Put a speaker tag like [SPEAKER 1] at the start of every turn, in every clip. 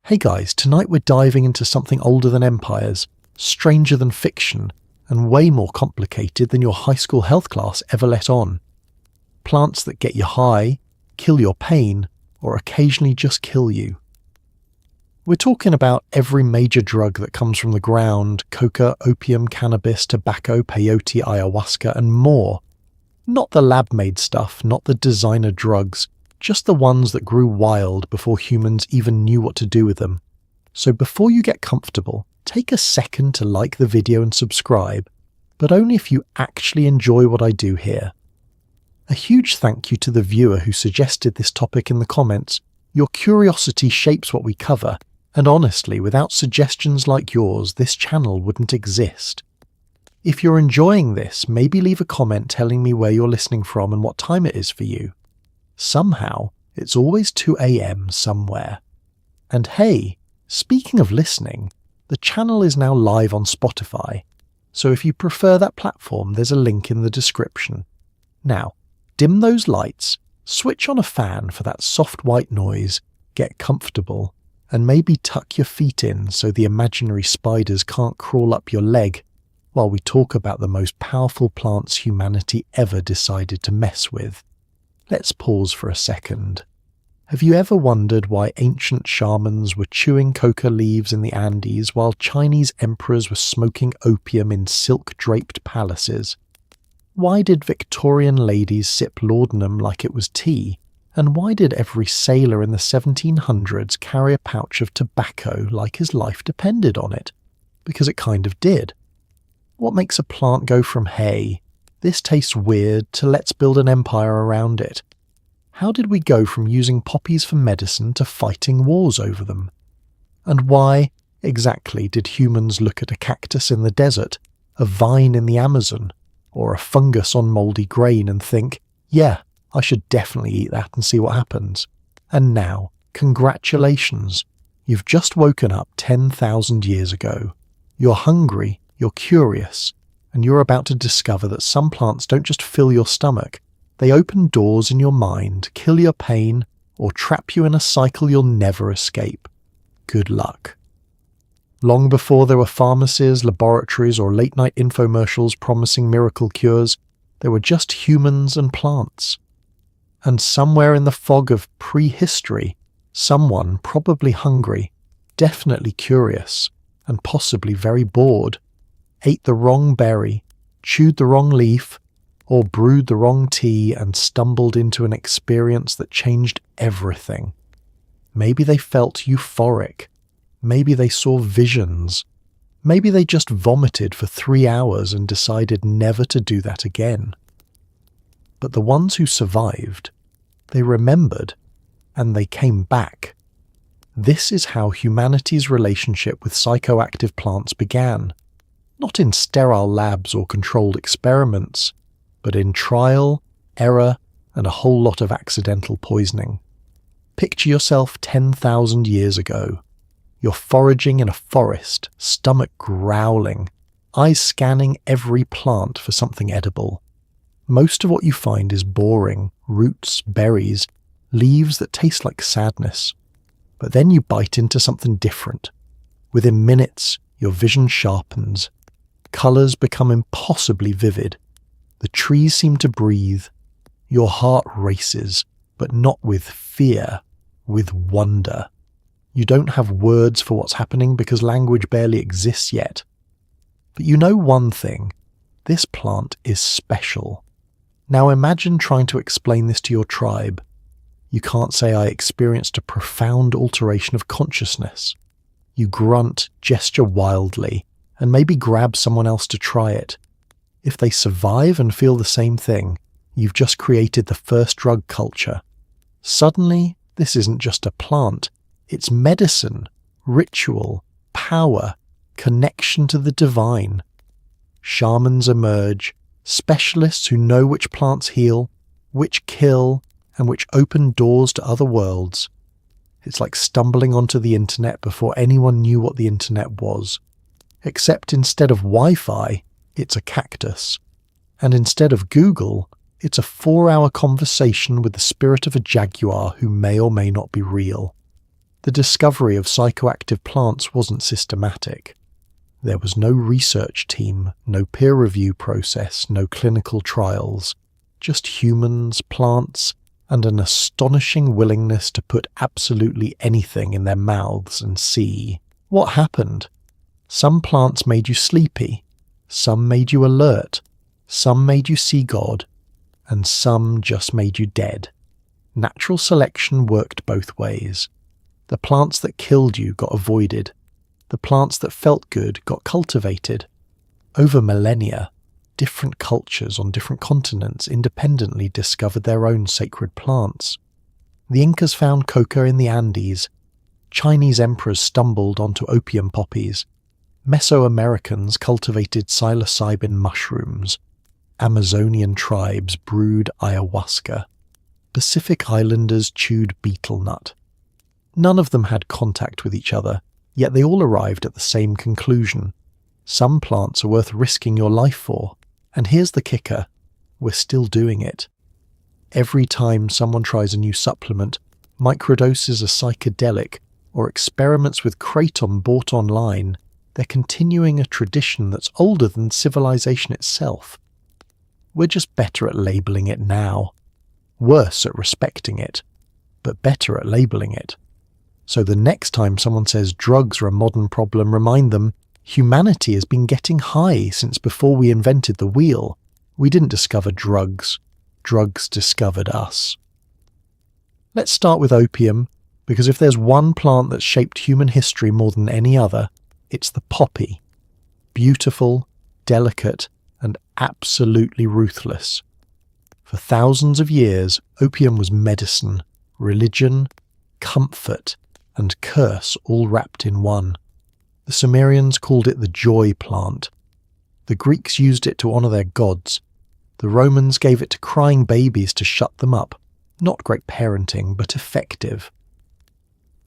[SPEAKER 1] Hey guys, tonight we're diving into something older than empires, stranger than fiction, and way more complicated than your high school health class ever let on. Plants that get you high, kill your pain, or occasionally just kill you. We're talking about every major drug that comes from the ground: Coca, opium, cannabis, tobacco, peyote, ayahuasca, and more. Not the lab-made stuff, not the designer drugs, just the ones that grew wild before humans even knew what to do with them. So before you get comfortable, take a second to like the video and subscribe, but only if you actually enjoy what I do here. A huge thank you to the viewer who suggested this topic in the comments. Your curiosity shapes what we cover, and honestly, without suggestions like yours, this channel wouldn't exist. If you're enjoying this, maybe leave a comment telling me where you're listening from and what time it is for you. Somehow, it's always 2 AM somewhere. And hey, speaking of listening, the channel is now live on Spotify, so if you prefer that platform, there's a link in the description. Now, dim those lights, switch on a fan for that soft white noise, get comfortable, and maybe tuck your feet in so the imaginary spiders can't crawl up your leg while we talk about the most powerful plants humanity ever decided to mess with. Let's pause for a second. Have you ever wondered why ancient shamans were chewing coca leaves in the Andes while Chinese emperors were smoking opium in silk-draped palaces? Why did Victorian ladies sip laudanum like it was tea? And why did every sailor in the 1700s carry a pouch of tobacco like his life depended on it? Because it kind of did. What makes a plant go from, hey, this tastes weird, to let's build an empire around it? How did we go from using poppies for medicine to fighting wars over them? And why exactly did humans look at a cactus in the desert, a vine in the Amazon, or a fungus on mouldy grain and think, yeah, I should definitely eat that and see what happens? And now, congratulations, you've just woken up 10,000 years ago. You're hungry, you're curious, and you're about to discover that some plants don't just fill your stomach, they open doors in your mind, kill your pain, or trap you in a cycle you'll never escape. Good luck. Long before there were pharmacies, laboratories, or late-night infomercials promising miracle cures, there were just humans and plants. And somewhere in the fog of prehistory, someone, probably hungry, definitely curious, and possibly very bored, ate the wrong berry, chewed the wrong leaf, or brewed the wrong tea and stumbled into an experience that changed everything. Maybe they felt euphoric. Maybe they saw visions. Maybe they just vomited for 3 hours and decided never to do that again. But the ones who survived, they remembered, and they came back. This is how humanity's relationship with psychoactive plants began. Not in sterile labs or controlled experiments, but in trial, error, and a whole lot of accidental poisoning. Picture yourself 10,000 years ago. You're foraging in a forest, stomach growling, eyes scanning every plant for something edible. Most of what you find is boring: roots, berries, leaves that taste like sadness. But then you bite into something different. Within minutes, your vision sharpens. Colours become impossibly vivid. The trees seem to breathe. Your heart races, but not with fear, with wonder. You don't have words for what's happening because language barely exists yet. But you know one thing: this plant is special. Now imagine trying to explain this to your tribe. You can't say, I experienced a profound alteration of consciousness. You grunt, gesture wildly, and maybe grab someone else to try it. If they survive and feel the same thing, you've just created the first drug culture. Suddenly, this isn't just a plant. It's medicine, ritual, power, connection to the divine. Shamans emerge, specialists who know which plants heal, which kill, and which open doors to other worlds. It's like stumbling onto the internet before anyone knew what the internet was. Except instead of Wi-Fi, it's a cactus. And instead of Google, it's a 4-hour conversation with the spirit of a jaguar who may or may not be real. The discovery of psychoactive plants wasn't systematic. There was no research team, no peer review process, no clinical trials, just humans, plants, and an astonishing willingness to put absolutely anything in their mouths and see. What happened? Some plants made you sleepy, some made you alert, some made you see God, and some just made you dead. Natural selection worked both ways. The plants that killed you got avoided. The plants that felt good got cultivated. Over millennia, different cultures on different continents independently discovered their own sacred plants. The Incas found Coca in the Andes. Chinese emperors stumbled onto opium poppies. Mesoamericans cultivated psilocybin mushrooms. Amazonian tribes brewed ayahuasca. Pacific Islanders chewed betel nut. None of them had contact with each other, yet they all arrived at the same conclusion. Some plants are worth risking your life for, and here's the kicker, we're still doing it. Every time someone tries a new supplement, microdoses a psychedelic, or experiments with Kratom bought online, they're continuing a tradition that's older than civilization itself. We're just better at labeling it now. Worse at respecting it, but better at labeling it. So the next time someone says drugs are a modern problem, remind them, humanity has been getting high since before we invented the wheel. We didn't discover drugs. Drugs discovered us. Let's start with opium, because if there's one plant that's shaped human history more than any other, it's the poppy. Beautiful, delicate, and absolutely ruthless. For thousands of years, opium was medicine, religion, comfort, and curse all wrapped in one. The Sumerians called it the joy plant. The Greeks used it to honour their gods. The Romans gave it to crying babies to shut them up. Not great parenting, but effective.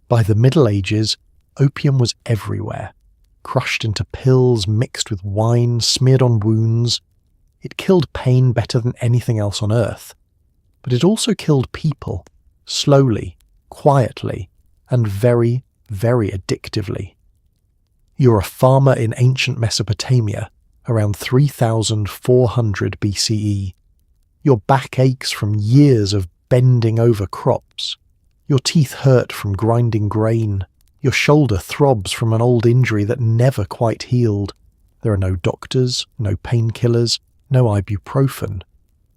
[SPEAKER 1] By the Middle Ages, opium was everywhere. Crushed into pills, mixed with wine, smeared on wounds. It killed pain better than anything else on earth. But it also killed people, slowly, quietly, and very, very addictively. You're a farmer in ancient Mesopotamia, around 3400 BCE. Your back aches from years of bending over crops. Your teeth hurt from grinding grain. Your shoulder throbs from an old injury that never quite healed. There are no doctors, no painkillers, no ibuprofen.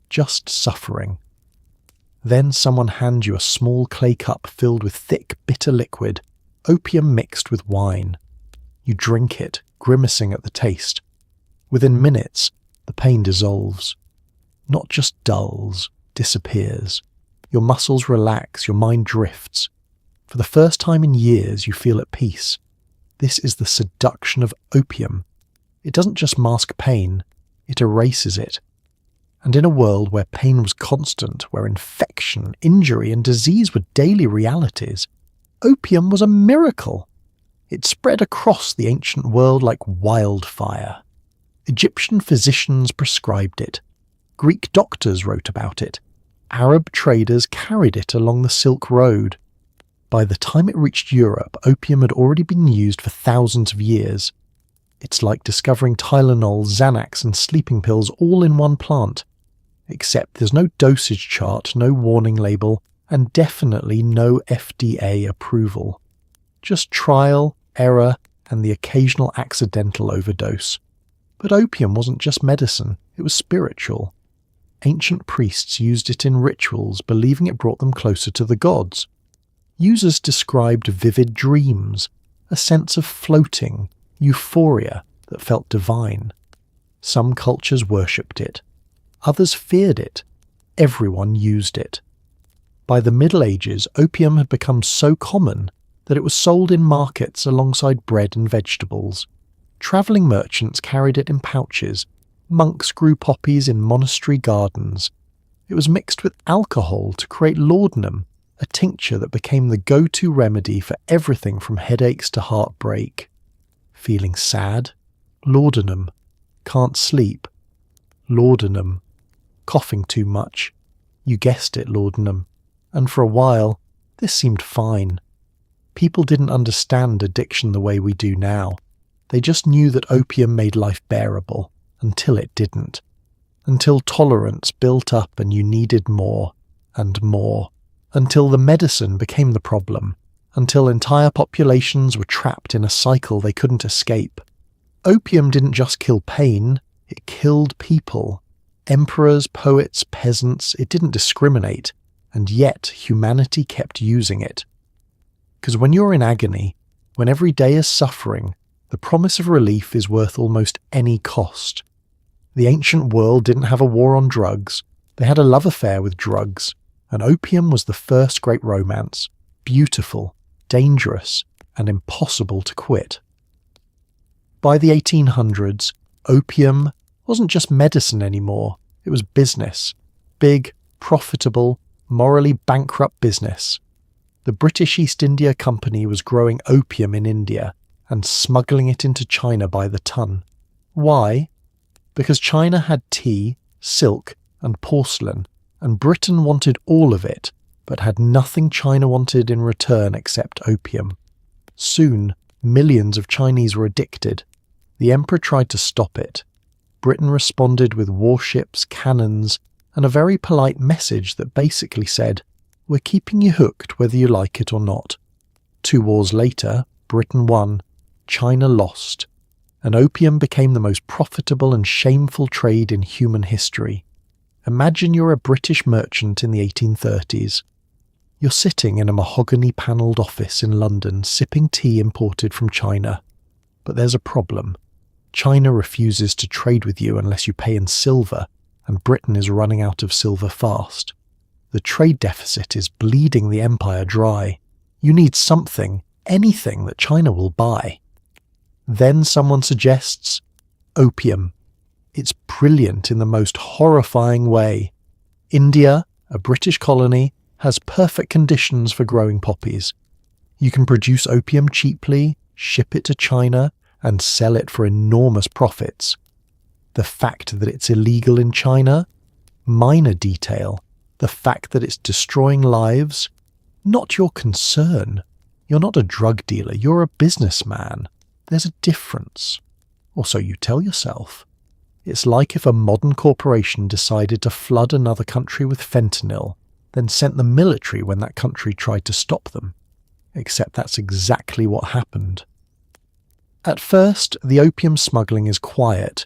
[SPEAKER 1] Just suffering. Then someone hands you a small clay cup filled with thick, bitter liquid, opium mixed with wine. You drink it, grimacing at the taste. Within minutes, the pain dissolves. Not just dulls, disappears. Your muscles relax, your mind drifts. For the first time in years, you feel at peace. This is the seduction of opium. It doesn't just mask pain, it erases it. And in a world where pain was constant, where infection, injury, and disease were daily realities, opium was a miracle. It spread across the ancient world like wildfire. Egyptian physicians prescribed it. Greek doctors wrote about it. Arab traders carried it along the Silk Road. By the time it reached Europe, opium had already been used for thousands of years. It's like discovering Tylenol, Xanax, and sleeping pills all in one plant. Except there's no dosage chart, no warning label, and definitely no FDA approval. Just trial, error, and the occasional accidental overdose. But opium wasn't just medicine, it was spiritual. Ancient priests used it in rituals, believing it brought them closer to the gods. Users described vivid dreams, a sense of floating, euphoria that felt divine. Some cultures worshipped it. Others feared it. Everyone used it. By the Middle Ages, opium had become so common that it was sold in markets alongside bread and vegetables. Travelling merchants carried it in pouches. Monks grew poppies in monastery gardens. It was mixed with alcohol to create laudanum, a tincture that became the go-to remedy for everything from headaches to heartbreak. Feeling sad? Laudanum. Can't sleep? Laudanum. Coughing too much? You guessed it, laudanum. And for a while, this seemed fine. People didn't understand addiction the way we do now. They just knew that opium made life bearable, until it didn't. Until tolerance built up and you needed more, and more. Until the medicine became the problem. Until entire populations were trapped in a cycle they couldn't escape. Opium didn't just kill pain, it killed people. Emperors, poets, peasants, it didn't discriminate, and yet humanity kept using it. Because when you're in agony, when every day is suffering, the promise of relief is worth almost any cost. The ancient world didn't have a war on drugs, they had a love affair with drugs, and opium was the first great romance, beautiful, dangerous, and impossible to quit. By the 1800s, opium wasn't just medicine anymore, it was business. Big, profitable, morally bankrupt business. The British East India Company was growing opium in India and smuggling it into China by the ton. Why? Because China had tea, silk, and porcelain, and Britain wanted all of it, but had nothing China wanted in return except opium. Soon, millions of Chinese were addicted. The emperor tried to stop it. Britain responded with warships, cannons, and a very polite message that basically said, "We're keeping you hooked whether you like it or not." 2 wars later, Britain won, China lost, and opium became the most profitable and shameful trade in human history. Imagine you're a British merchant in the 1830s. You're sitting in a mahogany-panelled office in London sipping tea imported from China. But there's a problem. China refuses to trade with you unless you pay in silver, and Britain is running out of silver fast. The trade deficit is bleeding the empire dry. You need something, anything that China will buy. Then someone suggests opium. It's brilliant in the most horrifying way. India, a British colony, has perfect conditions for growing poppies. You can produce opium cheaply, ship it to China, and sell it for enormous profits. The fact that it's illegal in China? Minor detail. The fact that it's destroying lives? Not your concern. You're not a drug dealer, you're a businessman. There's a difference. Or so you tell yourself. It's like if a modern corporation decided to flood another country with fentanyl, then sent the military when that country tried to stop them. Except that's exactly what happened. At first, the opium smuggling is quiet.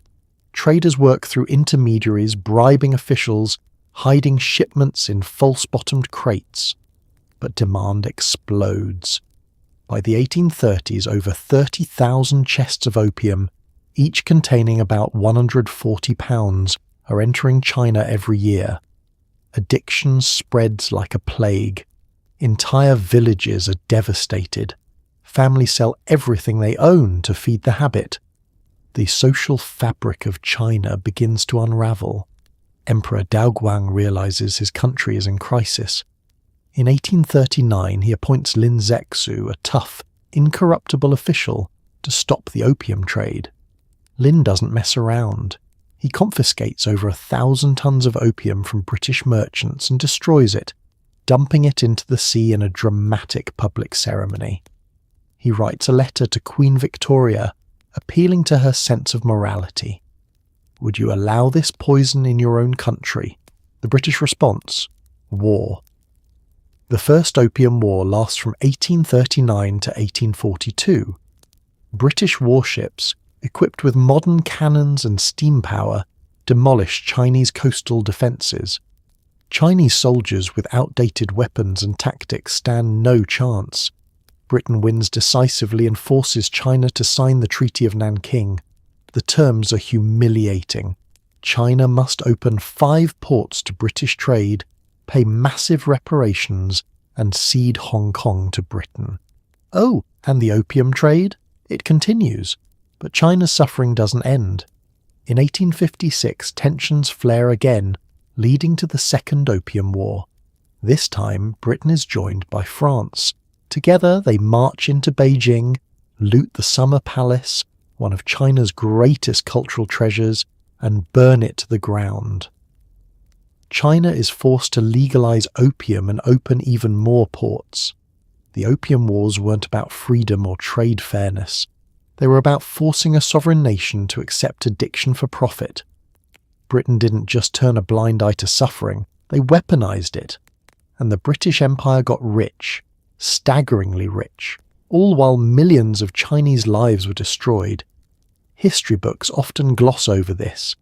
[SPEAKER 1] Traders work through intermediaries, bribing officials, hiding shipments in false-bottomed crates. But demand explodes. By the 1830s, over 30,000 chests of opium, each containing about 140 pounds, are entering China every year. Addiction spreads like a plague. Entire villages are devastated. Families sell everything they own to feed the habit. The social fabric of China begins to unravel. Emperor Daoguang realizes his country is in crisis. In 1839, he appoints Lin Zexu, a tough, incorruptible official, to stop the opium trade. Lin doesn't mess around. He confiscates over 1,000 tons of opium from British merchants and destroys it, dumping it into the sea in a dramatic public ceremony. He writes a letter to Queen Victoria, appealing to her sense of morality. Would you allow this poison in your own country? The British response? War. The First Opium War lasts from 1839 to 1842. British warships, equipped with modern cannons and steam power, demolish Chinese coastal defences. Chinese soldiers with outdated weapons and tactics stand no chance. Britain wins decisively and forces China to sign the Treaty of Nanking. The terms are humiliating. China must open 5 ports to British trade, pay massive reparations, and cede Hong Kong to Britain. Oh, and the opium trade? It continues. But China's suffering doesn't end. In 1856, tensions flare again, leading to the Second Opium War. This time, Britain is joined by France. Together, they march into Beijing, loot the Summer Palace, one of China's greatest cultural treasures, and burn it to the ground. China is forced to legalize opium and open even more ports. The Opium Wars weren't about freedom or trade fairness. They were about forcing a sovereign nation to accept addiction for profit. Britain didn't just turn a blind eye to suffering, they weaponized it. And the British Empire got rich, staggeringly rich, all while millions of Chinese lives were destroyed. History books often gloss over this,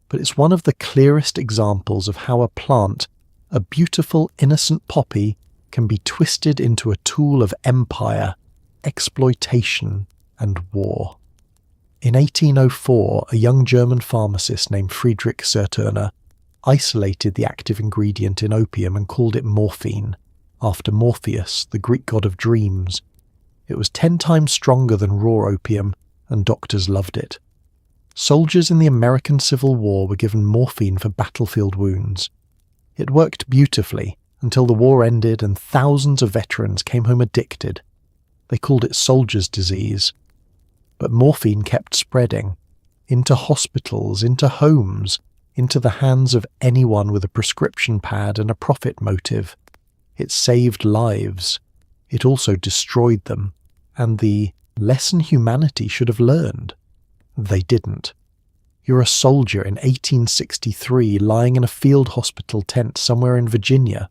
[SPEAKER 1] but it's one of the clearest examples of how a plant, a beautiful, innocent poppy, can be twisted into a tool of empire, exploitation, and war. In 1804, a young German pharmacist named Friedrich Serturner isolated the active ingredient in opium and called it morphine, after Morpheus, the Greek god of dreams. It was 10 times stronger than raw opium, and doctors loved it. Soldiers in the American Civil War were given morphine for battlefield wounds. It worked beautifully until the war ended and thousands of veterans came home addicted. They called it soldier's disease. But morphine kept spreading, into hospitals, into homes, into the hands of anyone with a prescription pad and a profit motive. It saved lives. It also destroyed them, and the lesson humanity should have learned. They didn't. You're a soldier in 1863 lying in a field hospital tent somewhere in Virginia.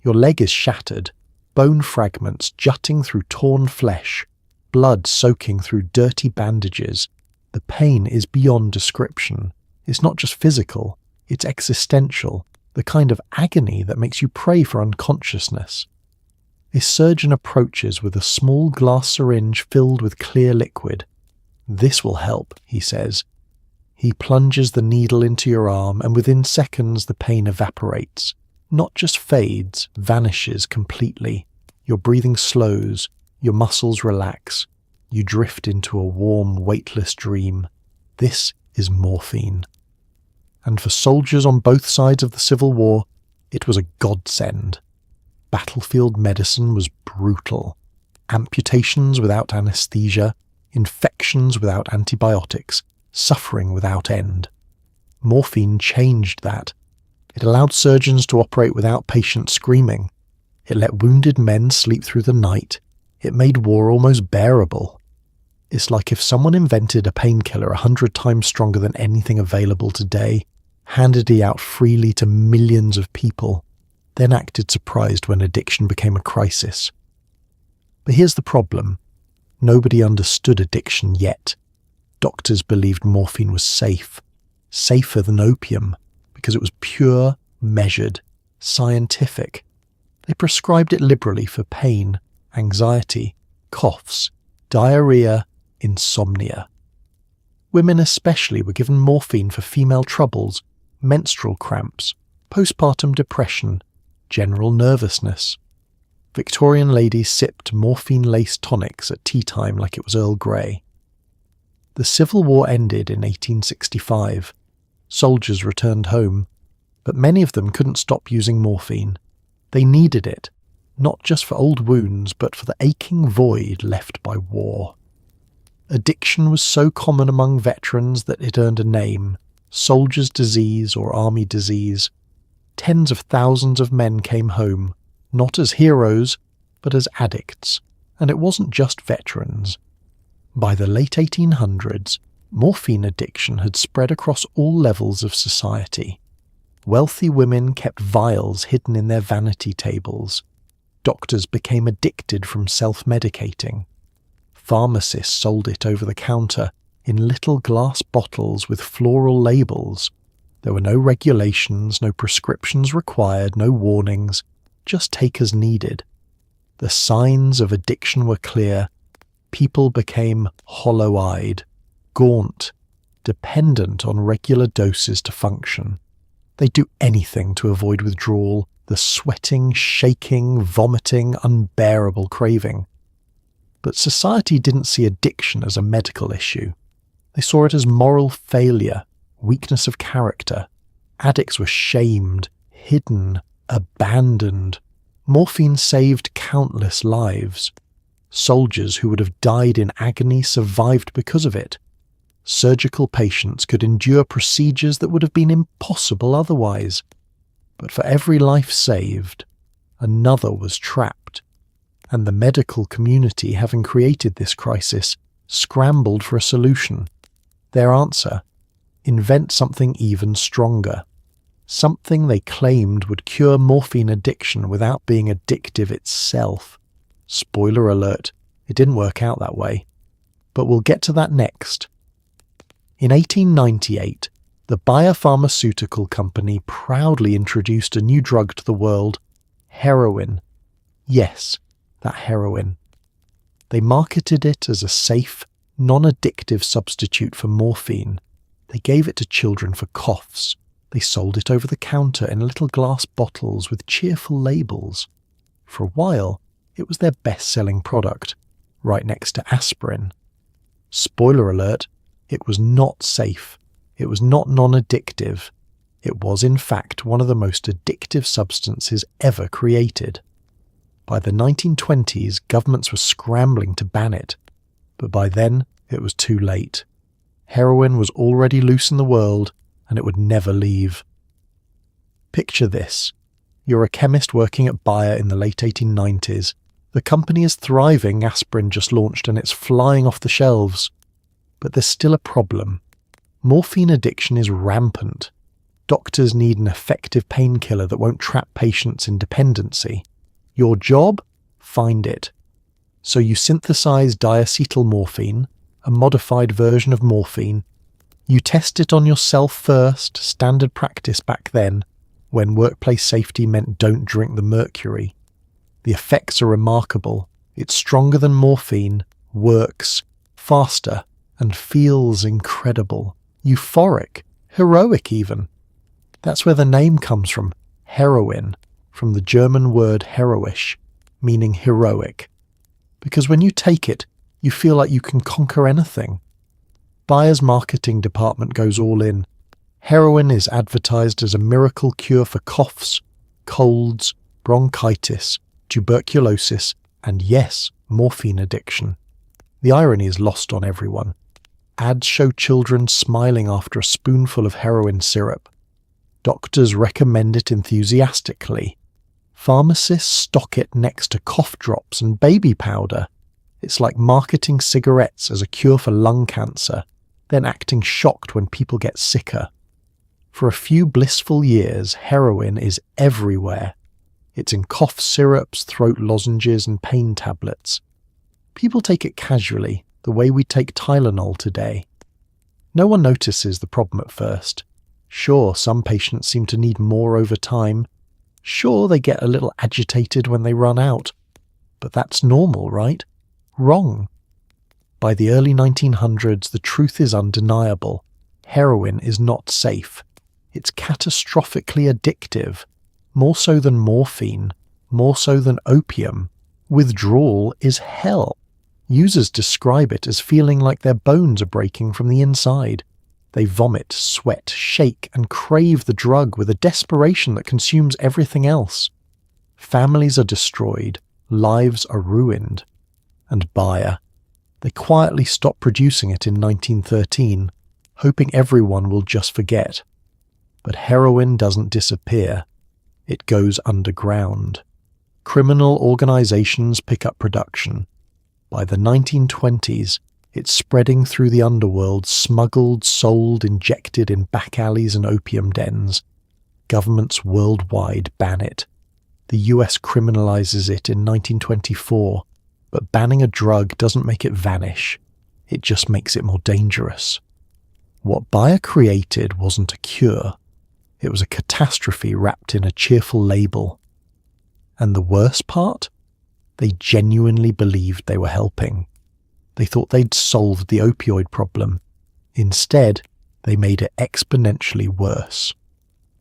[SPEAKER 1] Your leg is shattered, bone fragments jutting through torn flesh, blood soaking through dirty bandages. The pain is beyond description. It's not just physical, it's existential, the kind of agony that makes you pray for unconsciousness. A surgeon approaches with a small glass syringe filled with clear liquid. "This will help," he says. He plunges the needle into your arm, and within seconds the pain evaporates. Not just fades, vanishes completely. Your breathing slows, your muscles relax. You drift into a warm, weightless dream. This is morphine. And for soldiers on both sides of the Civil War, it was a godsend. Battlefield medicine was brutal. Amputations without anesthesia, infections without antibiotics, suffering without end. Morphine changed that. It allowed surgeons to operate without patients screaming. It let wounded men sleep through the night. It made war almost bearable. It's like if someone invented a painkiller 100 times stronger than anything available today, handed it out freely to millions of people, then acted surprised when addiction became a crisis. But here's the problem. Nobody understood addiction yet. Doctors believed morphine was safe, safer than opium, because it was pure, measured, scientific. They prescribed it liberally for pain, anxiety, coughs, diarrhea, insomnia. Women especially were given morphine for female troubles, menstrual cramps, postpartum depression, general nervousness. Victorian ladies sipped morphine-laced tonics at tea time like it was Earl Grey. The Civil War ended in 1865. Soldiers returned home, but many of them couldn't stop using morphine. They needed it, not just for old wounds, but for the aching void left by war. Addiction was so common among veterans that it earned a name, soldier's disease or army disease. Tens of thousands of men came home, not as heroes, but as addicts, and it wasn't just veterans. By the late 1800s, morphine addiction had spread across all levels of society. Wealthy women kept vials hidden in their vanity tables. Doctors became addicted from self-medicating. Pharmacists sold it over the counter in little glass bottles with floral labels. There were no regulations, no prescriptions required, no warnings, just take as needed. The signs of addiction were clear. People became hollow-eyed, gaunt, dependent on regular doses to function. They'd do anything to avoid withdrawal, the sweating, shaking, vomiting, unbearable craving. But society didn't see addiction as a medical issue. They saw it as moral failure, weakness of character. Addicts were shamed, hidden, abandoned. Morphine saved countless lives. Soldiers who would have died in agony survived because of it. Surgical patients could endure procedures that would have been impossible otherwise. But for every life saved, another was trapped. and the medical community, having created this crisis, scrambled for a solution. Their answer: invent something even stronger. Something they claimed would cure morphine addiction without being addictive itself. Spoiler alert, it didn't work out that way. But we'll get to that next. In 1898, the biopharmaceutical company proudly introduced a new drug to the world: heroin. Yes, that heroin. They marketed it as a safe, non-addictive substitute for morphine. They gave it to children for coughs. They sold it over the counter in little glass bottles with cheerful labels. For a while, it was their best-selling product, right next to aspirin. Spoiler alert, it was not safe. It was not non-addictive. It was, in fact, one of the most addictive substances ever created. By the 1920s, governments were scrambling to ban it, but by then it was too late. Heroin was already loose in the world, and it would never leave. Picture this. You're a chemist working at Bayer in the late 1890s. The company is thriving, aspirin just launched and it's flying off the shelves. But there's still a problem. Morphine addiction is rampant. Doctors need an effective painkiller that won't trap patients in dependency. Your job? Find it. So you synthesize diacetylmorphine, a modified version of morphine. You test it on yourself first, standard practice back then, when workplace safety meant don't drink the mercury. The effects are remarkable. It's stronger than morphine, works, faster, and feels incredible. Euphoric, heroic even. That's where the name comes from, heroin, from the German word heroisch, meaning heroic. Because when you take it, you feel like you can conquer anything. Bayer's marketing department goes all in. Heroin is advertised as a miracle cure for coughs, colds, bronchitis, tuberculosis, and yes, morphine addiction. The irony is lost on everyone. Ads show children smiling after a spoonful of heroin syrup. Doctors recommend it enthusiastically. Pharmacists stock it next to cough drops and baby powder. It's like marketing cigarettes as a cure for lung cancer, then acting shocked when people get sicker. For a few blissful years, heroin is everywhere. It's in cough syrups, throat lozenges, and pain tablets. People take it casually, the way we take Tylenol today. No one notices the problem at first. Sure, some patients seem to need more over time. Sure, they get a little agitated when they run out. But that's normal, right? Wrong. By the early 1900s, the truth is undeniable. Heroin is not safe. It's catastrophically addictive. More so than morphine. More so than opium. Withdrawal is hell. Users describe it as feeling like their bones are breaking from the inside. They vomit, sweat, shake, and crave the drug with a desperation that consumes everything else. Families are destroyed. Lives are ruined. And Bayer. They quietly stopped producing it in 1913, hoping everyone will just forget. But heroin doesn't disappear. It goes underground. Criminal organizations pick up production. By the 1920s, it's spreading through the underworld, smuggled, sold, injected in back alleys and opium dens. Governments worldwide ban it. The US criminalizes it in 1924, but banning a drug doesn't make it vanish. It just makes it more dangerous. What Bayer created wasn't a cure. It was a catastrophe wrapped in a cheerful label. And the worst part? They genuinely believed they were helping. They thought they'd solved the opioid problem. Instead, they made it exponentially worse.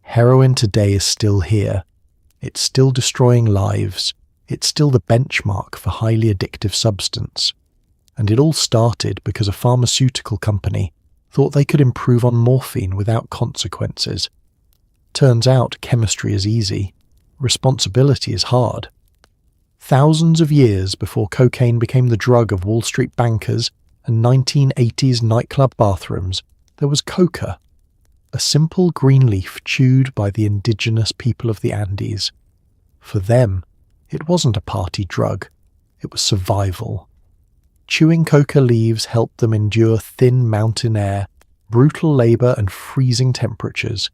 [SPEAKER 1] Heroin today is still here. It's still destroying lives. It's still the benchmark for highly addictive substance. And it all started because a pharmaceutical company thought they could improve on morphine without consequences. Turns out chemistry is easy. Responsibility is hard. Thousands of years before cocaine became the drug of Wall Street bankers and 1980s nightclub bathrooms, there was Coca, a simple green leaf chewed by the indigenous people of the Andes. For them, it wasn't a party drug. it was survival. Chewing coca leaves helped them endure thin mountain air, brutal labour and freezing temperatures.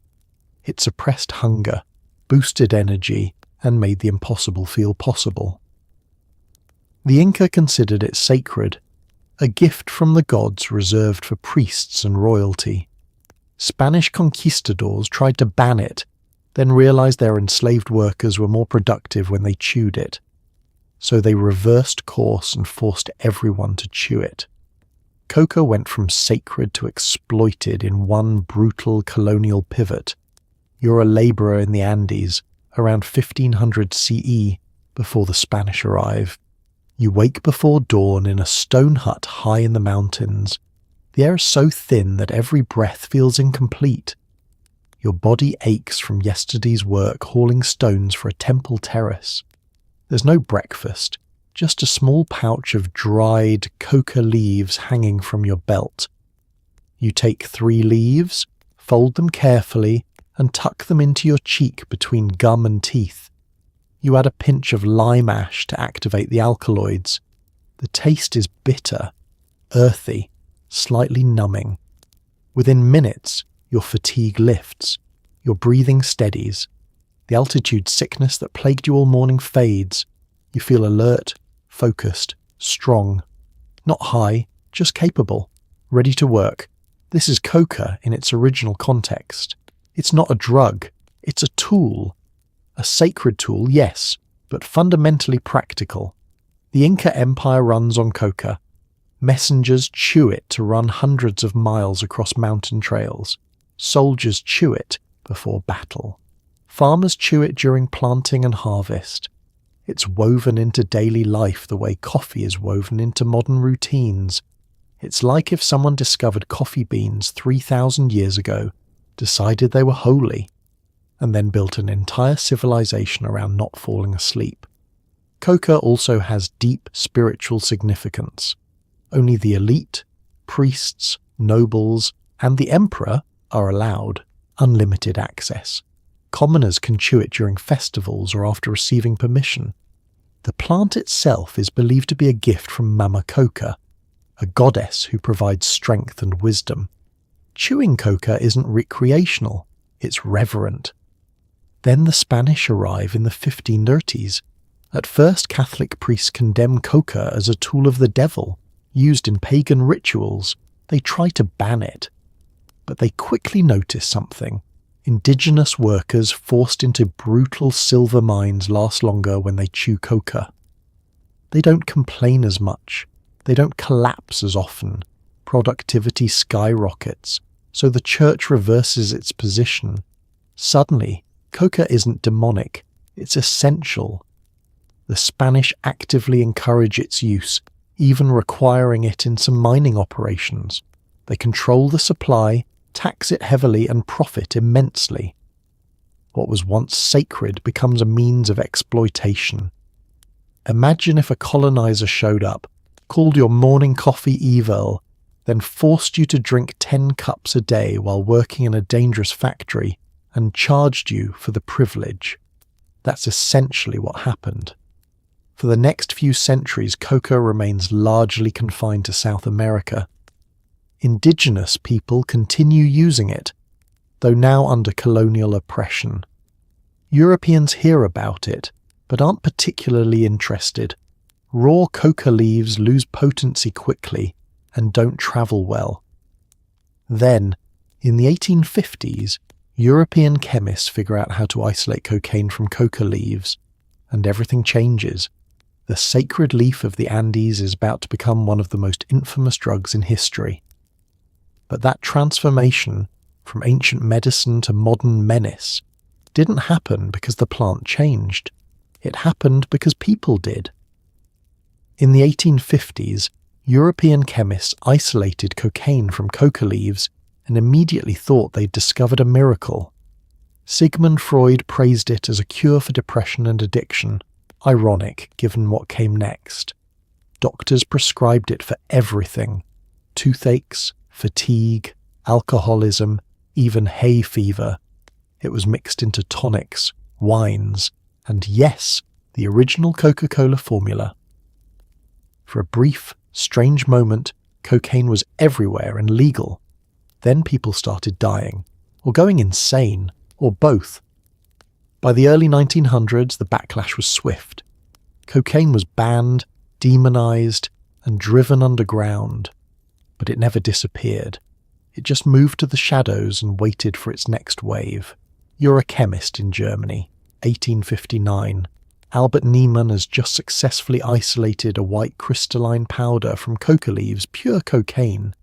[SPEAKER 1] It suppressed hunger, boosted energy, and made the impossible feel possible. The Inca considered it sacred, a gift from the gods reserved for priests and royalty. Spanish conquistadors tried to ban it, then realized their enslaved workers were more productive when they chewed it. So they reversed course and forced everyone to chew it. Coca went from sacred to exploited in one brutal colonial pivot. You're a labourer in the Andes, around 1500 CE, before the Spanish arrive. You wake before dawn in a stone hut high in the mountains. The air is so thin that every breath feels incomplete. Your body aches from yesterday's work hauling stones for a temple terrace. There's no breakfast, just a small pouch of dried coca leaves hanging from your belt. You take 3 leaves, fold them carefully, and tuck them into your cheek between gum and teeth. You add a pinch of lime ash to activate the alkaloids. The taste is bitter, earthy, slightly numbing. Within minutes, your fatigue lifts, your breathing steadies. The altitude sickness that plagued you all morning fades. You feel alert, focused, strong. Not high, just capable, ready to work. This is coca in its original context. It's not a drug, it's a tool. A sacred tool, yes, but fundamentally practical. The Inca Empire runs on coca. Messengers chew it to run hundreds of miles across mountain trails. Soldiers chew it before battle. Farmers chew it during planting and harvest. It's woven into daily life the way coffee is woven into modern routines. It's like if someone discovered coffee beans 3,000 years ago, decided they were holy, and then built an entire civilization around not falling asleep. Coca also has deep spiritual significance. Only the elite, priests, nobles, and the emperor are allowed unlimited access. Commoners can chew it during festivals or after receiving permission. The plant itself is believed to be a gift from Mama Coca, a goddess who provides strength and wisdom. Chewing coca isn't recreational, it's reverent. Then the Spanish arrive in the 1530s. At first, Catholic priests condemn coca as a tool of the devil, used in pagan rituals. They try to ban it. But they quickly notice something. Indigenous workers forced into brutal silver mines last longer when they chew coca. They don't complain as much. They don't collapse as often. Productivity skyrockets, so the church reverses its position. Suddenly, coca isn't demonic, it's essential. The Spanish actively encourage its use, even requiring it in some mining operations. They control the supply, tax it heavily, and profit immensely. What was once sacred becomes a means of exploitation. Imagine if a colonizer showed up, called your morning coffee evil, then forced you to drink 10 cups a day while working in a dangerous factory, and charged you for the privilege. That's essentially what happened. For the next few centuries, coca remains largely confined to South America. Indigenous people continue using it, though now under colonial oppression. Europeans hear about it, but aren't particularly interested. Raw coca leaves lose potency quickly and don't travel well. Then, in the 1850s, European chemists figure out how to isolate cocaine from coca leaves, and everything changes. The sacred leaf of the Andes is about to become one of the most infamous drugs in history. But that transformation, from ancient medicine to modern menace, didn't happen because the plant changed. It happened because people did. In the 1850s, European chemists isolated cocaine from coca leaves and immediately thought they'd discovered a miracle. Sigmund Freud praised it as a cure for depression and addiction, ironic given what came next. Doctors prescribed it for everything: toothaches, fatigue, alcoholism, even hay fever. It was mixed into tonics, wines, and yes, the original Coca-Cola formula. For a brief, strange moment, cocaine was everywhere and legal. Then people started dying, or going insane, or both. By the early 1900s, the backlash was swift. Cocaine was banned, demonized, and driven underground. But it never disappeared. It just moved to the shadows and waited for its next wave. You're a chemist in Germany, 1859. Albert Niemann has just successfully isolated a white crystalline powder from coca leaves, pure cocaine.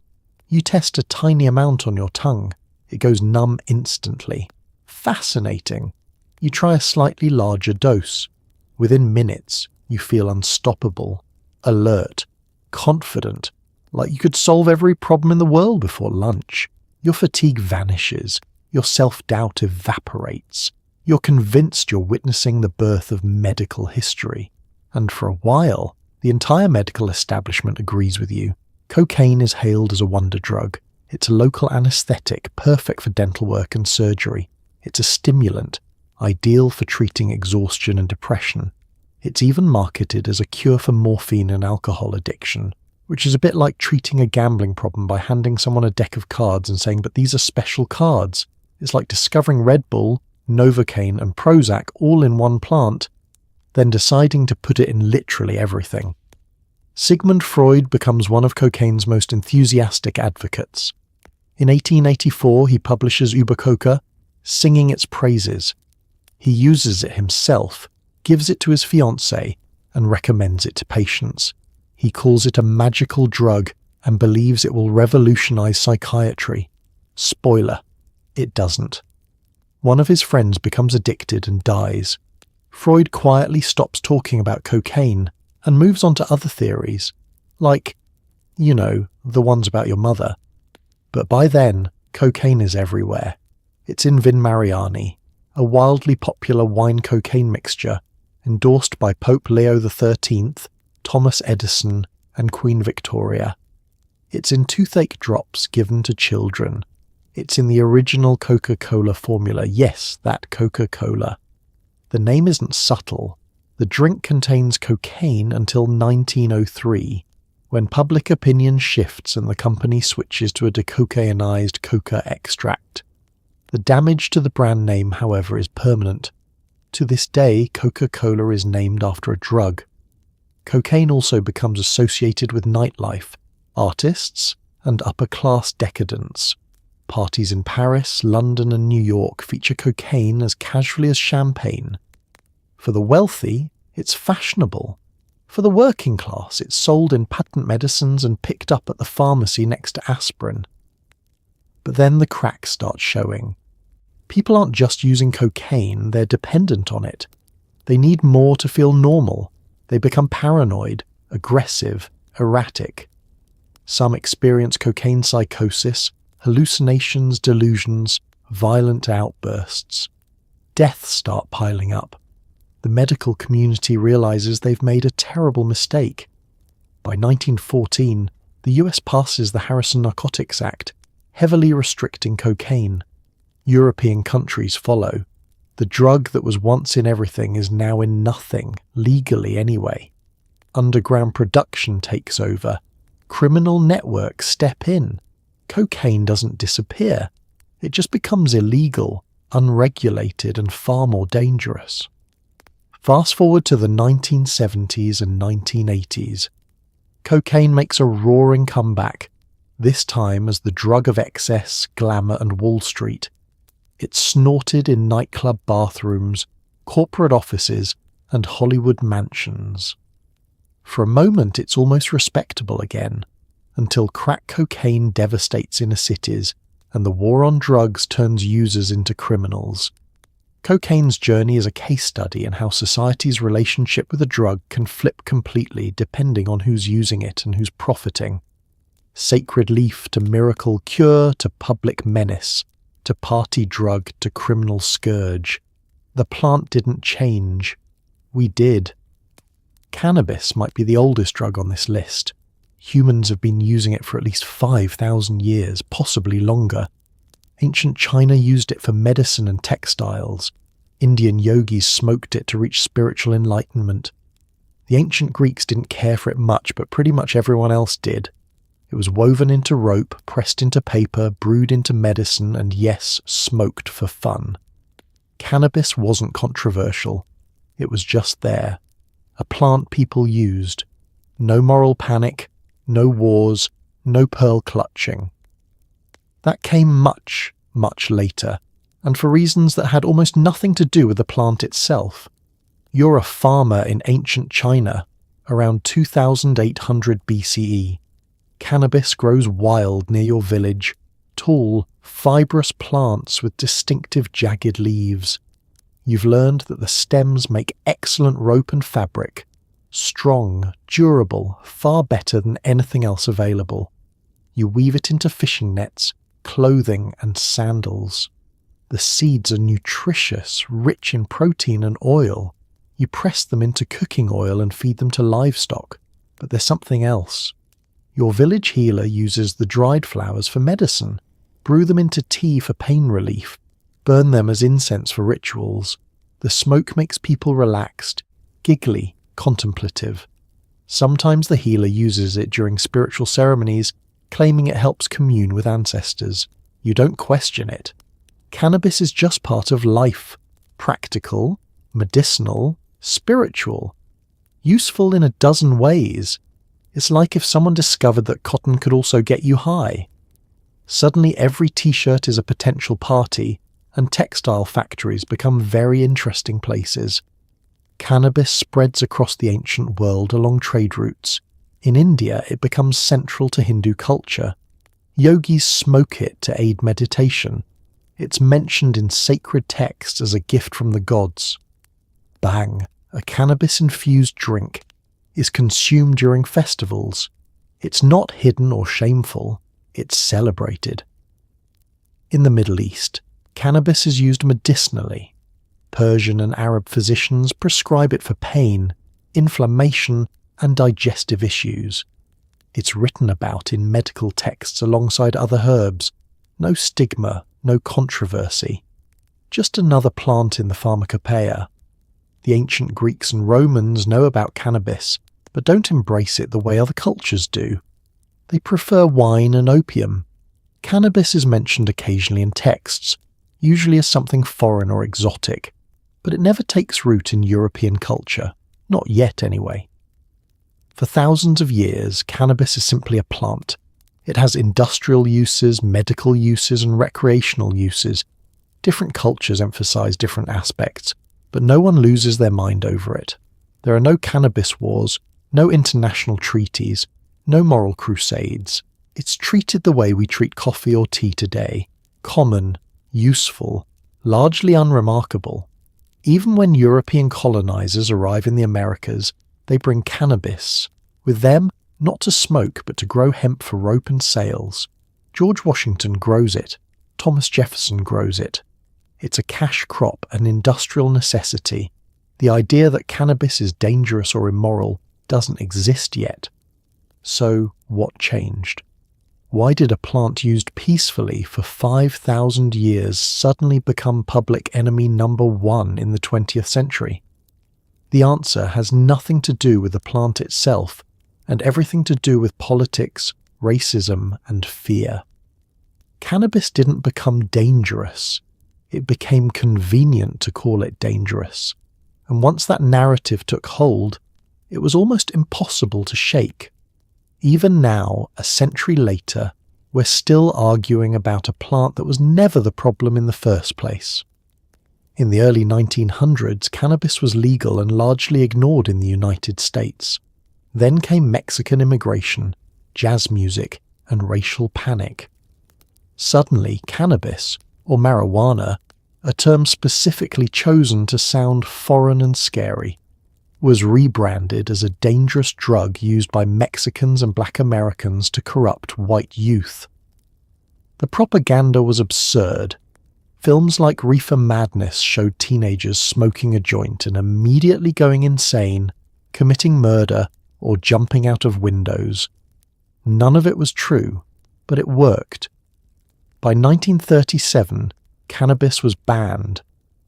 [SPEAKER 1] You test a tiny amount on your tongue. It goes numb instantly. Fascinating. You try a slightly larger dose. Within minutes, you feel unstoppable, alert, confident, like you could solve every problem in the world before lunch. Your fatigue vanishes. Your self-doubt evaporates. You're convinced you're witnessing the birth of medical history. And for a while, the entire medical establishment agrees with you. Cocaine is hailed as a wonder drug. It's a local anesthetic, perfect for dental work and surgery. It's a stimulant, ideal for treating exhaustion and depression. It's even marketed as a cure for morphine and alcohol addiction, which is a bit like treating a gambling problem by handing someone a deck of cards and saying, but these are special cards. It's like discovering Red Bull, Novocaine and Prozac all in one plant, then deciding to put it in literally everything. Sigmund Freud becomes one of cocaine's most enthusiastic advocates. In 1884, he publishes Über Coca, singing its praises. He uses it himself, gives it to his fiancée, and recommends it to patients. He calls it a magical drug and believes it will revolutionize psychiatry. Spoiler, it doesn't. One of his friends becomes addicted and dies. Freud quietly stops talking about cocaine and moves on to other theories, like, the ones about your mother. But by then, cocaine is everywhere. It's in Vin Mariani, a wildly popular wine-cocaine mixture endorsed by Pope Leo XIII, Thomas Edison, and Queen Victoria. It's in toothache drops given to children. It's in the original Coca-Cola formula. Yes, that Coca-Cola. The name isn't subtle. The drink contains cocaine until 1903, when public opinion shifts and the company switches to a decocainized coca extract. The damage to the brand name, however, is permanent. To this day, Coca-Cola is named after a drug. Cocaine also becomes associated with nightlife, artists, and upper-class decadence. Parties in Paris, London, and New York feature cocaine as casually as champagne. For the wealthy, it's fashionable. For the working class, it's sold in patent medicines and picked up at the pharmacy next to aspirin. But then the cracks start showing. People aren't just using cocaine, they're dependent on it. They need more to feel normal. They become paranoid, aggressive, erratic. Some experience cocaine psychosis, hallucinations, delusions, violent outbursts. Deaths start piling up. The medical community realizes they've made a terrible mistake. By 1914, the US passes the Harrison Narcotics Act, heavily restricting cocaine. European countries follow. The drug that was once in everything is now in nothing, legally anyway. Underground production takes over. Criminal networks step in. Cocaine doesn't disappear. It just becomes illegal, unregulated, and far more dangerous. Fast forward to the 1970s and 1980s. Cocaine makes a roaring comeback, this time as the drug of excess, glamour, and Wall Street. It's snorted in nightclub bathrooms, corporate offices, and Hollywood mansions. For a moment it's almost respectable again, until crack cocaine devastates inner cities and the war on drugs turns users into criminals. Cocaine's journey is a case study in how society's relationship with a drug can flip completely depending on who's using it and who's profiting. Sacred leaf to miracle cure to public menace, to party drug to criminal scourge. The plant didn't change. We did. Cannabis might be the oldest drug on this list. Humans have been using it for at least 5,000 years, possibly longer. Ancient China used it for medicine and textiles. Indian yogis smoked it to reach spiritual enlightenment. The ancient Greeks didn't care for it much, but pretty much everyone else did. It was woven into rope, pressed into paper, brewed into medicine, and yes, smoked for fun. Cannabis wasn't controversial. It was just there. A plant people used. No moral panic, no wars, no pearl clutching. That came much, much later, and for reasons that had almost nothing to do with the plant itself. You're a farmer in ancient China, around 2800 BCE. Cannabis grows wild near your village, tall, fibrous plants with distinctive jagged leaves. You've learned that the stems make excellent rope and fabric, strong, durable, far better than anything else available. You weave it into fishing nets, clothing and sandals. The seeds are nutritious, rich in protein and oil. You press them into cooking oil and feed them to livestock. But there's something else. Your village healer uses the dried flowers for medicine, brew them into tea for pain relief, burn them as incense for rituals. The smoke makes people relaxed, giggly, contemplative. Sometimes the healer uses it during spiritual ceremonies, claiming it helps commune with ancestors. You don't question it. Cannabis is just part of life. Practical, medicinal, spiritual. Useful in a dozen ways. It's like if someone discovered that cotton could also get you high. Suddenly every t-shirt is a potential party, and textile factories become very interesting places. Cannabis spreads across the ancient world along trade routes. In India, it becomes central to Hindu culture. Yogis smoke it to aid meditation. It's mentioned in sacred texts as a gift from the gods. Bang, a cannabis-infused drink, is consumed during festivals. It's not hidden or shameful, it's celebrated. In the Middle East, cannabis is used medicinally. Persian and Arab physicians prescribe it for pain, inflammation, and digestive issues. It's written about in medical texts alongside other herbs. No stigma, no controversy. Just another plant in the pharmacopoeia. The ancient Greeks and Romans know about cannabis, but don't embrace it the way other cultures do. They prefer wine and opium. Cannabis is mentioned occasionally in texts, usually as something foreign or exotic, but it never takes root in European culture, not yet anyway. For thousands of years, cannabis is simply a plant. It has industrial uses, medical uses, and recreational uses. Different cultures emphasize different aspects, but no one loses their mind over it. There are no cannabis wars, no international treaties, no moral crusades. It's treated the way we treat coffee or tea today. Common, useful, largely unremarkable. Even when European colonizers arrive in the Americas, they bring cannabis. With them, not to smoke, but to grow hemp for rope and sails. George Washington grows it. Thomas Jefferson grows it. It's a cash crop, an industrial necessity. The idea that cannabis is dangerous or immoral doesn't exist yet. So, what changed? Why did a plant used peacefully for 5,000 years suddenly become public enemy number one in the 20th century? The answer has nothing to do with the plant itself, and everything to do with politics, racism, and fear. Cannabis didn't become dangerous. It became convenient to call it dangerous. And once that narrative took hold, it was almost impossible to shake. Even now, a century later, we're still arguing about a plant that was never the problem in the first place. In the early 1900s, cannabis was legal and largely ignored in the United States. Then came Mexican immigration, jazz music, and racial panic. Suddenly, cannabis, or marijuana, a term specifically chosen to sound foreign and scary, was rebranded as a dangerous drug used by Mexicans and Black Americans to corrupt white youth. The propaganda was absurd. Films like Reefer Madness showed teenagers smoking a joint and immediately going insane, committing murder, or jumping out of windows. None of it was true, but it worked. By 1937, cannabis was banned.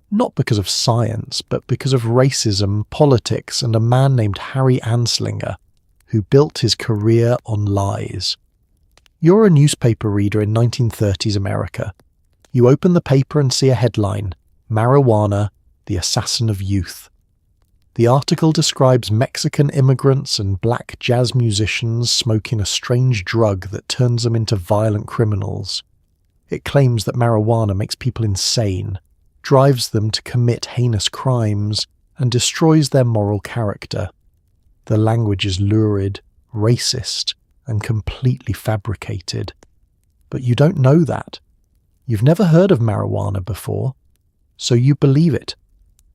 [SPEAKER 1] Not because of science, but because of racism, politics, and a man named Harry Anslinger, who built his career on lies. You're a newspaper reader in 1930s America. You open the paper and see a headline, "Marijuana, the Assassin of Youth." The article describes Mexican immigrants and black jazz musicians smoking a strange drug that turns them into violent criminals. It claims that marijuana makes people insane, drives them to commit heinous crimes, and destroys their moral character. The language is lurid, racist, and completely fabricated. But you don't know that. You've never heard of marijuana before, so you believe it.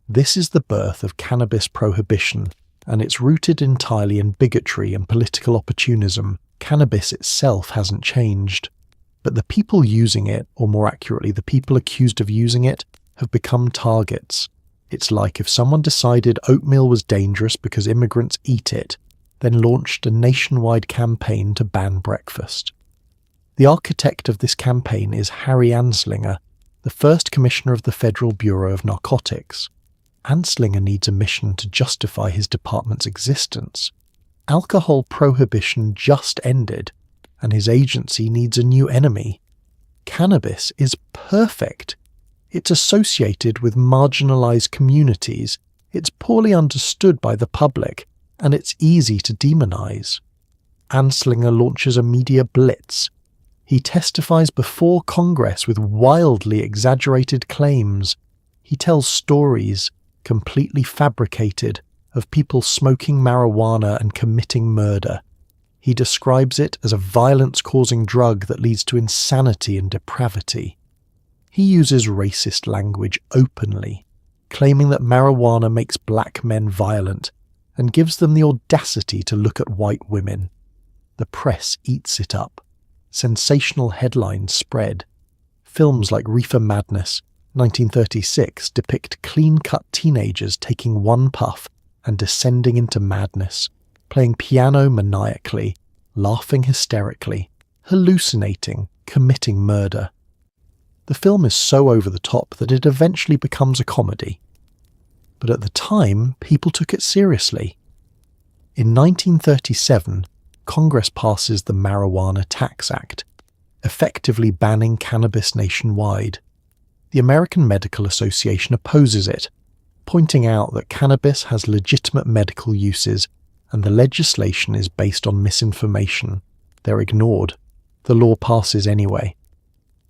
[SPEAKER 1] This is the birth of cannabis prohibition, and it's rooted entirely in bigotry and political opportunism. Cannabis itself hasn't changed, but the people using it, or more accurately, the people accused of using it, have become targets. It's like if someone decided oatmeal was dangerous because immigrants eat it, then launched a nationwide campaign to ban breakfast. The architect of this campaign is Harry Anslinger, the first commissioner of the Federal Bureau of Narcotics. Anslinger needs a mission to justify his department's existence. Alcohol prohibition just ended, and his agency needs a new enemy. Cannabis is perfect. It's associated with marginalized communities, it's poorly understood by the public, and it's easy to demonize. Anslinger launches a media blitz. He testifies before Congress with wildly exaggerated claims. He tells stories, completely fabricated, of people smoking marijuana and committing murder. He describes it as a violence-causing drug that leads to insanity and depravity. He uses racist language openly, claiming that marijuana makes black men violent and gives them the audacity to look at white women. The press eats it up. Sensational headlines spread. Films like Reefer Madness, 1936, depict clean-cut teenagers taking one puff and descending into madness, playing piano maniacally, laughing hysterically, hallucinating, committing murder. The film is so over the top that it eventually becomes a comedy. But at the time, people took it seriously. In 1937, Congress passes the Marijuana Tax Act, effectively banning cannabis nationwide. The American Medical Association opposes it, pointing out that cannabis has legitimate medical uses and the legislation is based on misinformation. They're ignored. The law passes anyway.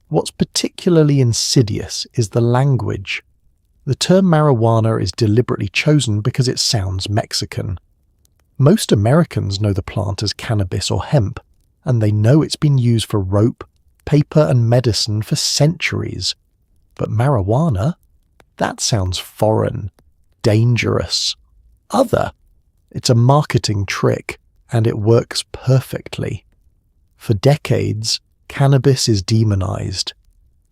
[SPEAKER 1] What's particularly insidious is the language. The term marijuana is deliberately chosen because it sounds Mexican. Most Americans know the plant as cannabis or hemp, and they know it's been used for rope, paper and medicine for centuries. But marijuana? That sounds foreign, dangerous, other. It's a marketing trick, and it works perfectly. For decades, cannabis is demonized.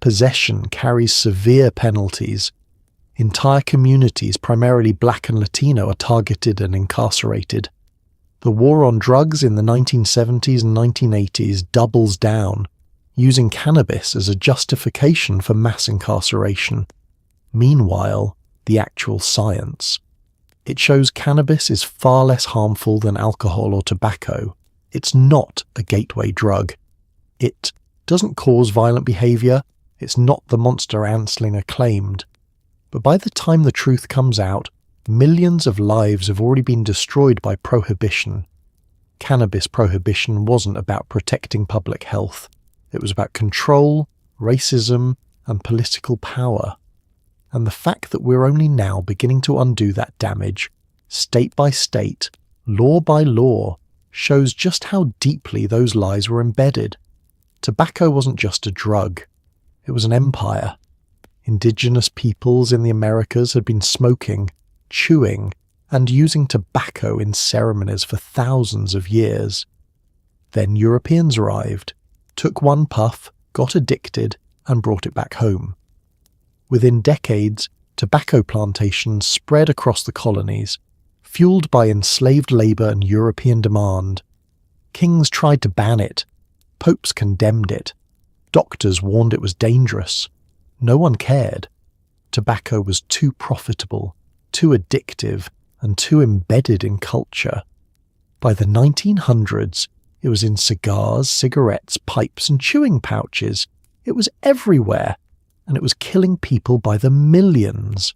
[SPEAKER 1] Possession carries severe penalties. Entire communities, primarily black and Latino, are targeted and incarcerated. The war on drugs in the 1970s and 1980s doubles down, using cannabis as a justification for mass incarceration. Meanwhile, the actual science. It shows cannabis is far less harmful than alcohol or tobacco. It's not a gateway drug. It doesn't cause violent behavior. It's not the monster Anslinger claimed. But by the time the truth comes out, millions of lives have already been destroyed by prohibition. Cannabis prohibition wasn't about protecting public health. It was about control, racism, and political power. And the fact that we're only now beginning to undo that damage, state by state, law by law, shows just how deeply those lies were embedded. Tobacco wasn't just a drug. It was an empire. Indigenous peoples in the Americas had been smoking, chewing, and using tobacco in ceremonies for thousands of years. Then Europeans arrived, took one puff, got addicted, and brought it back home. Within decades, tobacco plantations spread across the colonies, fueled by enslaved labour and European demand. Kings tried to ban it. Popes condemned it. Doctors warned it was dangerous. No one cared. Tobacco was too profitable, too addictive, and too embedded in culture. By the 1900s, it was in cigars, cigarettes, pipes, and chewing pouches. It was everywhere, and it was killing people by the millions.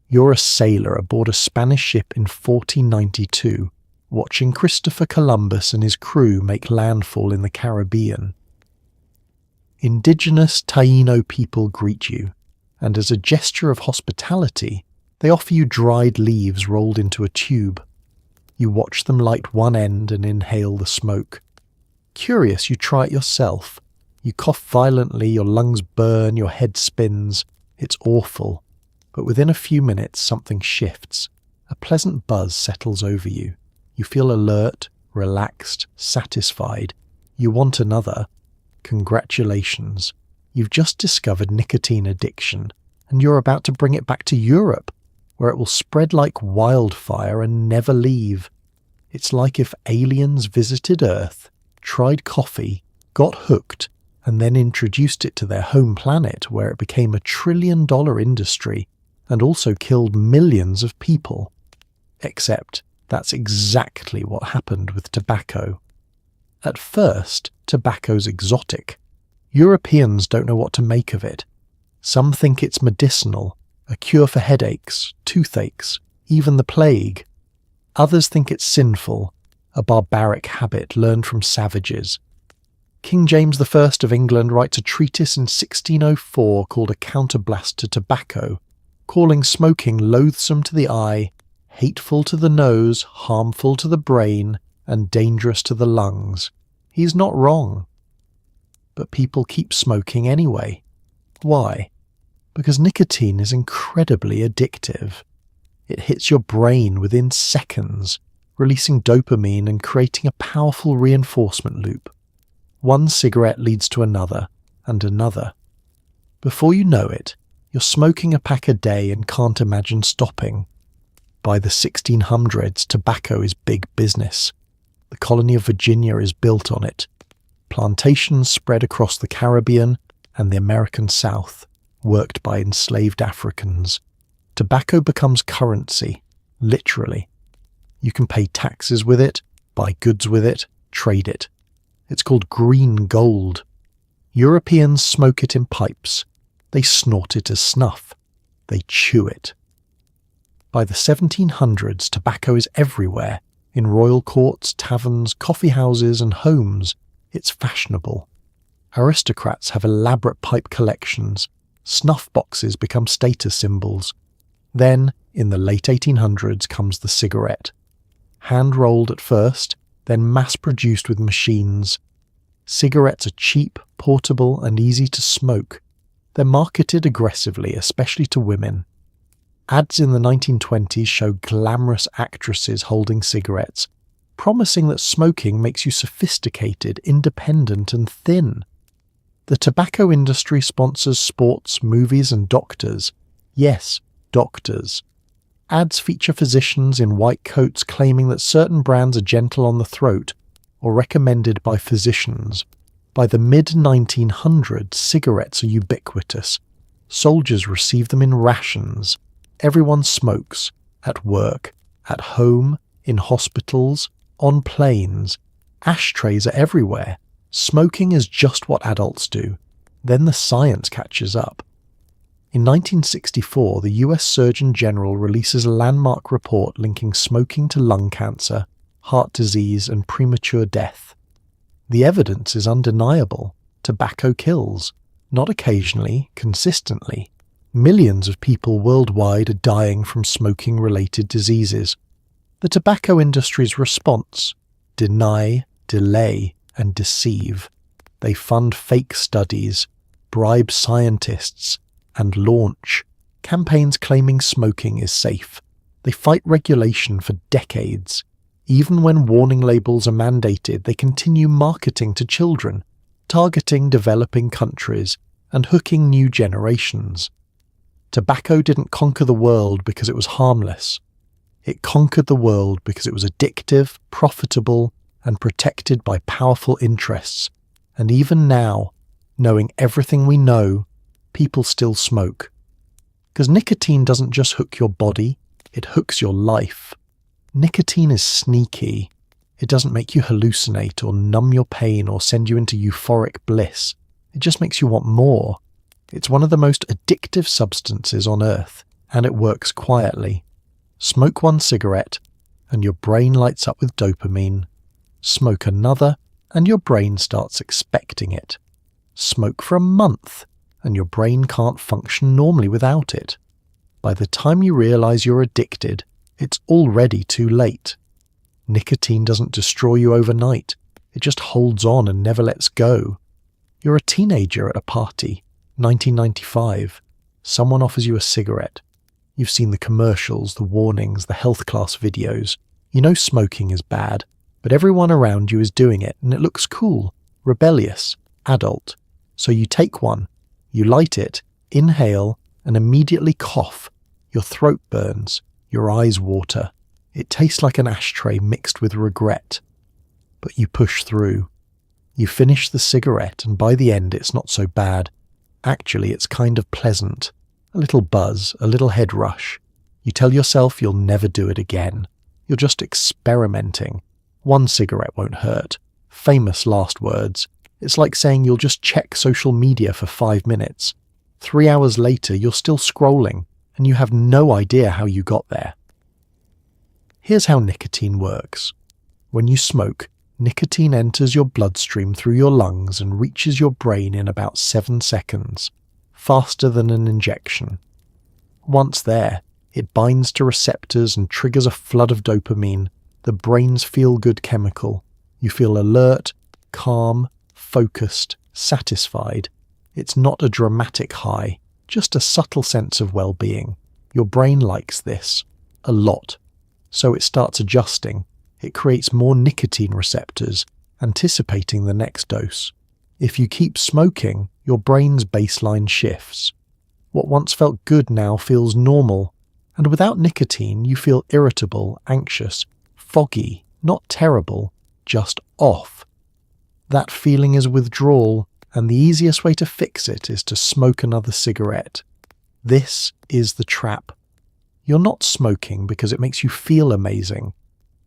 [SPEAKER 1] You're a sailor aboard a Spanish ship in 1492, watching Christopher Columbus and his crew make landfall in the Caribbean. Indigenous Taino people greet you, and as a gesture of hospitality, they offer you dried leaves rolled into a tube. You watch them light one end and inhale the smoke. Curious, you try it yourself. You cough violently, your lungs burn, your head spins. It's awful. But within a few minutes, something shifts. A pleasant buzz settles over you. You feel alert, relaxed, satisfied. You want another. Congratulations. You've just discovered nicotine addiction, and you're about to bring it back to Europe, where it will spread like wildfire and never leave. It's like if aliens visited Earth, tried coffee, got hooked, and then introduced it to their home planet, where it became $1 trillion industry and also killed millions of people. Except that's exactly what happened with tobacco. At first, tobacco's exotic. Europeans don't know what to make of it. Some think it's medicinal, a cure for headaches, toothaches, even the plague. Others think it's sinful, a barbaric habit learned from savages. King James I of England writes a treatise in 1604 called A Counterblast to Tobacco, calling smoking loathsome to the eye, hateful to the nose, harmful to the brain, and dangerous to the lungs. He's not wrong. But people keep smoking anyway. Why? Because nicotine is incredibly addictive. It hits your brain within seconds, releasing dopamine and creating a powerful reinforcement loop. One cigarette leads to another, and another. Before you know it, you're smoking a pack a day and can't imagine stopping. By the 1600s, tobacco is big business. The colony of Virginia is built on it. Plantations spread across the Caribbean and the American South, worked by enslaved Africans. Tobacco becomes currency, literally. You can pay taxes with it, buy goods with it, trade it. It's called green gold. Europeans smoke it in pipes. They snort it as snuff. They chew it. By the 1700s, tobacco is everywhere, in royal courts, taverns, coffee houses, and homes. It's fashionable. Aristocrats have elaborate pipe collections. Snuff boxes become status symbols. Then, in the late 1800s, comes the cigarette. Hand-rolled at first, then mass-produced with machines. Cigarettes are cheap, portable, and easy to smoke. They're marketed aggressively, especially to women. Ads in the 1920s show glamorous actresses holding cigarettes, promising that smoking makes you sophisticated, independent, and thin. The tobacco industry sponsors sports, movies, and doctors. Yes, doctors. Ads feature physicians in white coats claiming that certain brands are gentle on the throat or recommended by physicians. By the mid-1900s, cigarettes are ubiquitous. Soldiers receive them in rations. Everyone smokes, at work, at home, in hospitals, on planes. Ashtrays are everywhere. Smoking is just what adults do. Then the science catches up. In 1964, the US Surgeon General releases a landmark report linking smoking to lung cancer, heart disease, and premature death. The evidence is undeniable. Tobacco kills. Not occasionally, consistently. Millions of people worldwide are dying from smoking-related diseases. The tobacco industry's response: deny, delay, and deceive. They fund fake studies, bribe scientists, and launch campaigns claiming smoking is safe. They fight regulation for decades. Even when warning labels are mandated, they continue marketing to children, targeting developing countries, and hooking new generations. Tobacco didn't conquer the world because it was harmless. It conquered the world because it was addictive, profitable, and protected by powerful interests. And even now, knowing everything we know, people still smoke. Because nicotine doesn't just hook your body, it hooks your life. Nicotine is sneaky. It doesn't make you hallucinate or numb your pain or send you into euphoric bliss. It just makes you want more. It's one of the most addictive substances on earth, and it works quietly. Smoke one cigarette, and your brain lights up with dopamine. Smoke another, and your brain starts expecting it. Smoke for a month, and your brain can't function normally without it. By the time you realize you're addicted, it's already too late. Nicotine doesn't destroy you overnight. It just holds on and never lets go. You're a teenager at a party, 1995. Someone offers you a cigarette. You've seen the commercials, the warnings, the health class videos. You know smoking is bad, but everyone around you is doing it and it looks cool, rebellious, adult. So you take one, you light it, inhale, and immediately cough. Your throat burns, your eyes water. It tastes like an ashtray mixed with regret. But you push through. You finish the cigarette, and by the end it's not so bad. Actually, it's kind of pleasant. A little buzz, a little head rush. You tell yourself you'll never do it again. You're just experimenting. One cigarette won't hurt. Famous last words. It's like saying you'll just check social media for 5 minutes. 3 hours later, you're still scrolling, and you have no idea how you got there. Here's how nicotine works. When you smoke, nicotine enters your bloodstream through your lungs and reaches your brain in about 7 seconds, faster than an injection. Once there, it binds to receptors and triggers a flood of dopamine, the brain's feel-good chemical. You feel alert, calm, focused, satisfied. It's not a dramatic high, just a subtle sense of well-being. Your brain likes this, a lot. So it starts adjusting. It creates more nicotine receptors, anticipating the next dose. If you keep smoking, your brain's baseline shifts. What once felt good now feels normal, and without nicotine you feel irritable, anxious, foggy, not terrible, just off. That feeling is withdrawal, and the easiest way to fix it is to smoke another cigarette. This is the trap. You're not smoking because it makes you feel amazing.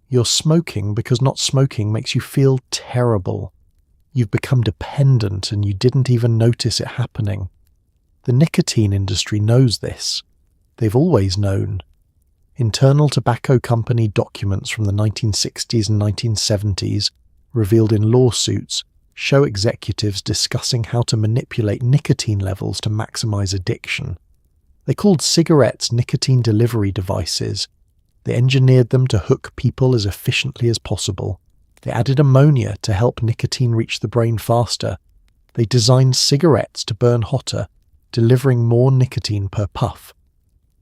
[SPEAKER 1] You're smoking because not smoking makes you feel terrible. You've become dependent and you didn't even notice it happening. The nicotine industry knows this. They've always known. Internal tobacco company documents from the 1960s and 1970s, revealed in lawsuits, show executives discussing how to manipulate nicotine levels to maximize addiction. They called cigarettes nicotine delivery devices. They engineered them to hook people as efficiently as possible. They added ammonia to help nicotine reach the brain faster. They designed cigarettes to burn hotter, delivering more nicotine per puff.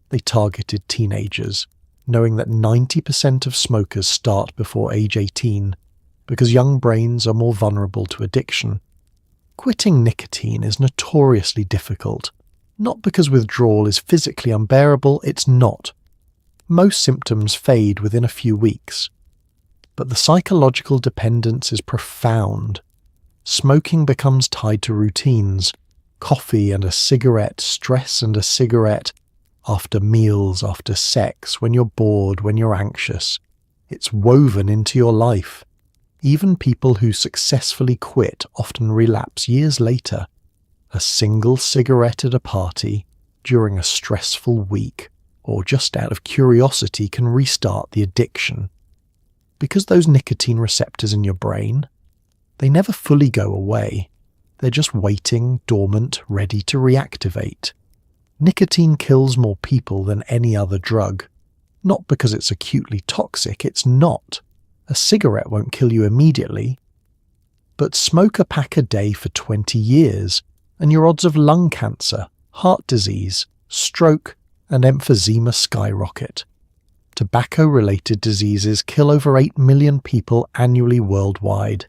[SPEAKER 1] They targeted teenagers, knowing that 90% of smokers start before age 18, because young brains are more vulnerable to addiction. Quitting nicotine is notoriously difficult. Not because withdrawal is physically unbearable, it's not. Most symptoms fade within a few weeks. But the psychological dependence is profound. Smoking becomes tied to routines. Coffee and a cigarette, stress and a cigarette, after meals, after sex, when you're bored, when you're anxious. It's woven into your life. Even people who successfully quit often relapse years later. A single cigarette at a party, during a stressful week, or just out of curiosity can restart the addiction. Because those nicotine receptors in your brain, they never fully go away. They're just waiting, dormant, ready to reactivate. Nicotine kills more people than any other drug. Not because it's acutely toxic, it's not. A cigarette won't kill you immediately. But smoke a pack a day for 20 years, and your odds of lung cancer, heart disease, stroke, and emphysema skyrocket. Tobacco-related diseases kill over 8 million people annually worldwide.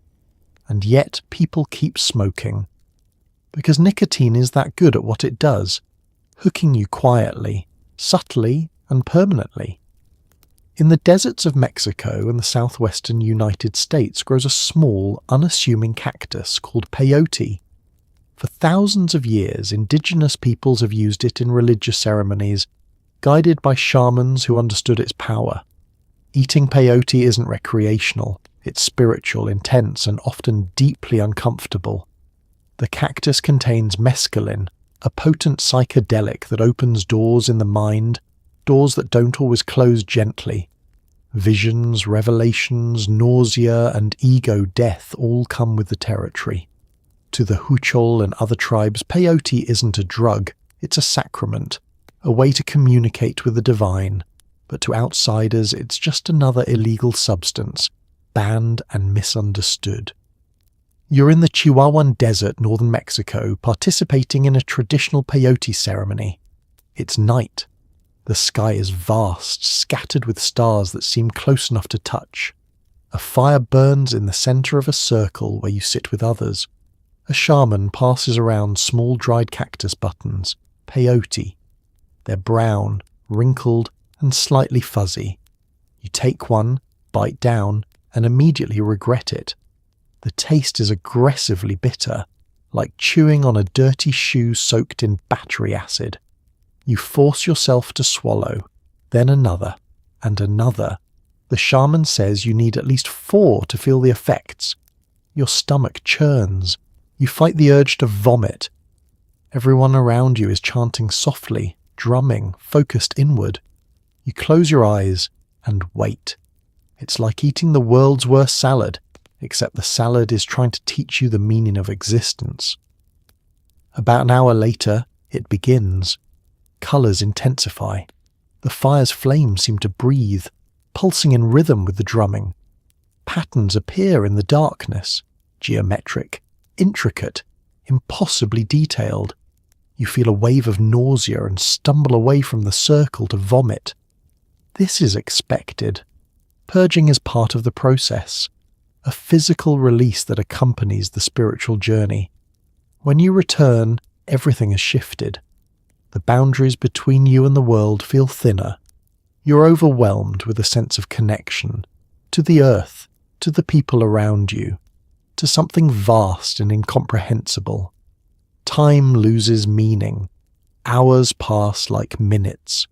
[SPEAKER 1] And yet people keep smoking. Because nicotine is that good at what it does, hooking you quietly, subtly, and permanently. In the deserts of Mexico and the southwestern United States grows a small, unassuming cactus called peyote. For thousands of years, indigenous peoples have used it in religious ceremonies, guided by shamans who understood its power. Eating peyote isn't recreational, it's spiritual, intense, and often deeply uncomfortable. The cactus contains mescaline, a potent psychedelic that opens doors in the mind, doors that don't always close gently. Visions, revelations, nausea, and ego death all come with the territory. To the Huichol and other tribes, peyote isn't a drug, it's a sacrament, a way to communicate with the divine. But to outsiders, it's just another illegal substance, banned and misunderstood. You're in the Chihuahuan Desert, northern Mexico, participating in a traditional peyote ceremony. It's night. The sky is vast, scattered with stars that seem close enough to touch. A fire burns in the center of a circle where you sit with others. A shaman passes around small dried cactus buttons, peyote. They're brown, wrinkled, and slightly fuzzy. You take one, bite down, and immediately regret it. The taste is aggressively bitter, like chewing on a dirty shoe soaked in battery acid. You force yourself to swallow, then another, and another. The shaman says you need at least 4 to feel the effects. Your stomach churns. You fight the urge to vomit. Everyone around you is chanting softly, drumming, focused inward. You close your eyes and wait. It's like eating the world's worst salad, except the salad is trying to teach you the meaning of existence. About an hour later, it begins. Colours intensify. The fire's flames seem to breathe, pulsing in rhythm with the drumming. Patterns appear in the darkness, geometric, intricate, impossibly detailed. You feel a wave of nausea and stumble away from the circle to vomit. This is expected. Purging is part of the process, a physical release that accompanies the spiritual journey. When you return, everything has shifted. The boundaries between you and the world feel thinner. You're overwhelmed with a sense of connection, to the earth, to the people around you, to something vast and incomprehensible. Time loses meaning. Hours pass like minutes.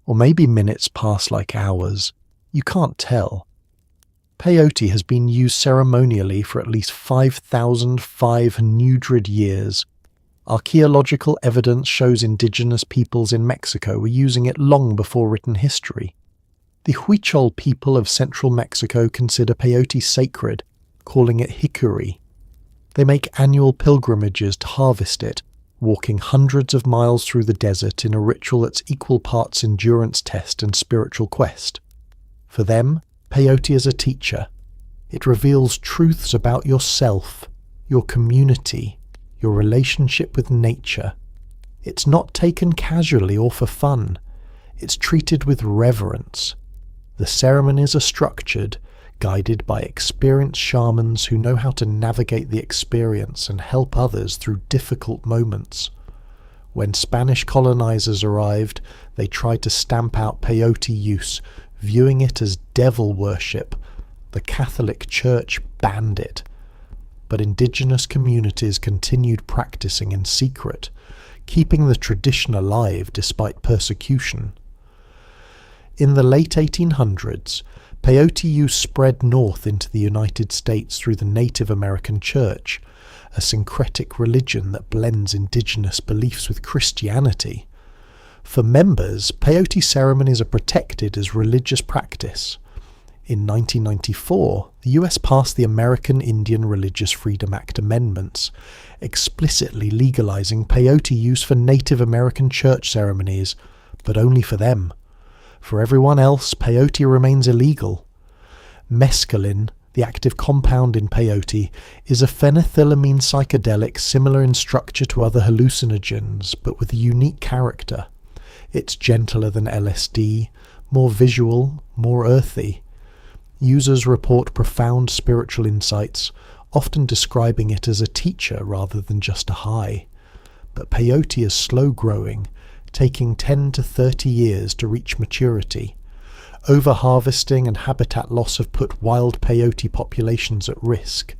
[SPEAKER 1] Or maybe minutes pass like hours. You can't tell. Peyote has been used ceremonially for at least 5,500 years. Archaeological evidence shows indigenous peoples in Mexico were using it long before written history. The Huichol people of central Mexico consider peyote sacred, calling it hikuri. They make annual pilgrimages to harvest it, walking hundreds of miles through the desert in a ritual that's equal parts endurance test and spiritual quest. For them, peyote is a teacher. It reveals truths about yourself, your community, your relationship with nature. It's not taken casually or for fun. It's treated with reverence. The ceremonies are structured, guided by experienced shamans who know how to navigate the experience and help others through difficult moments. When Spanish colonizers arrived, they tried to stamp out peyote use, viewing it as devil worship. The Catholic Church banned it. But indigenous communities continued practicing in secret, keeping the tradition alive despite persecution. In the late 1800s, peyote use spread north into the United States through the Native American Church, a syncretic religion that blends indigenous beliefs with Christianity. For members, peyote ceremonies are protected as religious practice. In 1994, the US passed the American Indian Religious Freedom Act amendments, explicitly legalizing peyote use for Native American church ceremonies, but only for them. For everyone else, peyote remains illegal. Mescaline, the active compound in peyote, is a phenethylamine psychedelic similar in structure to other hallucinogens, but with a unique character. It's gentler than LSD, more visual, more earthy. Users report profound spiritual insights, often describing it as a teacher rather than just a high. But peyote is slow-growing, taking 10 to 30 years to reach maturity. Overharvesting and habitat loss have put wild peyote populations at risk.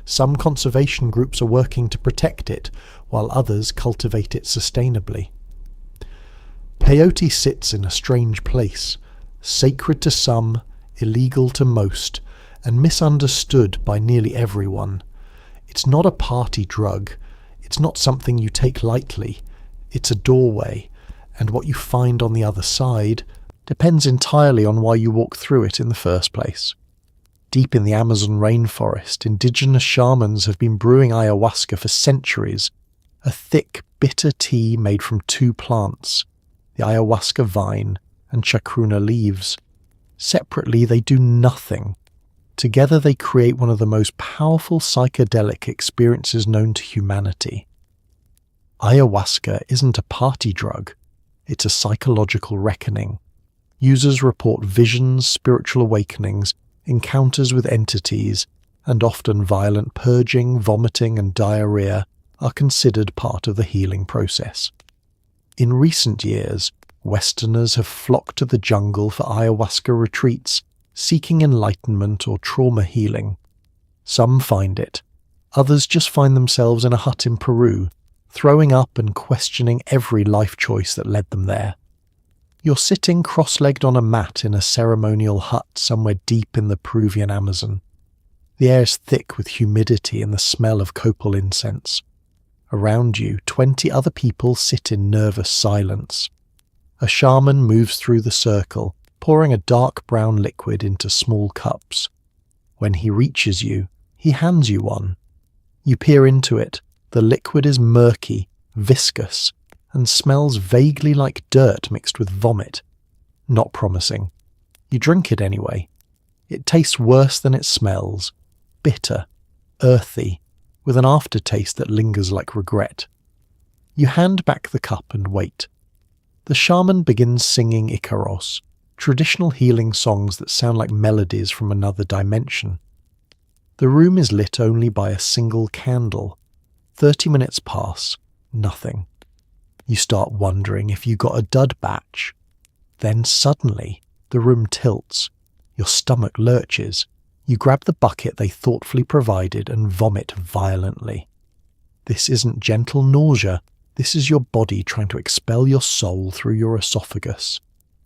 [SPEAKER 1] Some conservation groups are working to protect it, while others cultivate it sustainably. Peyote sits in a strange place, sacred to some, illegal to most, and misunderstood by nearly everyone. It's not a party drug. It's not something you take lightly. It's a doorway, and what you find on the other side depends entirely on why you walk through it in the first place. Deep in the Amazon rainforest, indigenous shamans have been brewing ayahuasca for centuries, a thick, bitter tea made from two plants, the ayahuasca vine and chacruna leaves. Separately, they do nothing. Together, they create one of the most powerful psychedelic experiences known to humanity. Ayahuasca isn't a party drug. It's a psychological reckoning. Users report visions, spiritual awakenings, encounters with entities, and often violent purging, vomiting, and diarrhea are considered part of the healing process. In recent years, Westerners have flocked to the jungle for ayahuasca retreats, seeking enlightenment or trauma healing. Some find it. Others just find themselves in a hut in Peru, throwing up and questioning every life choice that led them there. You're sitting cross-legged on a mat in a ceremonial hut somewhere deep in the Peruvian Amazon. The air is thick with humidity and the smell of copal incense. Around you, 20 other people sit in nervous silence. A shaman moves through the circle, pouring a dark brown liquid into small cups. When he reaches you, he hands you one. You peer into it. The liquid is murky, viscous, and smells vaguely like dirt mixed with vomit. Not promising. You drink it anyway. It tastes worse than it smells. Bitter, earthy, with an aftertaste that lingers like regret. You hand back the cup and wait. The shaman begins singing Icaros, traditional healing songs that sound like melodies from another dimension. The room is lit only by a single candle. 30 minutes pass, nothing. You start wondering if you got a dud batch. Then suddenly, the room tilts. Your stomach lurches. You grab the bucket they thoughtfully provided and vomit violently. This isn't gentle nausea. This is your body trying to expel your soul through your esophagus.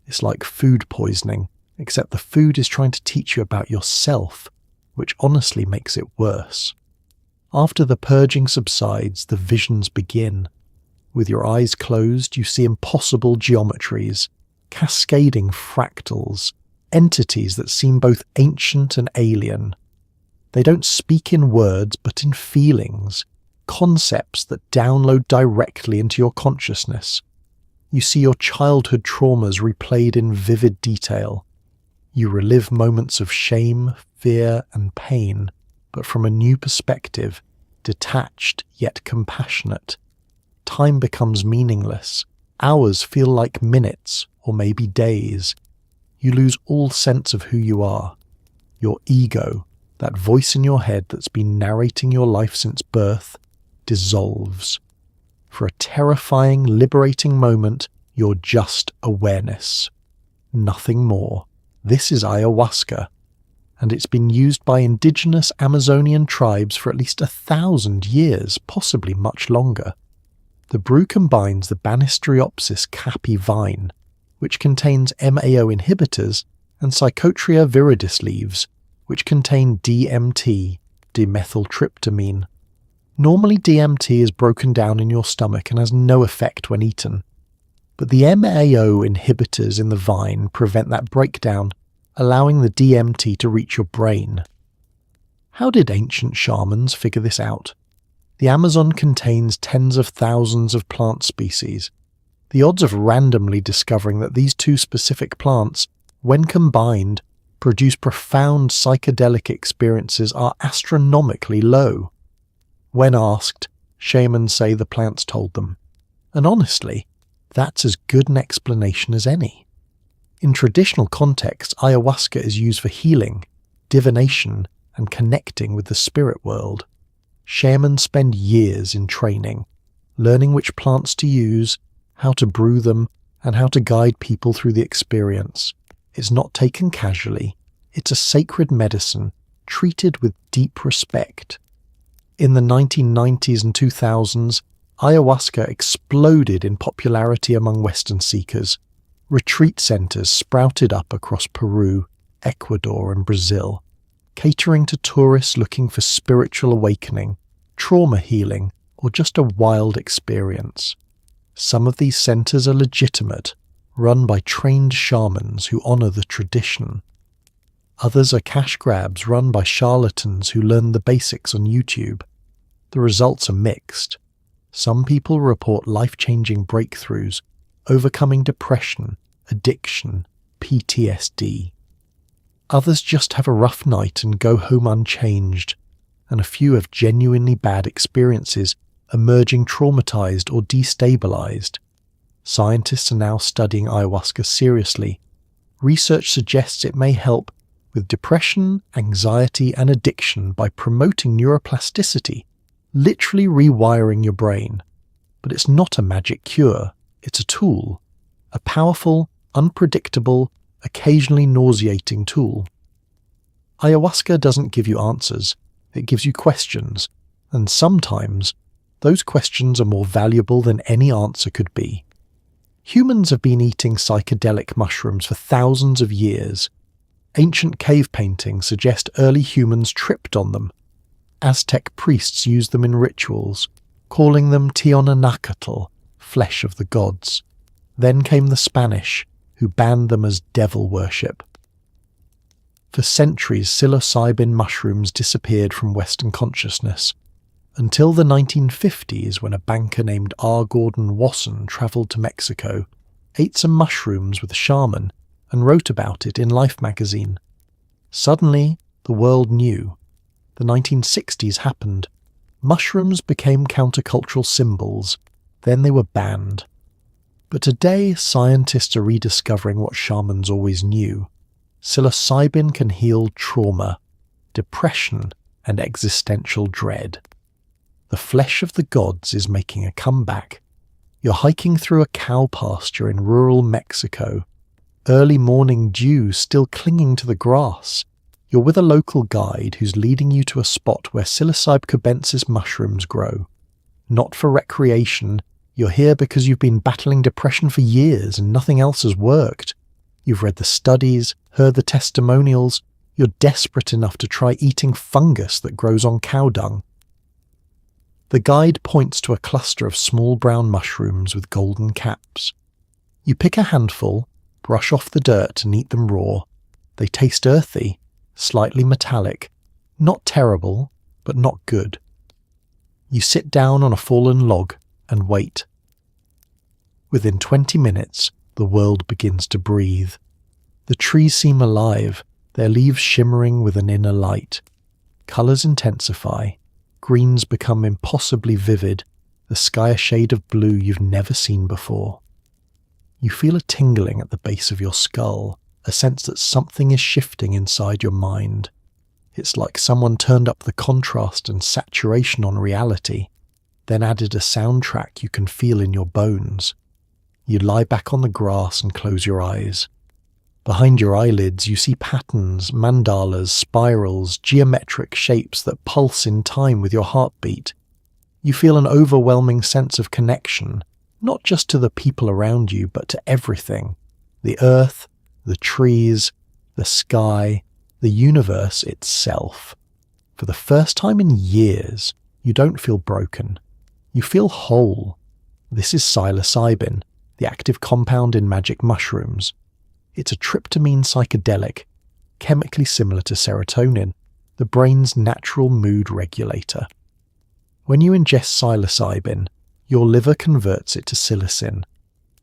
[SPEAKER 1] It's like food poisoning, except the food is trying to teach you about yourself, which honestly makes it worse. After the purging subsides, the visions begin. With your eyes closed, you see impossible geometries, cascading fractals, entities that seem both ancient and alien. They don't speak in words, but in feelings, concepts that download directly into your consciousness. You see your childhood traumas replayed in vivid detail. You relive moments of shame, fear, and pain, but from a new perspective, detached yet compassionate. Time becomes meaningless. Hours feel like minutes, or maybe days. You lose all sense of who you are. Your ego, that voice in your head that's been narrating your life since birth, dissolves. For a terrifying, liberating moment, you're just awareness. Nothing more. This is ayahuasca, and it's been used by indigenous Amazonian tribes for at least 1,000 years, possibly much longer. The brew combines the Banisteriopsis caapi vine, which contains MAO inhibitors, and Psychotria viridis leaves, which contain DMT, dimethyltryptamine. Normally DMT is broken down in your stomach and has no effect when eaten. But the MAO inhibitors in the vine prevent that breakdown, allowing the DMT to reach your brain. How did ancient shamans figure this out? The Amazon contains tens of thousands of plant species. The odds of randomly discovering that these two specific plants, when combined, produce profound psychedelic experiences are astronomically low. When asked, shamans say the plants told them. And honestly, that's as good an explanation as any. In traditional contexts, ayahuasca is used for healing, divination, and connecting with the spirit world. Shamans spend years in training, learning which plants to use, how to brew them, and how to guide people through the experience. It's not taken casually. It's a sacred medicine, treated with deep respect. In the 1990s and 2000s, ayahuasca exploded in popularity among Western seekers. Retreat centres sprouted up across Peru, Ecuador and Brazil, catering to tourists looking for spiritual awakening, trauma healing, or just a wild experience. Some of these centres are legitimate, run by trained shamans who honour the tradition. Others are cash grabs run by charlatans who learn the basics on YouTube. The results are mixed. Some people report life-changing breakthroughs, overcoming depression, addiction, PTSD. Others just have a rough night and go home unchanged, and a few have genuinely bad experiences, emerging traumatized or destabilized. Scientists are now studying ayahuasca seriously. Research suggests it may help with depression, anxiety, and addiction by promoting neuroplasticity, literally rewiring your brain. But it's not a magic cure, it's a tool. A powerful, unpredictable, occasionally nauseating tool. Ayahuasca doesn't give you answers, it gives you questions, and sometimes those questions are more valuable than any answer could be. Humans have been eating psychedelic mushrooms for thousands of years. Ancient cave paintings suggest early humans tripped on them. Aztec priests used them in rituals, calling them Tionanacatl, flesh of the gods. Then came the Spanish, who banned them as devil worship. For centuries, psilocybin mushrooms disappeared from Western consciousness, until the 1950s when a banker named R. Gordon Wasson travelled to Mexico, ate some mushrooms with a shaman, and wrote about it in Life magazine. Suddenly, the world knew. The 1960s happened. Mushrooms became countercultural symbols, then they were banned. But today, scientists are rediscovering what shamans always knew. Psilocybin can heal trauma, depression, and existential dread. The flesh of the gods is making a comeback. You're hiking through a cow pasture in rural Mexico. Early morning dew still clinging to the grass. You're with a local guide who's leading you to a spot where psilocybe cubensis mushrooms grow. Not for recreation, you're here because you've been battling depression for years and nothing else has worked. You've read the studies, heard the testimonials. You're desperate enough to try eating fungus that grows on cow dung. The guide points to a cluster of small brown mushrooms with golden caps. You pick a handful, brush off the dirt and eat them raw. They taste earthy, slightly metallic, not terrible, but not good. You sit down on a fallen log and wait. Within 20 minutes, the world begins to breathe. The trees seem alive, their leaves shimmering with an inner light. Colours intensify, greens become impossibly vivid, the sky a shade of blue you've never seen before. You feel a tingling at the base of your skull, a sense that something is shifting inside your mind. It's like someone turned up the contrast and saturation on reality, then added a soundtrack you can feel in your bones. You lie back on the grass and close your eyes. Behind your eyelids you see patterns, mandalas, spirals, geometric shapes that pulse in time with your heartbeat. You feel an overwhelming sense of connection, not just to the people around you, but to everything. The earth, the trees, the sky, the universe itself. For the first time in years, you don't feel broken. You feel whole. This is psilocybin, the active compound in magic mushrooms. It's a tryptamine psychedelic, chemically similar to serotonin, the brain's natural mood regulator. When you ingest psilocybin, your liver converts it to psilocin,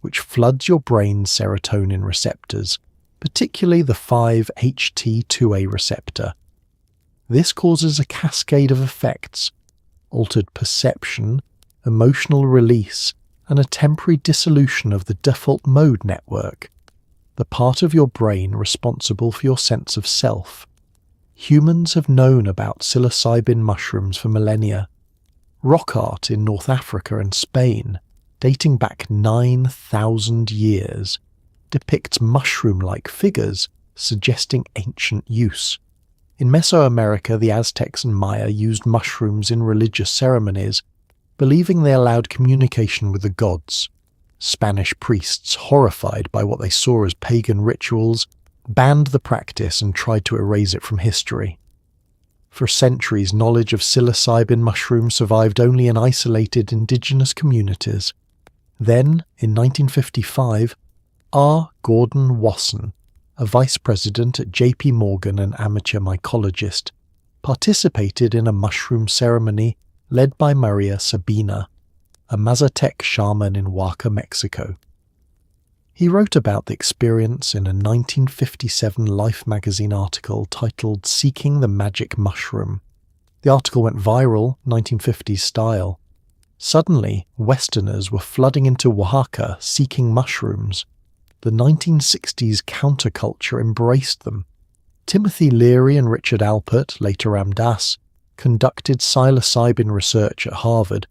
[SPEAKER 1] which floods your brain's serotonin receptors, particularly the 5-HT2A receptor. This causes a cascade of effects: altered perception, emotional release, and a temporary dissolution of the default mode network, the part of your brain responsible for your sense of self. Humans have known about psilocybin mushrooms for millennia. Rock art in North Africa and Spain, dating back 9,000 years, depicts mushroom-like figures suggesting ancient use. In Mesoamerica, the Aztecs and Maya used mushrooms in religious ceremonies, believing they allowed communication with the gods. Spanish priests, horrified by what they saw as pagan rituals, banned the practice and tried to erase it from history. For centuries, knowledge of psilocybin mushrooms survived only in isolated indigenous communities. Then, in 1955, R. Gordon Wasson, a vice president at J.P. Morgan and amateur mycologist, participated in a mushroom ceremony led by Maria Sabina, a Mazatec shaman in Oaxaca, Mexico. He wrote about the experience in a 1957 Life magazine article titled "Seeking the Magic Mushroom." The article went viral, 1950s style. Suddenly, Westerners were flooding into Oaxaca seeking mushrooms. The 1960s counterculture embraced them. Timothy Leary and Richard Alpert, later Ram Dass, conducted psilocybin research at Harvard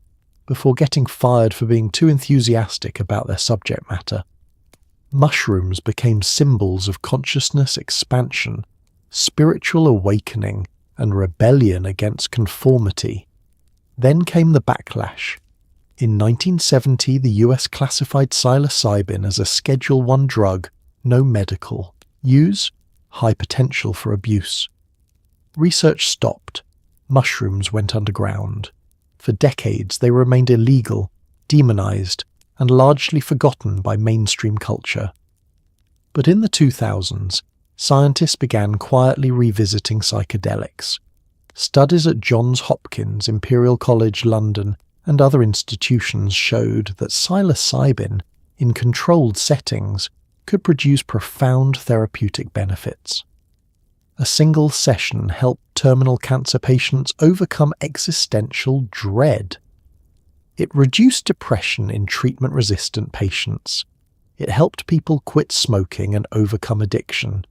[SPEAKER 1] before getting fired for being too enthusiastic about their subject matter. Mushrooms became symbols of consciousness expansion, spiritual awakening, and rebellion against conformity. Then came the backlash. In 1970, the US classified psilocybin as a Schedule I drug, no medical use, high potential for abuse. Research stopped. Mushrooms went underground. For decades, they remained illegal, demonized, and largely forgotten by mainstream culture. But in the 2000s, scientists began quietly revisiting psychedelics. Studies at Johns Hopkins, Imperial College London, and other institutions showed that psilocybin, in controlled settings, could produce profound therapeutic benefits. A single session helped terminal cancer patients overcome existential dread. It reduced depression in treatment-resistant patients. It helped people quit smoking and overcome addiction.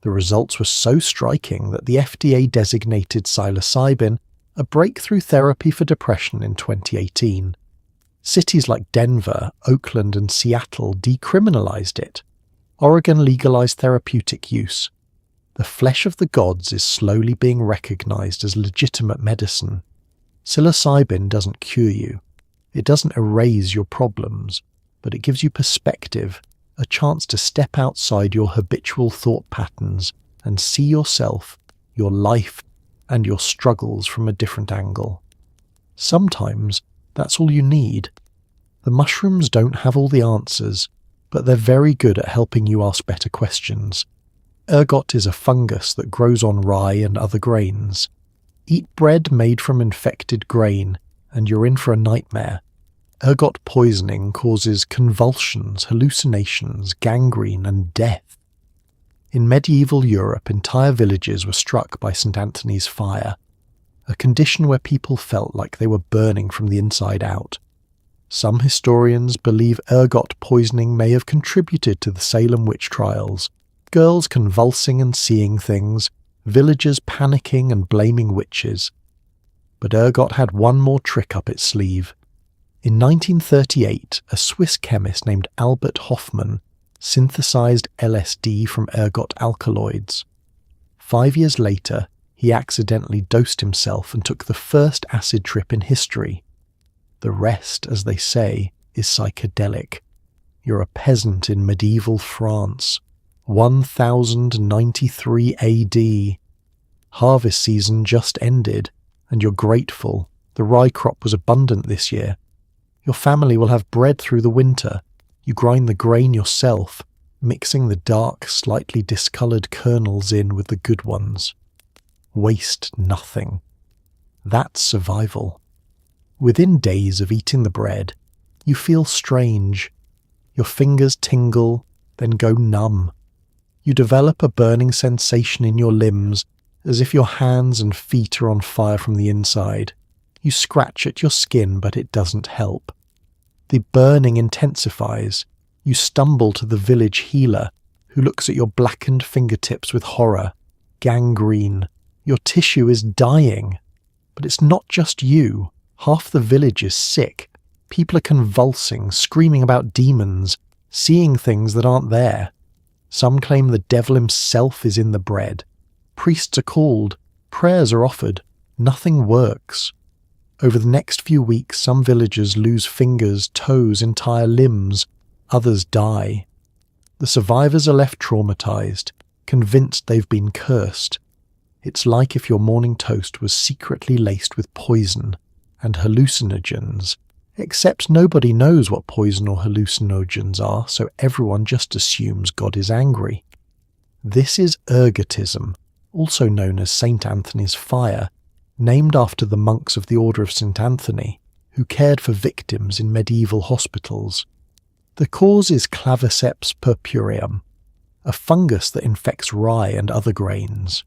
[SPEAKER 1] The results were so striking that the FDA designated psilocybin a breakthrough therapy for depression in 2018. Cities like Denver, Oakland, and Seattle decriminalized it. Oregon legalized therapeutic use. The flesh of the gods is slowly being recognized as legitimate medicine. Psilocybin doesn't cure you. It doesn't erase your problems, but it gives you perspective, a chance to step outside your habitual thought patterns and see yourself, your life, and your struggles from a different angle. Sometimes that's all you need. The mushrooms don't have all the answers, but they're very good at helping you ask better questions. Ergot is a fungus that grows on rye and other grains. Eat bread made from infected grain, and you're in for a nightmare. Ergot poisoning causes convulsions, hallucinations, gangrene, and death. In medieval Europe, entire villages were struck by St. Anthony's fire, a condition where people felt like they were burning from the inside out. Some historians believe ergot poisoning may have contributed to the Salem witch trials, girls convulsing and seeing things, villagers panicking and blaming witches. But ergot had one more trick up its sleeve. In 1938, a Swiss chemist named Albert Hofmann synthesized LSD from ergot alkaloids. 5 years later, he accidentally dosed himself and took the first acid trip in history. The rest, as they say, is psychedelic. You're a peasant in medieval France. 1093 AD. Harvest season just ended, and you're grateful. The rye crop was abundant this year. Your family will have bread through the winter. You grind the grain yourself, mixing the dark, slightly discoloured kernels in with the good ones. Waste nothing. That's survival. Within days of eating the bread, you feel strange. Your fingers tingle, then go numb. You develop a burning sensation in your limbs, as if your hands and feet are on fire from the inside. You scratch at your skin, but it doesn't help. The burning intensifies. You stumble to the village healer, who looks at your blackened fingertips with horror. Gangrene. Your tissue is dying. But it's not just you. Half the village is sick. People are convulsing, screaming about demons, seeing things that aren't there. Some claim the devil himself is in the bread. Priests are called, prayers are offered, nothing works. Over the next few weeks, some villagers lose fingers, toes, entire limbs, others die. The survivors are left traumatized, convinced they've been cursed. It's like if your morning toast was secretly laced with poison and hallucinogens, except nobody knows what poison or hallucinogens are, so everyone just assumes God is angry. This is ergotism, also known as St. Anthony's fire, named after the monks of the Order of St. Anthony, who cared for victims in medieval hospitals. The cause is Claviceps purpureum, a fungus that infects rye and other grains.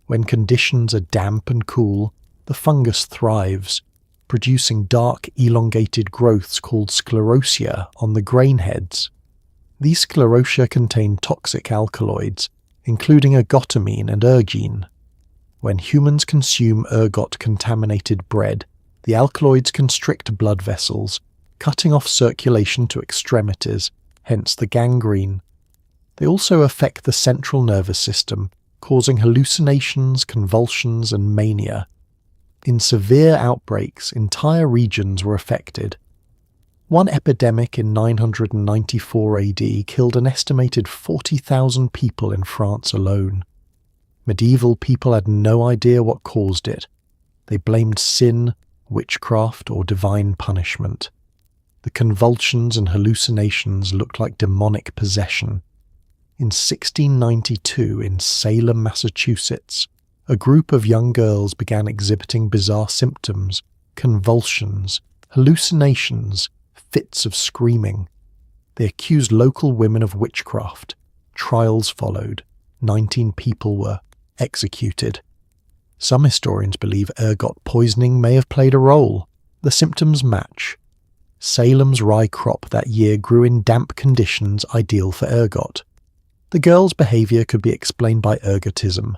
[SPEAKER 1] When conditions are damp and cool, the fungus thrives, producing dark, elongated growths called sclerotia on the grain heads. These sclerotia contain toxic alkaloids, including ergotamine and ergine. When humans consume ergot-contaminated bread, the alkaloids constrict blood vessels, cutting off circulation to extremities, hence the gangrene. They also affect the central nervous system, causing hallucinations, convulsions, and mania. In severe outbreaks, entire regions were affected. One epidemic in 994 AD killed an estimated 40,000 people in France alone. Medieval people had no idea what caused it. They blamed sin, witchcraft, or divine punishment. The convulsions and hallucinations looked like demonic possession. In 1692, in Salem, Massachusetts, a group of young girls began exhibiting bizarre symptoms, convulsions, hallucinations, fits of screaming. They accused local women of witchcraft. Trials followed. 19 people were executed. Some historians believe ergot poisoning may have played a role. The symptoms match. Salem's rye crop that year grew in damp conditions ideal for ergot. The girls' behaviour could be explained by ergotism.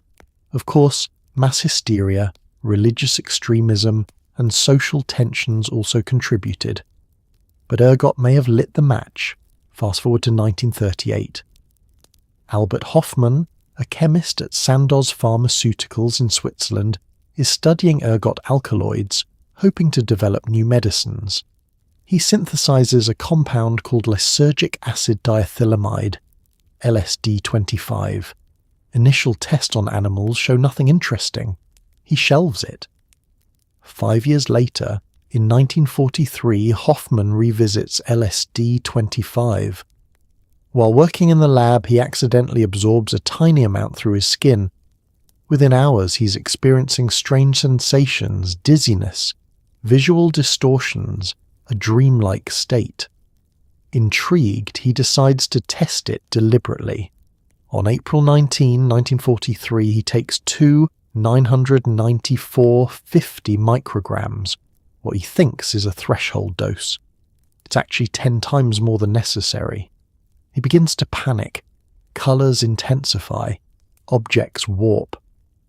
[SPEAKER 1] Of course, mass hysteria, religious extremism, and social tensions also contributed. But ergot may have lit the match. Fast forward to 1938. Albert Hofmann, a chemist at Sandoz Pharmaceuticals in Switzerland, is studying ergot alkaloids, hoping to develop new medicines. He synthesizes a compound called lysergic acid diethylamide, LSD-25. Initial tests on animals show nothing interesting. He shelves it. 5 years later, in 1943, Hoffman revisits LSD-25. While working in the lab, he accidentally absorbs a tiny amount through his skin. Within hours, he's experiencing strange sensations, dizziness, visual distortions, a dreamlike state. Intrigued, he decides to test it deliberately. On April 19, 1943, he takes two 994.50 micrograms, what he thinks is a threshold dose. It's actually 10 times more than necessary. He begins to panic. Colours intensify. Objects warp.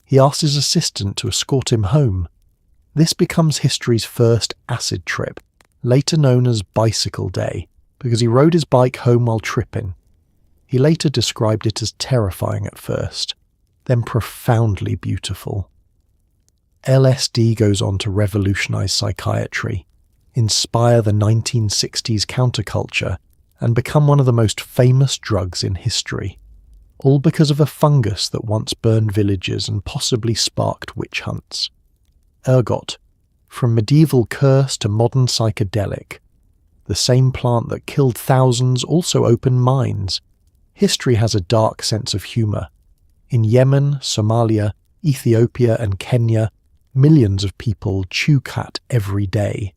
[SPEAKER 1] He asks his assistant to escort him home. This becomes history's first acid trip, later known as Bicycle Day, because he rode his bike home while tripping. He later described it as terrifying at first, then profoundly beautiful. LSD goes on to revolutionize psychiatry, inspire the 1960s counterculture, and become one of the most famous drugs in history, all because of a fungus that once burned villages and possibly sparked witch hunts. Ergot, from medieval curse to modern psychedelic. The same plant that killed thousands also opened minds. History has a dark sense of humour. In Yemen, Somalia, Ethiopia and Kenya, millions of people chew khat every day.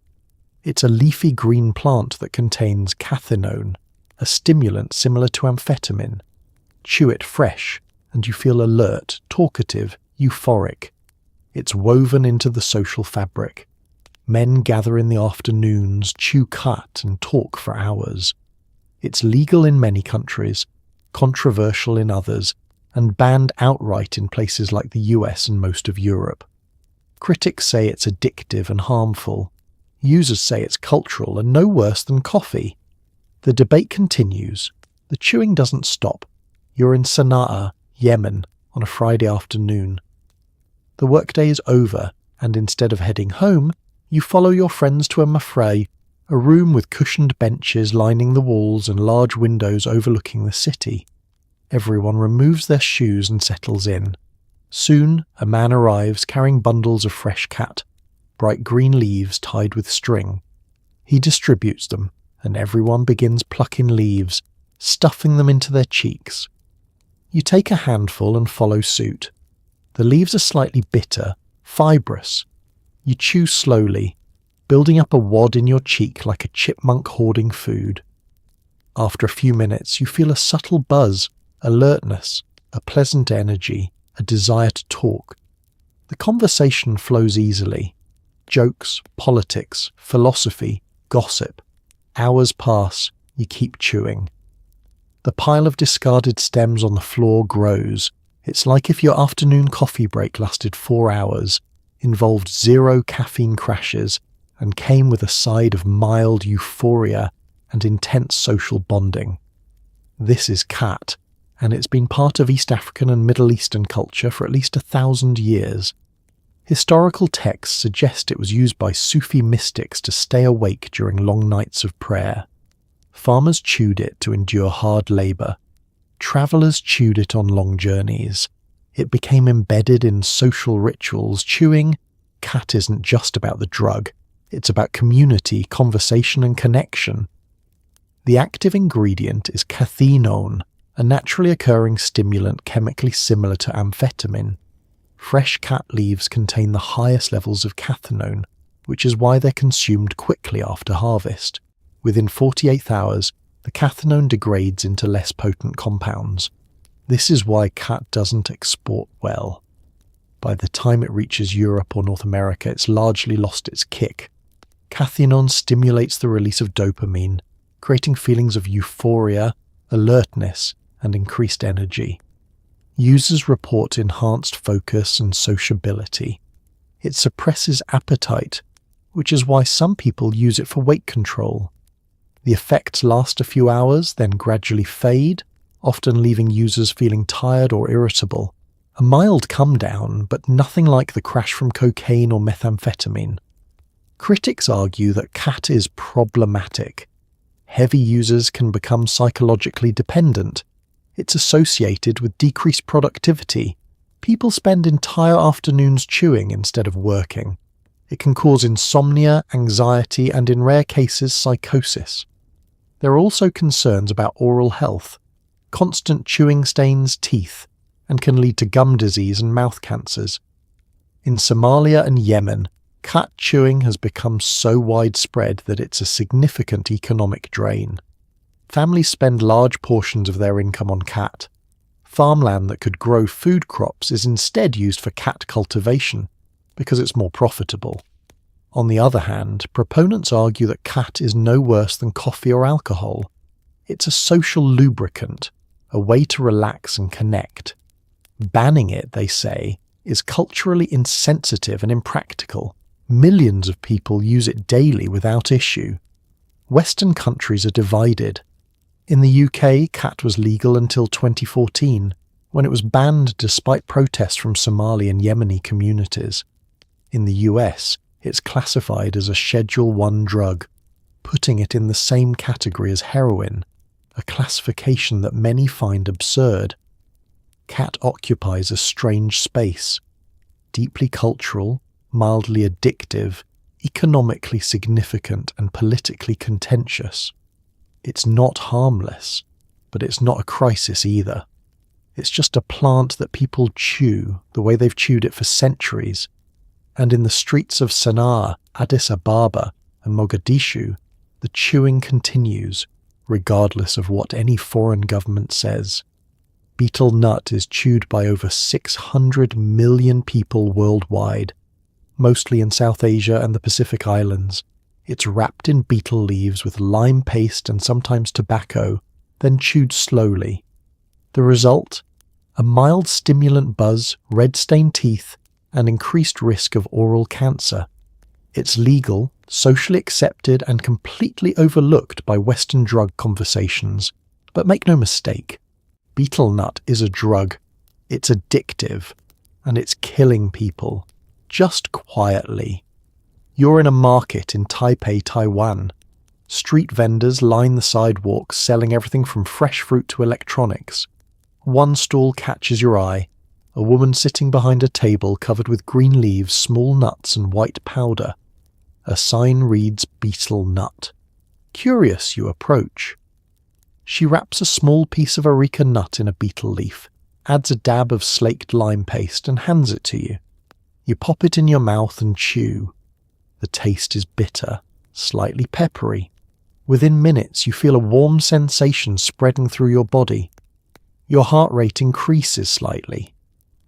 [SPEAKER 1] It's a leafy green plant that contains cathinone, a stimulant similar to amphetamine. Chew it fresh, and you feel alert, talkative, euphoric. It's woven into the social fabric. Men gather in the afternoons, chew khat, and talk for hours. It's legal in many countries, controversial in others, and banned outright in places like the US and most of Europe. Critics say it's addictive and harmful. Users say it's cultural and no worse than coffee. The debate continues. The chewing doesn't stop. You're in Sana'a, Yemen, on a Friday afternoon. The workday is over, and instead of heading home, you follow your friends to a mafray, a room with cushioned benches lining the walls and large windows overlooking the city. Everyone removes their shoes and settles in. Soon, a man arrives carrying bundles of fresh khat, bright green leaves tied with string. He distributes them, and everyone begins plucking leaves, stuffing them into their cheeks. You take a handful and follow suit. The leaves are slightly bitter, fibrous. You chew slowly, building up a wad in your cheek like a chipmunk hoarding food. After a few minutes, you feel a subtle buzz, alertness, a pleasant energy, a desire to talk. The conversation flows easily. Jokes, politics, philosophy, gossip. Hours pass, you keep chewing. The pile of discarded stems on the floor grows. It's like if your afternoon coffee break lasted 4 hours, involved 0 caffeine crashes, and came with a side of mild euphoria and intense social bonding. This is khat, and it's been part of East African and Middle Eastern culture for at least 1,000 years. Historical texts suggest it was used by Sufi mystics to stay awake during long nights of prayer. Farmers chewed it to endure hard labour. Travellers chewed it on long journeys. It became embedded in social rituals. Chewing, khat isn't just about the drug. It's about community, conversation and connection. The active ingredient is cathinone, a naturally occurring stimulant chemically similar to amphetamine. Fresh khat leaves contain the highest levels of cathinone, which is why they're consumed quickly after harvest. Within 48 hours, the cathinone degrades into less potent compounds. This is why khat doesn't export well. By the time it reaches Europe or North America, it's largely lost its kick. Cathinone stimulates the release of dopamine, creating feelings of euphoria, alertness, and increased energy. Users report enhanced focus and sociability. It suppresses appetite, which is why some people use it for weight control. The effects last a few hours, then gradually fade, often leaving users feeling tired or irritable. A mild come-down, but nothing like the crash from cocaine or methamphetamine. Critics argue that khat is problematic. Heavy users can become psychologically dependent. It's associated with decreased productivity. People spend entire afternoons chewing instead of working. It can cause insomnia, anxiety, and in rare cases, psychosis. There are also concerns about oral health. Constant chewing stains teeth and can lead to gum disease and mouth cancers. In Somalia and Yemen, khat chewing has become so widespread that it's a significant economic drain. Families spend large portions of their income on khat. Farmland that could grow food crops is instead used for khat cultivation because it's more profitable. On the other hand, proponents argue that khat is no worse than coffee or alcohol. It's a social lubricant, a way to relax and connect. Banning it, they say, is culturally insensitive and impractical. Millions of people use it daily without issue. Western countries are divided. In the UK, khat was legal until 2014, when it was banned despite protests from Somali and Yemeni communities. In the US, it's classified as a Schedule I drug, putting it in the same category as heroin, a classification that many find absurd. Khat occupies a strange space, deeply cultural, mildly addictive, economically significant and politically contentious. It's not harmless, but it's not a crisis either. It's just a plant that people chew the way they've chewed it for centuries. And in the streets of Sana'a, Addis Ababa, and Mogadishu, the chewing continues, regardless of what any foreign government says. Betel nut is chewed by over 600 million people worldwide, mostly in South Asia and the Pacific Islands. It's wrapped in betel leaves with lime paste and sometimes tobacco, then chewed slowly. The result? A mild stimulant buzz, red-stained teeth, and increased risk of oral cancer. It's legal, socially accepted, and completely overlooked by Western drug conversations. But make no mistake, betel nut is a drug. It's addictive, and it's killing people, just quietly. You're in a market in Taipei, Taiwan. Street vendors line the sidewalks selling everything from fresh fruit to electronics. One stall catches your eye, a woman sitting behind a table covered with green leaves, small nuts and white powder. A sign reads betel nut. Curious, you approach. She wraps a small piece of areca nut in a betel leaf, adds a dab of slaked lime paste and hands it to you. You pop it in your mouth and chew. The taste is bitter, slightly peppery. Within minutes you feel a warm sensation spreading through your body. Your heart rate increases slightly.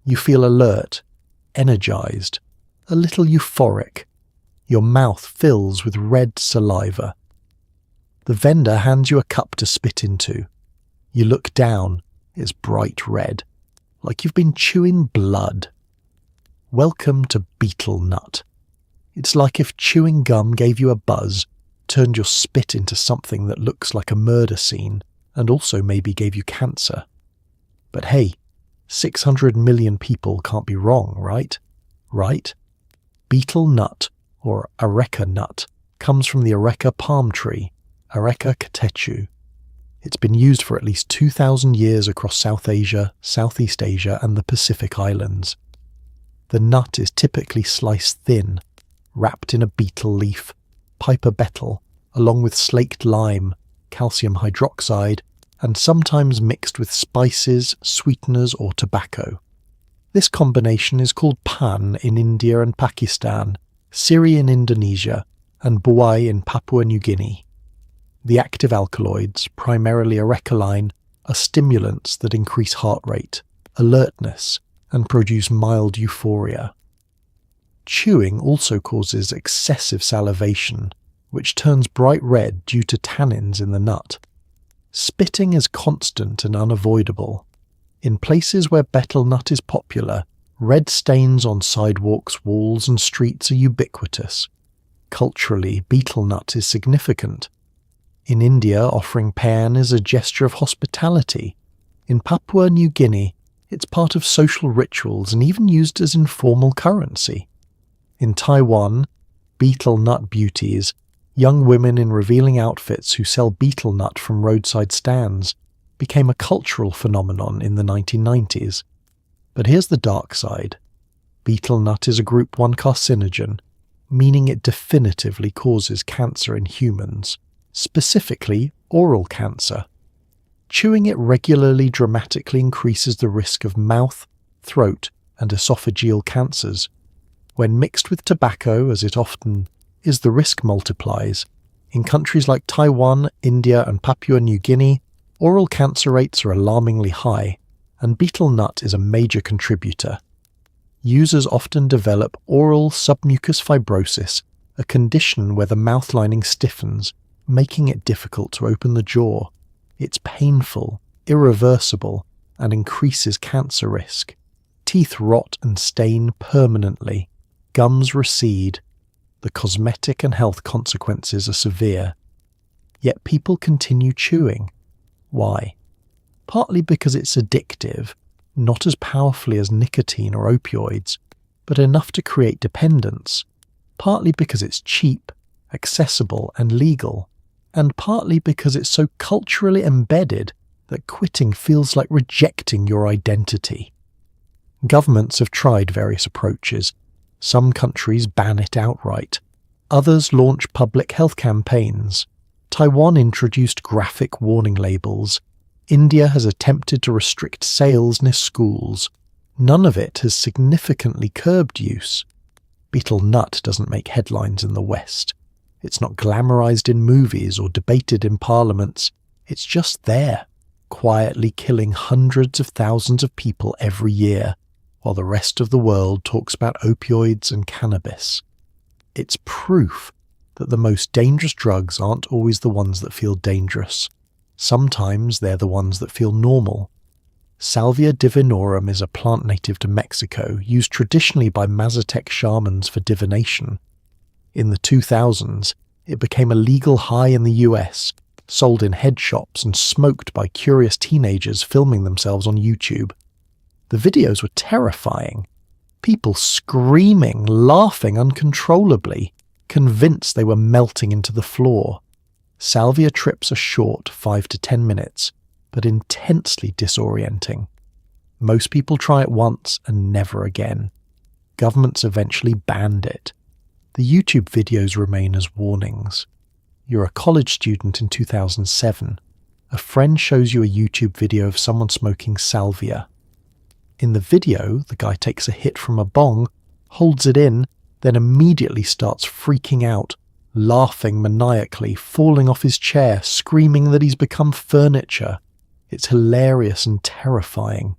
[SPEAKER 1] You feel alert, energized, a little euphoric. Your mouth fills with red saliva. The vendor hands you a cup to spit into. You look down, it's bright red, like you've been chewing blood. Welcome to betel nut. It's like if chewing gum gave you a buzz, turned your spit into something that looks like a murder scene, and also maybe gave you cancer. But hey, 600 million people can't be wrong, right? Right? Betel nut, or areca nut, comes from the areca palm tree, Areca catechu. It's been used for at least 2,000 years across South Asia, Southeast Asia, and the Pacific Islands. The nut is typically sliced thin, wrapped in a betel leaf, piper betel, along with slaked lime, calcium hydroxide, and sometimes mixed with spices, sweeteners, or tobacco. This combination is called pan in India and Pakistan, siri in Indonesia, and buai in Papua New Guinea. The active alkaloids, primarily arecaline, are stimulants that increase heart rate, alertness, and produce mild euphoria. Chewing also causes excessive salivation, which turns bright red due to tannins in the nut. Spitting is constant and unavoidable. In places where betel nut is popular, red stains on sidewalks, walls, and streets are ubiquitous. Culturally, betel nut is significant. In India, offering pan is a gesture of hospitality. In Papua New Guinea, it's part of social rituals and even used as informal currency. In Taiwan, betel nut beauties, young women in revealing outfits who sell betel nut from roadside stands, became a cultural phenomenon in the 1990s. But here's the dark side. Betel nut is a group 1 carcinogen, meaning it definitively causes cancer in humans, specifically oral cancer. Chewing it regularly dramatically increases the risk of mouth, throat, and esophageal cancers. When mixed with tobacco, as it often is, the risk multiplies. In countries like Taiwan, India, and Papua New Guinea, oral cancer rates are alarmingly high, and betel nut is a major contributor. Users often develop oral submucous fibrosis, a condition where the mouth lining stiffens, making it difficult to open the jaw. It's painful, irreversible, and increases cancer risk. Teeth rot and stain permanently. Gums recede. The cosmetic and health consequences are severe. Yet people continue chewing. Why? Partly because it's addictive, not as powerfully as nicotine or opioids, but enough to create dependence. Partly because it's cheap, accessible, and legal. And partly because it's so culturally embedded that quitting feels like rejecting your identity. Governments have tried various approaches. Some countries ban it outright. Others launch public health campaigns. Taiwan introduced graphic warning labels. India has attempted to restrict sales near schools. None of it has significantly curbed use. Betel nut doesn't make headlines in the West. It's not glamorized in movies or debated in parliaments. It's just there, quietly killing hundreds of thousands of people every year, while the rest of the world talks about opioids and cannabis. It's proof that the most dangerous drugs aren't always the ones that feel dangerous. Sometimes they're the ones that feel normal. Salvia divinorum is a plant native to Mexico, used traditionally by Mazatec shamans for divination. In the 2000s, it became a legal high in the US, sold in head shops and smoked by curious teenagers filming themselves on YouTube. The videos were terrifying. People screaming, laughing uncontrollably, convinced they were melting into the floor. Salvia trips are short, 5 to 10 minutes, but intensely disorienting. Most people try it once and never again. Governments eventually banned it. The YouTube videos remain as warnings. You're a college student in 2007. A friend shows you a YouTube video of someone smoking salvia. In the video, the guy takes a hit from a bong, holds it in, then immediately starts freaking out, laughing maniacally, falling off his chair, screaming that he's become furniture. It's hilarious and terrifying.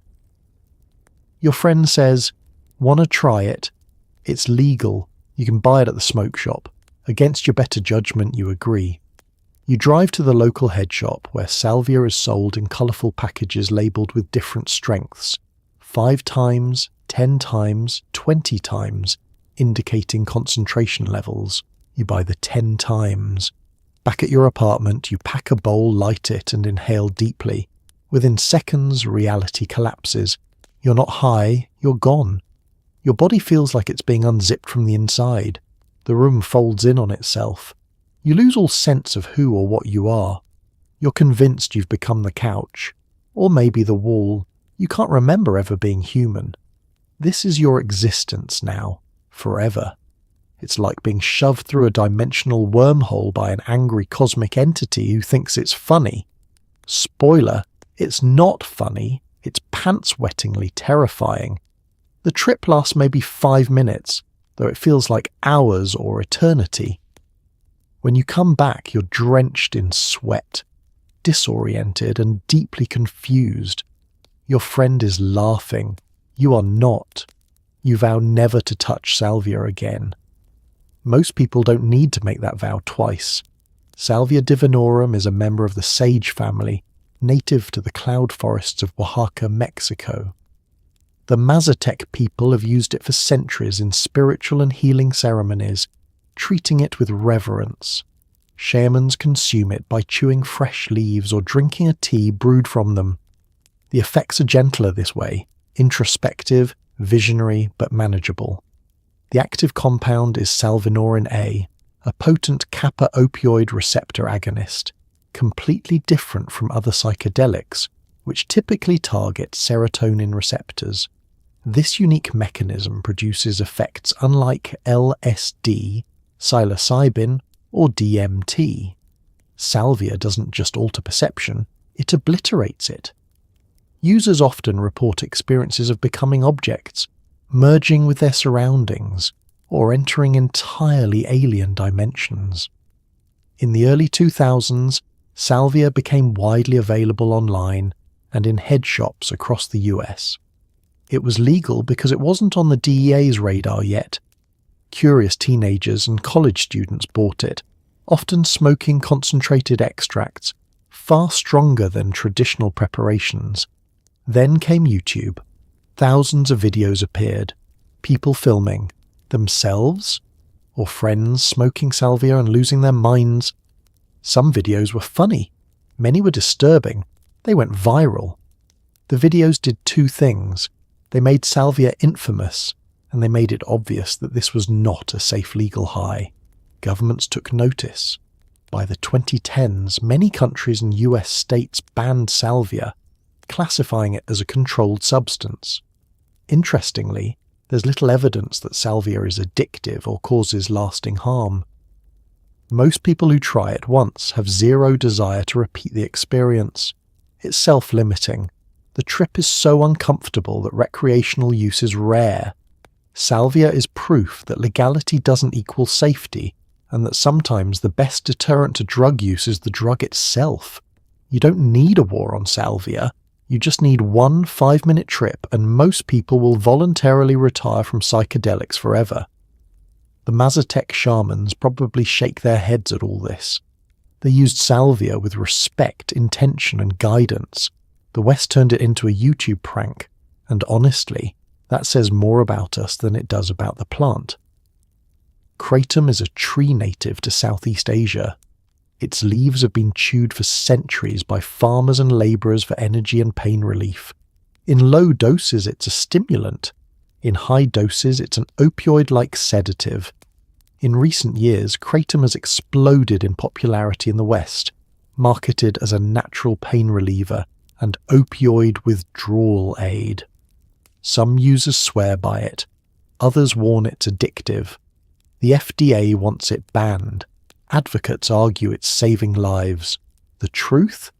[SPEAKER 1] Your friend says, "Wanna try it? It's legal. You can buy it at the smoke shop." Against your better judgment, you agree. You drive to the local head shop where salvia is sold in colourful packages labelled with different strengths. 5 times, 10 times, 20 times, indicating concentration levels. You buy the 10 times. Back at your apartment, you pack a bowl, light it, and inhale deeply. Within seconds, reality collapses. You're not high, you're gone. Your body feels like it's being unzipped from the inside. The room folds in on itself. You lose all sense of who or what you are. You're convinced you've become the couch, or maybe the wall. You can't remember ever being human. This is your existence now, forever. It's like being shoved through a dimensional wormhole by an angry cosmic entity who thinks it's funny. Spoiler, it's not funny, it's pants-wettingly terrifying. The trip lasts maybe 5 minutes, though it feels like hours or eternity. When you come back, you're drenched in sweat, disoriented and deeply confused. Your friend is laughing. You are not. You vow never to touch salvia again. Most people don't need to make that vow twice. Salvia divinorum is a member of the sage family, native to the cloud forests of Oaxaca, Mexico. The Mazatec people have used it for centuries in spiritual and healing ceremonies, treating it with reverence. Shamans consume it by chewing fresh leaves or drinking a tea brewed from them. The effects are gentler this way, introspective, visionary, but manageable. The active compound is salvinorin A, a potent kappa opioid receptor agonist, completely different from other psychedelics, which typically target serotonin receptors. This unique mechanism produces effects unlike LSD, psilocybin, or DMT. Salvia doesn't just alter perception, it obliterates it. Users often report experiences of becoming objects, merging with their surroundings, or entering entirely alien dimensions. In the early 2000s, salvia became widely available online and in head shops across the US. It was legal because it wasn't on the DEA's radar yet. Curious teenagers and college students bought it, often smoking concentrated extracts, far stronger than traditional preparations. Then came YouTube. Thousands of videos appeared, people filming, themselves or friends smoking salvia and losing their minds. Some videos were funny, many were disturbing, they went viral. The videos did 2 things. They made salvia infamous, and they made it obvious that this was not a safe legal high. Governments took notice. By the 2010s, many countries and US states banned salvia, classifying it as a controlled substance. Interestingly, there's little evidence that salvia is addictive or causes lasting harm. Most people who try it once have zero desire to repeat the experience. It's self-limiting. The trip is so uncomfortable that recreational use is rare. Salvia is proof that legality doesn't equal safety, and that sometimes the best deterrent to drug use is the drug itself. You don't need a war on salvia. You just need one 5-minute trip, and most people will voluntarily retire from psychedelics forever. The Mazatec shamans probably shake their heads at all this. They used salvia with respect, intention, and guidance. The West turned it into a YouTube prank, and honestly, that says more about us than it does about the plant. Kratom is a tree native to Southeast Asia. Its leaves have been chewed for centuries by farmers and labourers for energy and pain relief. In low doses, it's a stimulant. In high doses, it's an opioid-like sedative. In recent years, Kratom has exploded in popularity in the West, marketed as a natural pain reliever and opioid withdrawal aid. Some users swear by it. Others warn it's addictive. The FDA wants it banned. Advocates argue it's saving lives. The truth?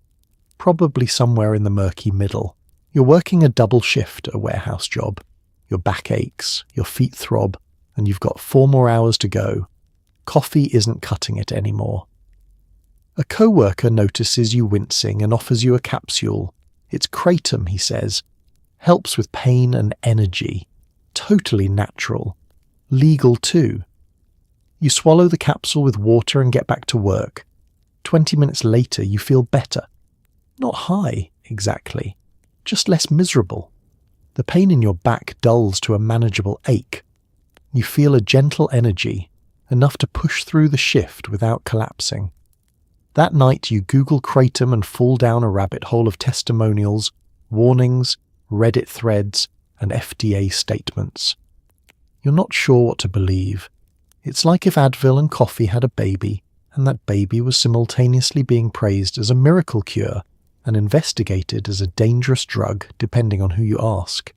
[SPEAKER 1] Probably somewhere in the murky middle. You're working a double shift at a warehouse job. Your back aches, your feet throb, and you've got 4 more hours to go. Coffee isn't cutting it anymore. A co-worker notices you wincing and offers you a capsule. It's Kratom, he says. Helps with pain and energy. Totally natural. Legal too. You swallow the capsule with water and get back to work. 20 minutes later, you feel better. Not high, exactly. Just less miserable. The pain in your back dulls to a manageable ache. You feel a gentle energy, enough to push through the shift without collapsing. That night you Google Kratom and fall down a rabbit hole of testimonials, warnings, Reddit threads, and FDA statements. You're not sure what to believe. It's like if Advil and coffee had a baby, and that baby was simultaneously being praised as a miracle cure and investigated as a dangerous drug depending on who you ask.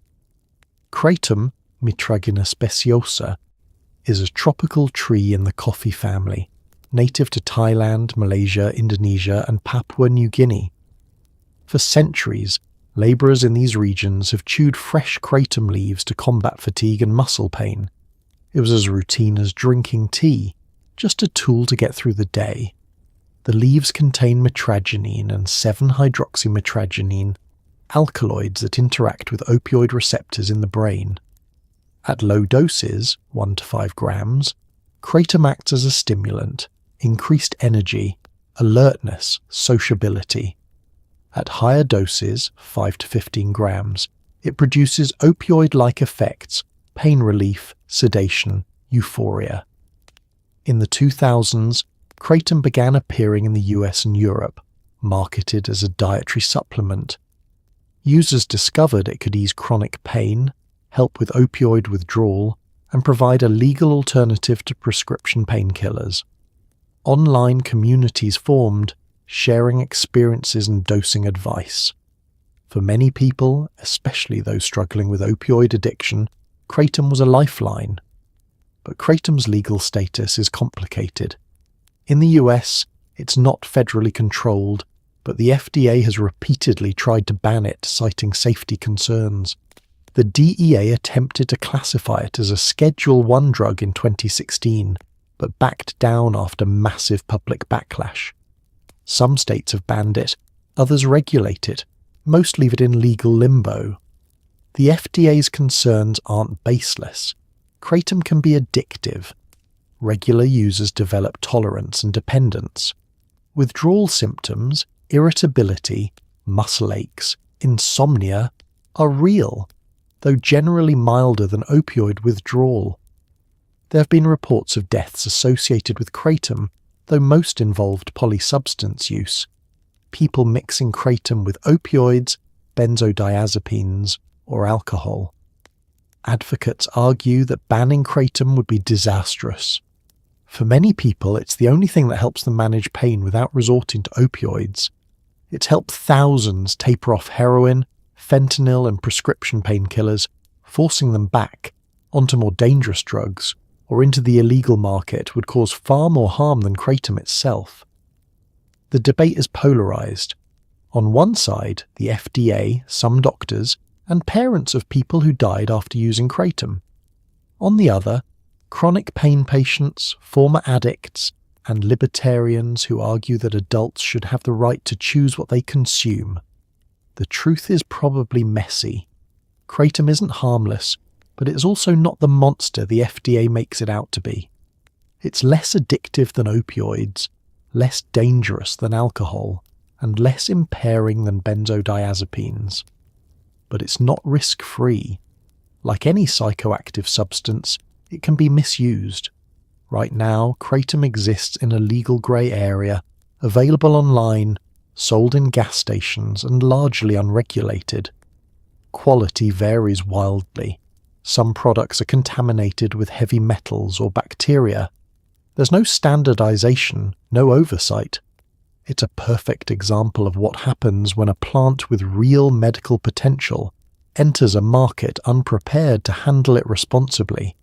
[SPEAKER 1] Kratom, Mitragina speciosa, is a tropical tree in the coffee family, native to Thailand, Malaysia, Indonesia, and Papua New Guinea. For centuries, labourers in these regions have chewed fresh kratom leaves to combat fatigue and muscle pain. It was as routine as drinking tea, just a tool to get through the day. The leaves contain mitragynine and 7-hydroxymitragynine, alkaloids that interact with opioid receptors in the brain. At low doses, 1 to 5 grams, Kratom acts as a stimulant, increased energy, alertness, sociability. At higher doses, 5 to 15 grams, it produces opioid-like effects, pain relief, sedation, euphoria. In the 2000s, Kratom began appearing in the US and Europe, marketed as a dietary supplement. Users discovered it could ease chronic pain, help with opioid withdrawal, and provide a legal alternative to prescription painkillers. Online communities formed, sharing experiences and dosing advice. For many people, especially those struggling with opioid addiction, Kratom was a lifeline. But Kratom's legal status is complicated. In the US, it's not federally controlled, but the FDA has repeatedly tried to ban it, citing safety concerns. The DEA attempted to classify it as a Schedule I drug in 2016, but backed down after massive public backlash. Some states have banned it, others regulate it, most leave it in legal limbo. The FDA's concerns aren't baseless. Kratom can be addictive. Regular users develop tolerance and dependence. Withdrawal symptoms, irritability, muscle aches, insomnia are real, though generally milder than opioid withdrawal. There have been reports of deaths associated with Kratom, though most involved polysubstance use. People mixing Kratom with opioids, benzodiazepines, or alcohol. Advocates argue that banning Kratom would be disastrous. For many people, it's the only thing that helps them manage pain without resorting to opioids. It's helped thousands taper off heroin, fentanyl, and prescription painkillers, forcing them back onto more dangerous drugs or into the illegal market would cause far more harm than Kratom itself. The debate is polarized. On one side, the FDA, some doctors, and parents of people who died after using Kratom. On the other, chronic pain patients, former addicts, and libertarians who argue that adults should have the right to choose what they consume. The truth is probably messy. Kratom isn't harmless, but it's also not the monster the FDA makes it out to be. It's less addictive than opioids, less dangerous than alcohol, and less impairing than benzodiazepines. But it's not risk-free. Like any psychoactive substance, it can be misused. Right now, Kratom exists in a legal grey area, available online, sold in gas stations, and largely unregulated. quality varies wildly. Some products are contaminated with heavy metals or bacteria. There's no standardization, no oversight. It's a perfect example of what happens when a plant with real medical potential enters a market unprepared to handle it responsibly.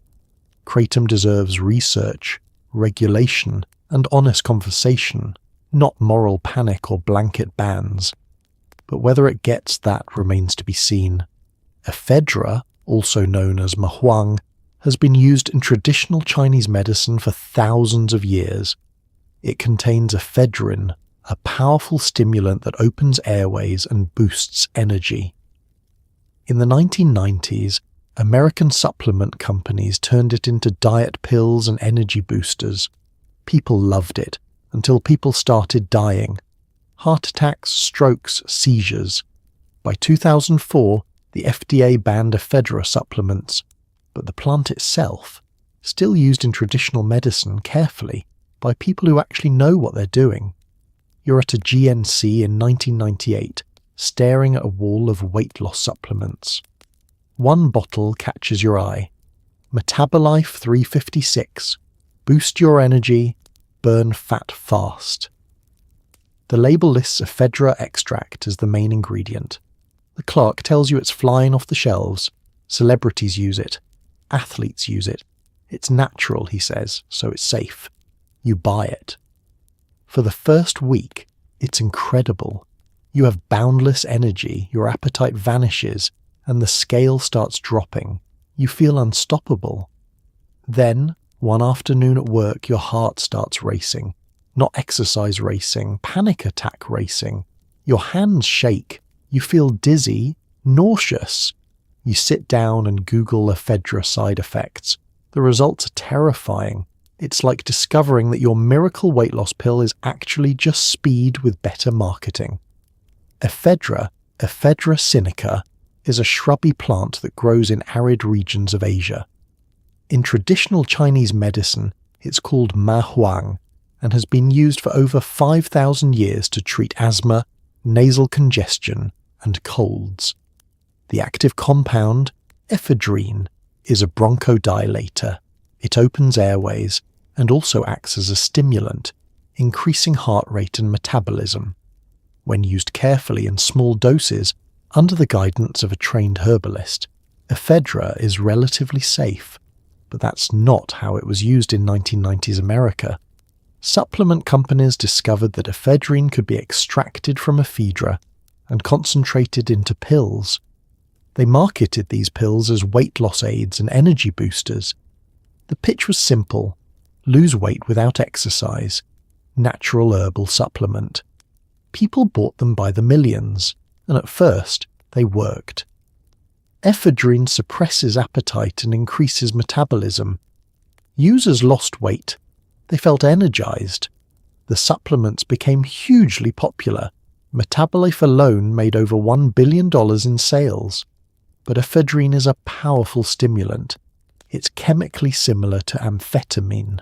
[SPEAKER 1] Kratom deserves research, regulation, and honest conversation, not moral panic or blanket bans. But whether it gets that remains to be seen. Ephedra, also known as mahuang, has been used in traditional Chinese medicine for thousands of years. It contains ephedrine, a powerful stimulant that opens airways and boosts energy. In the 1990s, American supplement companies turned it into diet pills and energy boosters. People loved it, until people started dying. Heart attacks, strokes, seizures. By 2004, the FDA banned ephedra supplements, but the plant itself, still used in traditional medicine carefully by people who actually know what they're doing. You're at a GNC in 1998, staring at a wall of weight loss supplements. One bottle catches your eye. Metabolife 356. Boost your energy, burn fat fast. The label lists ephedra extract as the main ingredient. The clerk tells you it's flying off the shelves. Celebrities use it. Athletes use it. It's natural, he says, so it's safe. You buy it. For the first week, it's incredible. You have boundless energy, your appetite vanishes, and the scale starts dropping. You feel unstoppable. Then, one afternoon at work, your heart starts racing. Not exercise racing, panic attack racing. Your hands shake. You feel dizzy, nauseous. You sit down and Google ephedra side effects. The results are terrifying. It's like discovering that your miracle weight loss pill is actually just speed with better marketing. Ephedra, Ephedra sinica, is a shrubby plant that grows in arid regions of Asia. In traditional Chinese medicine, it's called mahuang and has been used for over 5,000 years to treat asthma, nasal congestion, and colds. The active compound, ephedrine, is a bronchodilator. It opens airways and also acts as a stimulant, increasing heart rate and metabolism. When used carefully in small doses, under the guidance of a trained herbalist, ephedra is relatively safe, but that's not how it was used in 1990s America. Supplement companies discovered that ephedrine could be extracted from ephedra and concentrated into pills. They marketed these pills as weight loss aids and energy boosters. The pitch was simple: lose weight without exercise, natural herbal supplement. People bought them by the millions, and at first they worked. Ephedrine suppresses appetite and increases metabolism. Users lost weight. They felt energized. The supplements became hugely popular. Metabolife alone made over $1 billion in sales. But ephedrine is a powerful stimulant. It's chemically similar to amphetamine.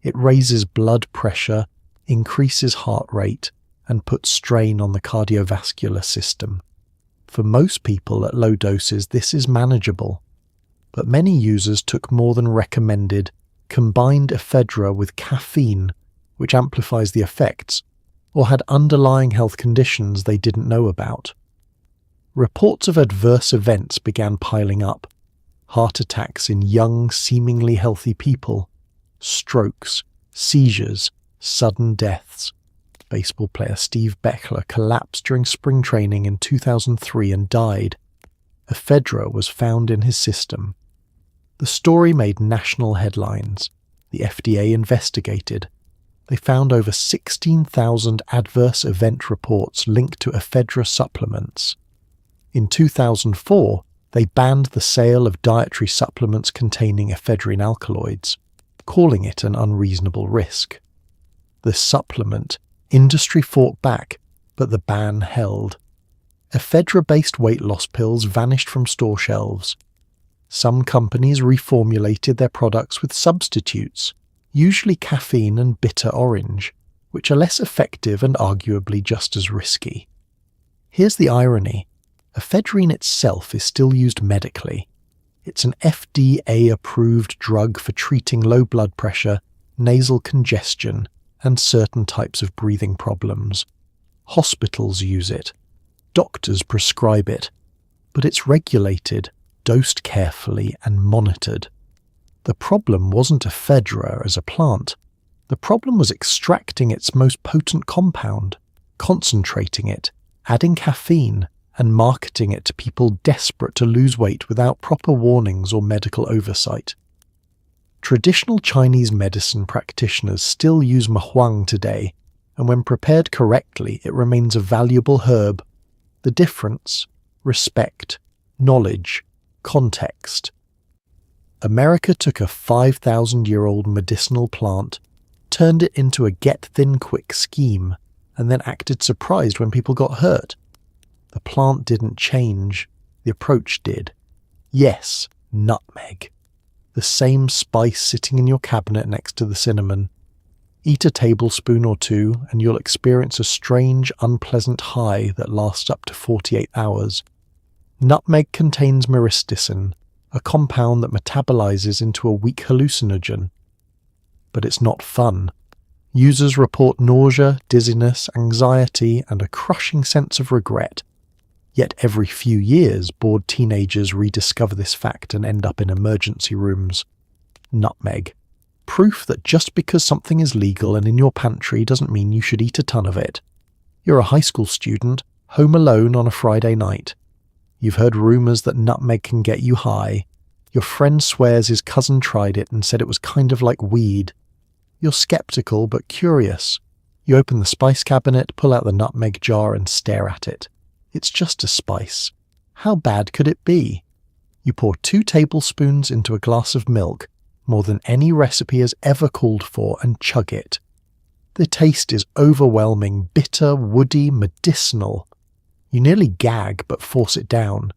[SPEAKER 1] It raises blood pressure, increases heart rate, and puts strain on the cardiovascular system. For most people at low doses, this is manageable. But many users took more than recommended, combined ephedra with caffeine, which amplifies the effects, or had underlying health conditions they didn't know about. Reports of adverse events began piling up. Heart attacks in young, seemingly healthy people, strokes, seizures, sudden deaths. Baseball player Steve Beckler collapsed during spring training in 2003 and died. Ephedra was found in his system. The story made national headlines. The FDA investigated. They found over 16,000 adverse event reports linked to ephedra supplements. In 2004, they banned the sale of dietary supplements containing ephedrine alkaloids, calling it an unreasonable risk. The supplement, industry fought back, but the ban held. Ephedra-based weight loss pills vanished from store shelves. Some companies reformulated their products with substitutes, usually caffeine and bitter orange, which are less effective and arguably just as risky. Here's the irony. Ephedrine itself is still used medically. It's an FDA-approved drug for treating low blood pressure, nasal congestion, and certain types of breathing problems. Hospitals use it. Doctors prescribe it. But it's regulated, dosed carefully, and monitored. The problem wasn't ephedra as a plant. The problem was extracting its most potent compound, concentrating it, adding caffeine, and marketing it to people desperate to lose weight without proper warnings or medical oversight. Traditional Chinese medicine practitioners still use mahuang today, and when prepared correctly, it remains a valuable herb. The difference? Respect, knowledge, context. America took a 5,000-year-old medicinal plant, turned it into a get-thin-quick scheme, and then acted surprised when people got hurt. The plant didn't change, the approach did. Yes, nutmeg. The same spice sitting in your cabinet next to the cinnamon. Eat a tablespoon or two and you'll experience a strange, unpleasant high that lasts up to 48 hours. Nutmeg contains myristicin, a compound that metabolizes into a weak hallucinogen. But it's not fun. Users report nausea, dizziness, anxiety, and a crushing sense of regret. Yet every few years, bored teenagers rediscover this fact and end up in emergency rooms. Nutmeg. Proof that just because something is legal and in your pantry doesn't mean you should eat a ton of it. You're a high school student, home alone on a Friday night. You've heard rumours that nutmeg can get you high. Your friend swears his cousin tried it and said it was kind of like weed. You're sceptical but curious. You open the spice cabinet, pull out the nutmeg jar and stare at it. It's just a spice. How bad could it be? You pour 2 tablespoons into a glass of milk, more than any recipe has ever called for, and chug it. The taste is overwhelming, bitter, woody, medicinal. You nearly gag but force it down.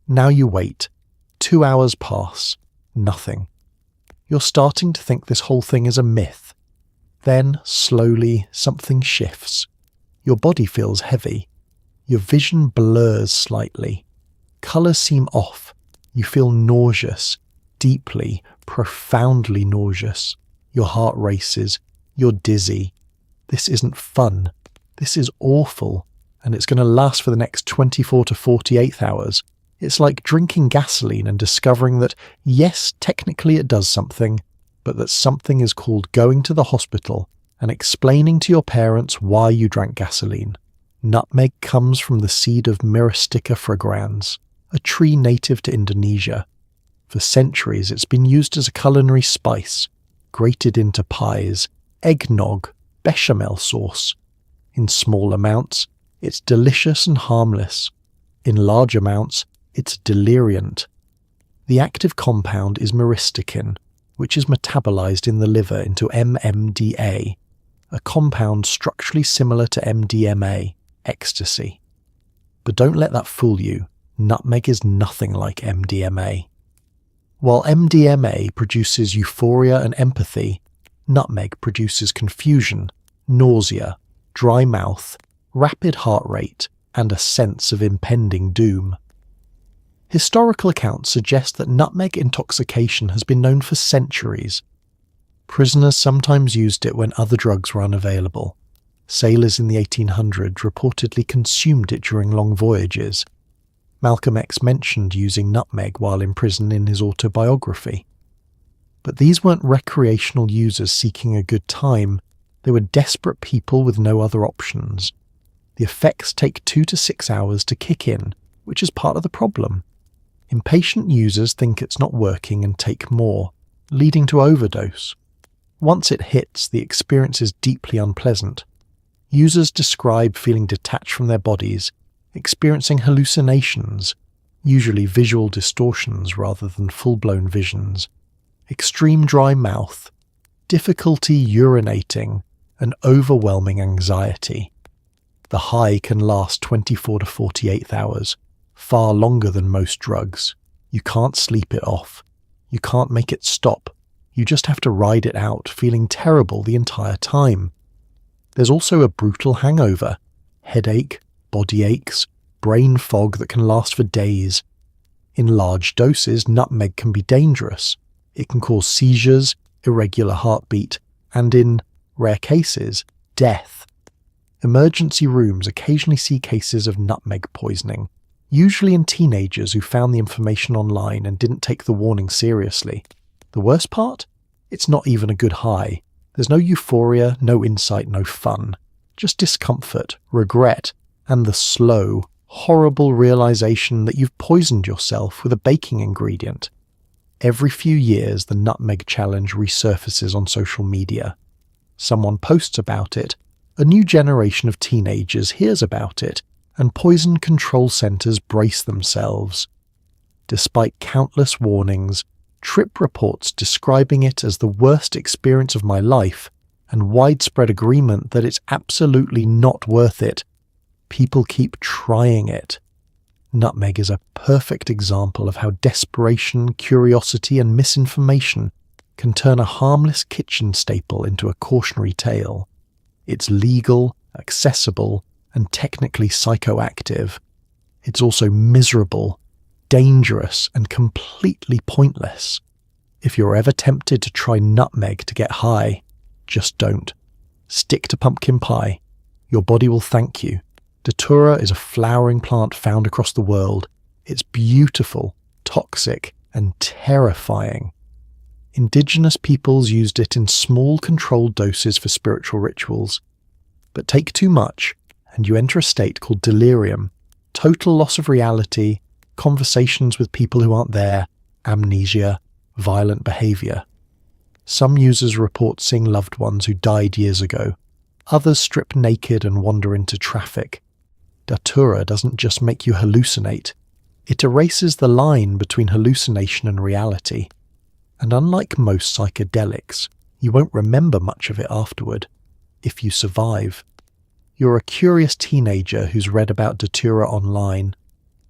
[SPEAKER 1] Now you wait. 2 hours pass. Nothing. You're starting to think this whole thing is a myth. Then, slowly, something shifts. Your body feels heavy. Your vision blurs slightly. Colours seem off. You feel nauseous. Deeply, profoundly nauseous. Your heart races. You're dizzy. This isn't fun. This is awful. And it's going to last for the next 24 to 48 hours. It's like drinking gasoline and discovering that, yes, technically it does something, but that something is called going to the hospital and explaining to your parents why you drank gasoline. Nutmeg comes from the seed of Myristica fragrans, a tree native to Indonesia. For centuries it's been used as a culinary spice, grated into pies, eggnog, bechamel sauce. In small amounts, it's delicious and harmless. In large amounts, it's deliriant. The active compound is myristicin, which is metabolized in the liver into MMDA, a compound structurally similar to MDMA, ecstasy. But don't let that fool you. Nutmeg is nothing like MDMA. While MDMA produces euphoria and empathy, nutmeg produces confusion, nausea, dry mouth, rapid heart rate, and a sense of impending doom. Historical accounts suggest that nutmeg intoxication has been known for centuries. Prisoners sometimes used it when other drugs were unavailable. Sailors in the 1800s reportedly consumed it during long voyages. Malcolm X mentioned using nutmeg while in prison in his autobiography. But these weren't recreational users seeking a good time. They were desperate people with no other options. The effects take 2 to 6 hours to kick in, which is part of the problem. Impatient users think it's not working and take more, leading to overdose. Once it hits, the experience is deeply unpleasant. Users describe feeling detached from their bodies, experiencing hallucinations, usually visual distortions rather than full-blown visions, extreme dry mouth, difficulty urinating, and overwhelming anxiety. The high can last 24 to 48 hours, far longer than most drugs. You can't sleep it off. You can't make it stop. You just have to ride it out, feeling terrible the entire time. There's also a brutal hangover, headache, body aches, brain fog that can last for days. In large doses, nutmeg can be dangerous. It can cause seizures, irregular heartbeat, and in rare cases, death. Emergency rooms occasionally see cases of nutmeg poisoning, usually in teenagers who found the information online and didn't take the warning seriously. The worst part? It's not even a good high. There's no euphoria, no insight, no fun. Just discomfort, regret, and the slow, horrible realization that you've poisoned yourself with a baking ingredient. Every few years, the nutmeg challenge resurfaces on social media. Someone posts about it, a new generation of teenagers hears about it, and poison control centers brace themselves. Despite countless warnings, trip reports describing it as the worst experience of my life, and widespread agreement that it's absolutely not worth it, people keep trying it. Nutmeg is a perfect example of how desperation, curiosity, and misinformation can turn a harmless kitchen staple into a cautionary tale. It's legal, accessible, and technically psychoactive. It's also miserable, dangerous, and completely pointless. If you're ever tempted to try nutmeg to get high, just don't. Stick to pumpkin pie. Your body will thank you. Datura is a flowering plant found across the world. It's beautiful, toxic, and terrifying. Indigenous peoples used it in small, controlled doses for spiritual rituals. But take too much, and you enter a state called delirium, total loss of reality, conversations with people who aren't there, amnesia, violent behavior. Some users report seeing loved ones who died years ago. Others strip naked and wander into traffic. Datura doesn't just make you hallucinate. It erases the line between hallucination and reality. And unlike most psychedelics, you won't remember much of it afterward, if you survive. You're a curious teenager who's read about Datura online.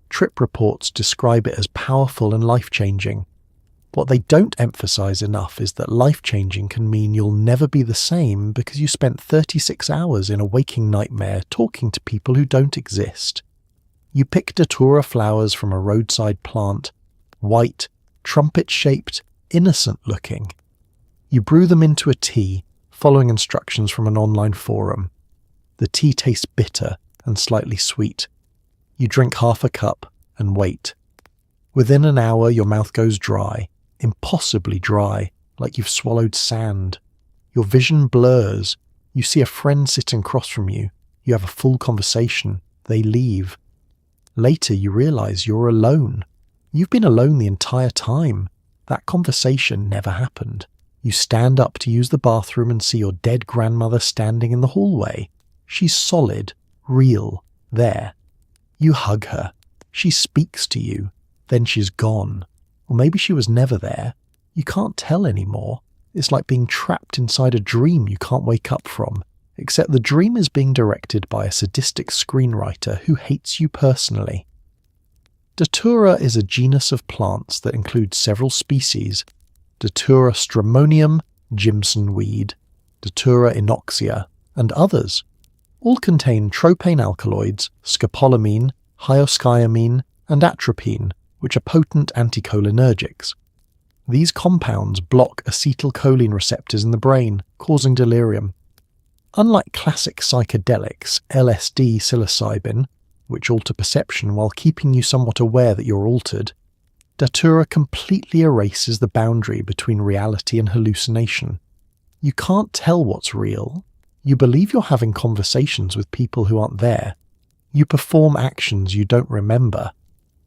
[SPEAKER 1] Trip reports describe it as powerful and life-changing. What they don't emphasize enough is that life-changing can mean you'll never be the same because you spent 36 hours in a waking nightmare talking to people who don't exist. You pick Datura flowers from a roadside plant, white, trumpet-shaped, innocent-looking. You brew them into a tea, following instructions from an online forum. The tea tastes bitter and slightly sweet. You drink half a cup and wait. Within an hour, your mouth goes dry, impossibly dry, like you've swallowed sand. Your vision blurs. You see a friend sitting across from you. You have a full conversation. They leave. Later, you realize you're alone. You've been alone the entire time. That conversation never happened. You stand up to use the bathroom and see your dead grandmother standing in the hallway. She's solid, real, there. You hug her. She speaks to you. Then she's gone. Or maybe she was never there. You can't tell anymore. It's like being trapped inside a dream you can't wake up from, except the dream is being directed by a sadistic screenwriter who hates you personally. Datura is a genus of plants that includes several species: Datura stramonium, Jimson weed, Datura inoxia, and others. All contain tropane alkaloids, scopolamine, hyoscyamine, and atropine, which are potent anticholinergics. These compounds block acetylcholine receptors in the brain, causing delirium. Unlike classic psychedelics, LSD, psilocybin, which alter perception while keeping you somewhat aware that you're altered, Datura completely erases the boundary between reality and hallucination. You can't tell what's real. You believe you're having conversations with people who aren't there. You perform actions you don't remember.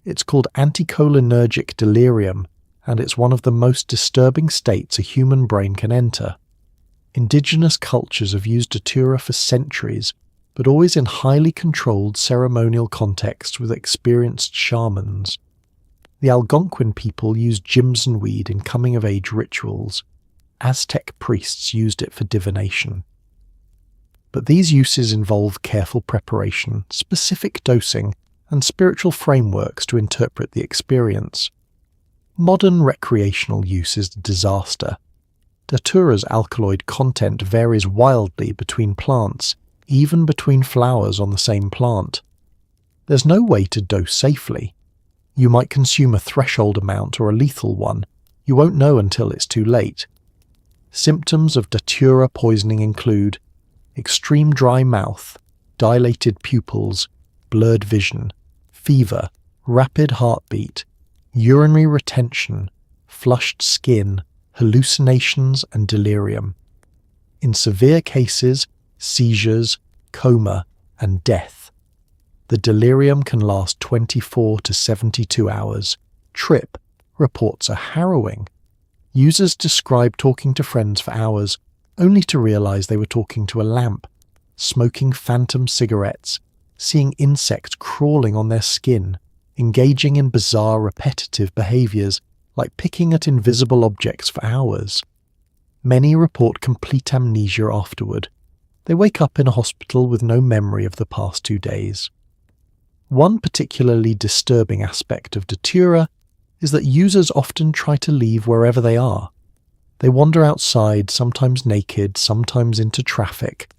[SPEAKER 1] It's called anticholinergic delirium, and it's one of the most disturbing states a human brain can enter. Indigenous cultures have used Datura for centuries, but always in highly controlled ceremonial contexts with experienced shamans. The Algonquin people used Jimson weed in coming-of-age rituals. Aztec priests used it for divination. But these uses involve careful preparation, specific dosing, and spiritual frameworks to interpret the experience. Modern recreational use is a disaster. Datura's alkaloid content varies wildly between plants, even between flowers on the same plant. There's no way to dose safely. You might consume a threshold amount or a lethal one. You won't know until it's too late. Symptoms of Datura poisoning include extreme dry mouth, dilated pupils, blurred vision, fever, rapid heartbeat, urinary retention, flushed skin, hallucinations and delirium. In severe cases, seizures, coma, and death. The delirium can last 24 to 72 hours. Trip reports are harrowing. Users describe talking to friends for hours, only to realize they were talking to a lamp, smoking phantom cigarettes, seeing insects crawling on their skin, engaging in bizarre repetitive behaviors like picking at invisible objects for hours. Many report complete amnesia afterward. They wake up in a hospital with no memory of the past 2 days. One particularly disturbing aspect of Datura is that users often try to leave wherever they are. They wander outside, sometimes naked, sometimes into traffic.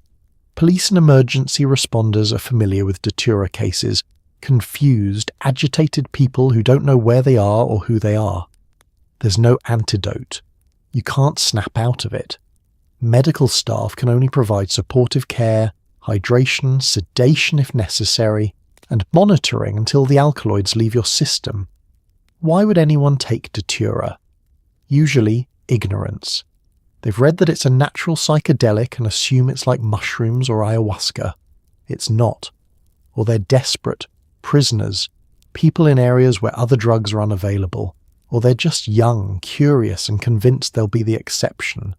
[SPEAKER 1] Police and emergency responders are familiar with Datura cases, confused, agitated people who don't know where they are or who they are. There's no antidote. You can't snap out of it. Medical staff can only provide supportive care, hydration, sedation if necessary, and monitoring until the alkaloids leave your system. Why would anyone take Datura? Usually, ignorance. They've read that it's a natural psychedelic and assume it's like mushrooms or ayahuasca. It's not. Or they're desperate, prisoners, people in areas where other drugs are unavailable. Or they're just young, curious, and convinced they'll be the exception.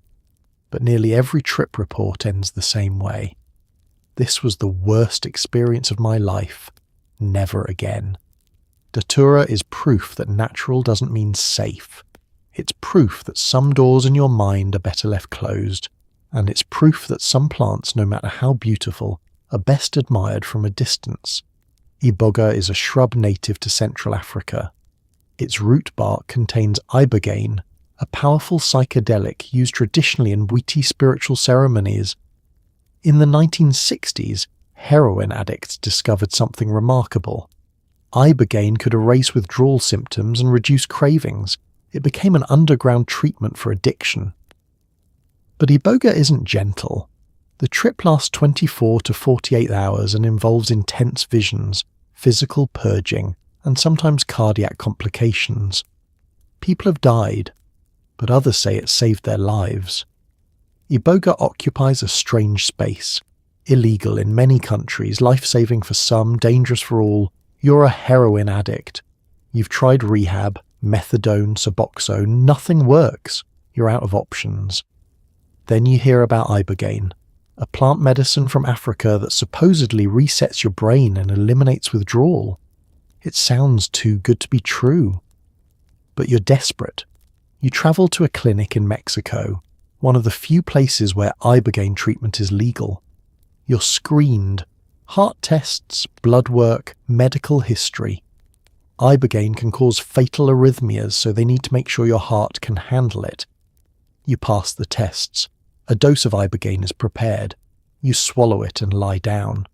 [SPEAKER 1] But nearly every trip report ends the same way. This was the worst experience of my life. Never again. Datura is proof that natural doesn't mean safe. It's proof that some doors in your mind are better left closed. And it's proof that some plants, no matter how beautiful, are best admired from a distance. Iboga is a shrub native to Central Africa. Its root bark contains ibogaine, a powerful psychedelic used traditionally in witty spiritual ceremonies. In the 1960s, heroin addicts discovered something remarkable. Ibogaine could erase withdrawal symptoms and reduce cravings. It became an underground treatment for addiction. But Iboga isn't gentle. The trip lasts 24 to 48 hours and involves intense visions, physical purging, and sometimes cardiac complications. People have died, but others say it saved their lives. Iboga occupies a strange space. Illegal in many countries, life-saving for some, dangerous for all. You're a heroin addict. You've tried rehab, methadone, Suboxone, nothing works. You're out of options. Then you hear about ibogaine, a plant medicine from Africa that supposedly resets your brain and eliminates withdrawal. It sounds too good to be true. But you're desperate. You travel to a clinic in Mexico, one of the few places where ibogaine treatment is legal. You're screened. Heart tests, blood work, medical history. Ibogaine can cause fatal arrhythmias, so they need to make sure your heart can handle it. You pass the tests. A dose of ibogaine is prepared. You swallow it and lie down.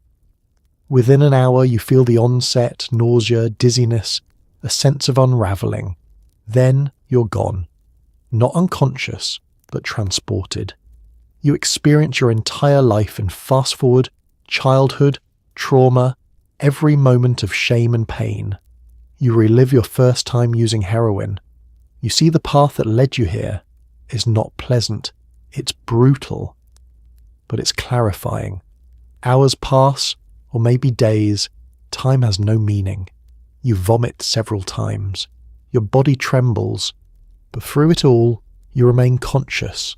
[SPEAKER 1] Within an hour, you feel the onset, nausea, dizziness, a sense of unravelling. Then you're gone. Not unconscious, but transported. You experience your entire life in fast-forward, childhood, trauma, every moment of shame and pain. You relive your first time using heroin. You see the path that led you here is not pleasant. It's brutal. But it's clarifying. Hours pass, or maybe days. Time has no meaning. You vomit several times. Your body trembles. But through it all, you remain conscious,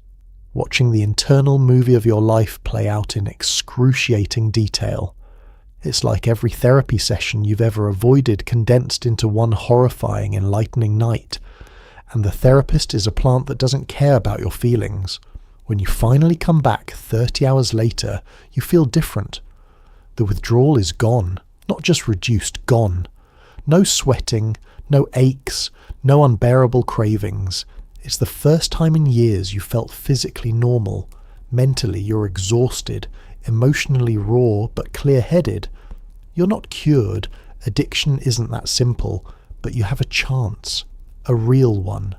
[SPEAKER 1] watching the internal movie of your life play out in excruciating detail. It's like every therapy session you've ever avoided condensed into one horrifying, enlightening night. And the therapist is a plant that doesn't care about your feelings. When you finally come back 30 hours later, you feel different. The withdrawal is gone, not just reduced, gone. No sweating, no aches, no unbearable cravings. It's the first time in years you felt physically normal. Mentally, you're exhausted, emotionally raw but clear-headed. You're not cured, Addiction isn't that simple, but you have a chance, a real one.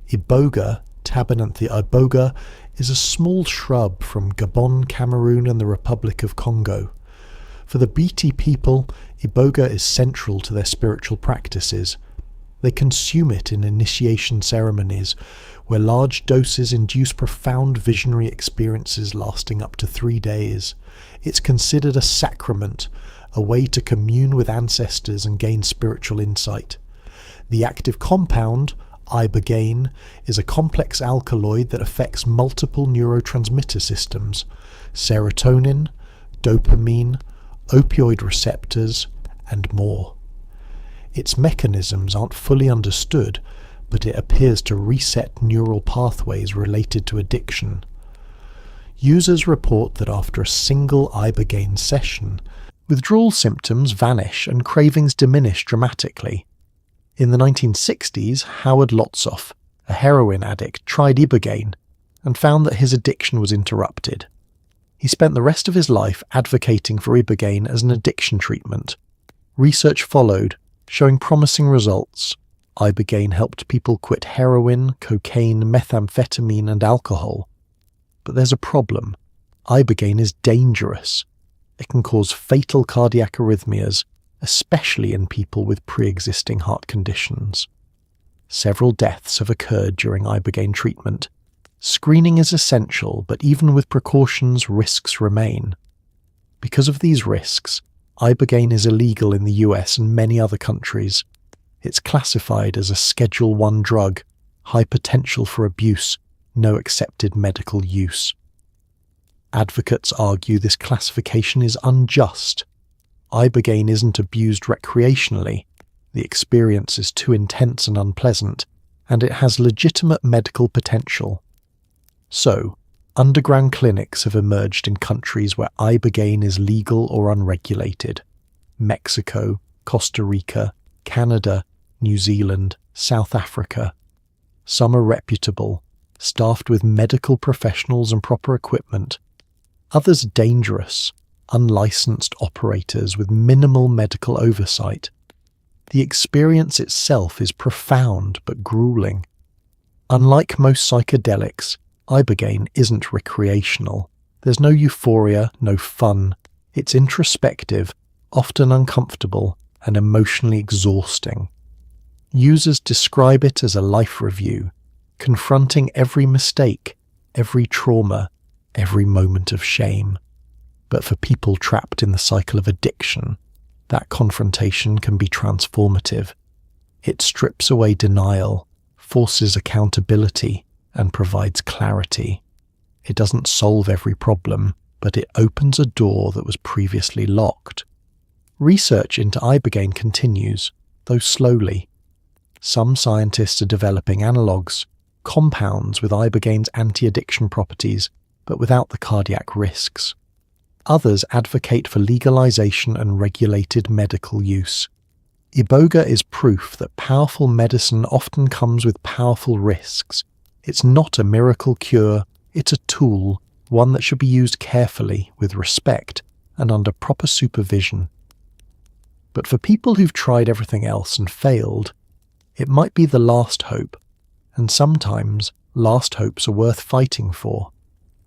[SPEAKER 1] Iboga, Tabernanthe iboga, is a small shrub from Gabon, Cameroon and the Republic of Congo. For the Biti people, Iboga is central to their spiritual practices. They consume it in initiation ceremonies, where large doses induce profound visionary experiences lasting up to 3 days. It's considered a sacrament, a way to commune with ancestors and gain spiritual insight. The active compound, ibogaine, is a complex alkaloid that affects multiple neurotransmitter systems: serotonin, dopamine, opioid receptors, and more. Its mechanisms aren't fully understood, but it appears to reset neural pathways related to addiction. Users report that after a single ibogaine session, withdrawal symptoms vanish and cravings diminish dramatically. In the 1960s, Howard Lotsof, a heroin addict, tried ibogaine and found that his addiction was interrupted. He spent the rest of his life advocating for ibogaine as an addiction treatment. Research followed, showing promising results. Ibogaine helped people quit heroin, cocaine, methamphetamine and alcohol. But there's a problem. Ibogaine is dangerous. It can cause fatal cardiac arrhythmias, especially in people with pre-existing heart conditions. Several deaths have occurred during ibogaine treatment. Screening is essential, but even with precautions, risks remain. Because of these risks, ibogaine is illegal in the US and many other countries. It's classified as a Schedule I drug, high potential for abuse, no accepted medical use. Advocates argue this classification is unjust. Ibogaine isn't abused recreationally, the experience is too intense and unpleasant, and it has legitimate medical potential. So, underground clinics have emerged in countries where ibogaine is legal or unregulated: Mexico, Costa Rica, Canada, New Zealand, South Africa. Some are reputable, staffed with medical professionals and proper equipment. Others dangerous, unlicensed operators with minimal medical oversight. The experience itself is profound but grueling. Unlike most psychedelics, ibogaine isn't recreational. There's no euphoria, no fun. It's introspective, often uncomfortable, and emotionally exhausting. Users describe it as a life review, confronting every mistake, every trauma, every moment of shame. But for people trapped in the cycle of addiction, that confrontation can be transformative. It strips away denial, forces accountability, and provides clarity. It doesn't solve every problem, but it opens a door that was previously locked. Research into ibogaine continues, though slowly. Some scientists are developing analogues, compounds with ibogaine's anti-addiction properties, but without the cardiac risks. Others advocate for legalization and regulated medical use. Iboga is proof that powerful medicine often comes with powerful risks. It's not a miracle cure, it's a tool, one that should be used carefully, with respect, and under proper supervision. But for people who've tried everything else and failed, it might be the last hope, and sometimes last hopes are worth fighting for.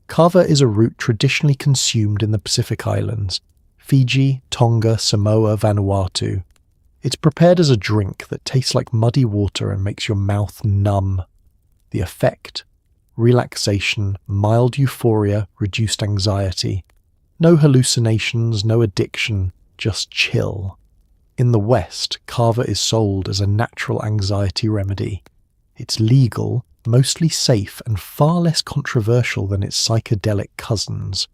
[SPEAKER 1] Kava is a root traditionally consumed in the Pacific Islands, Fiji, Tonga, Samoa, Vanuatu. It's prepared as a drink that tastes like muddy water and makes your mouth numb. The effect: relaxation, mild euphoria, reduced anxiety. No hallucinations, no addiction, just chill. In the West, Kava is sold as a natural anxiety remedy. It's legal, mostly safe, and far less controversial than its psychedelic cousins.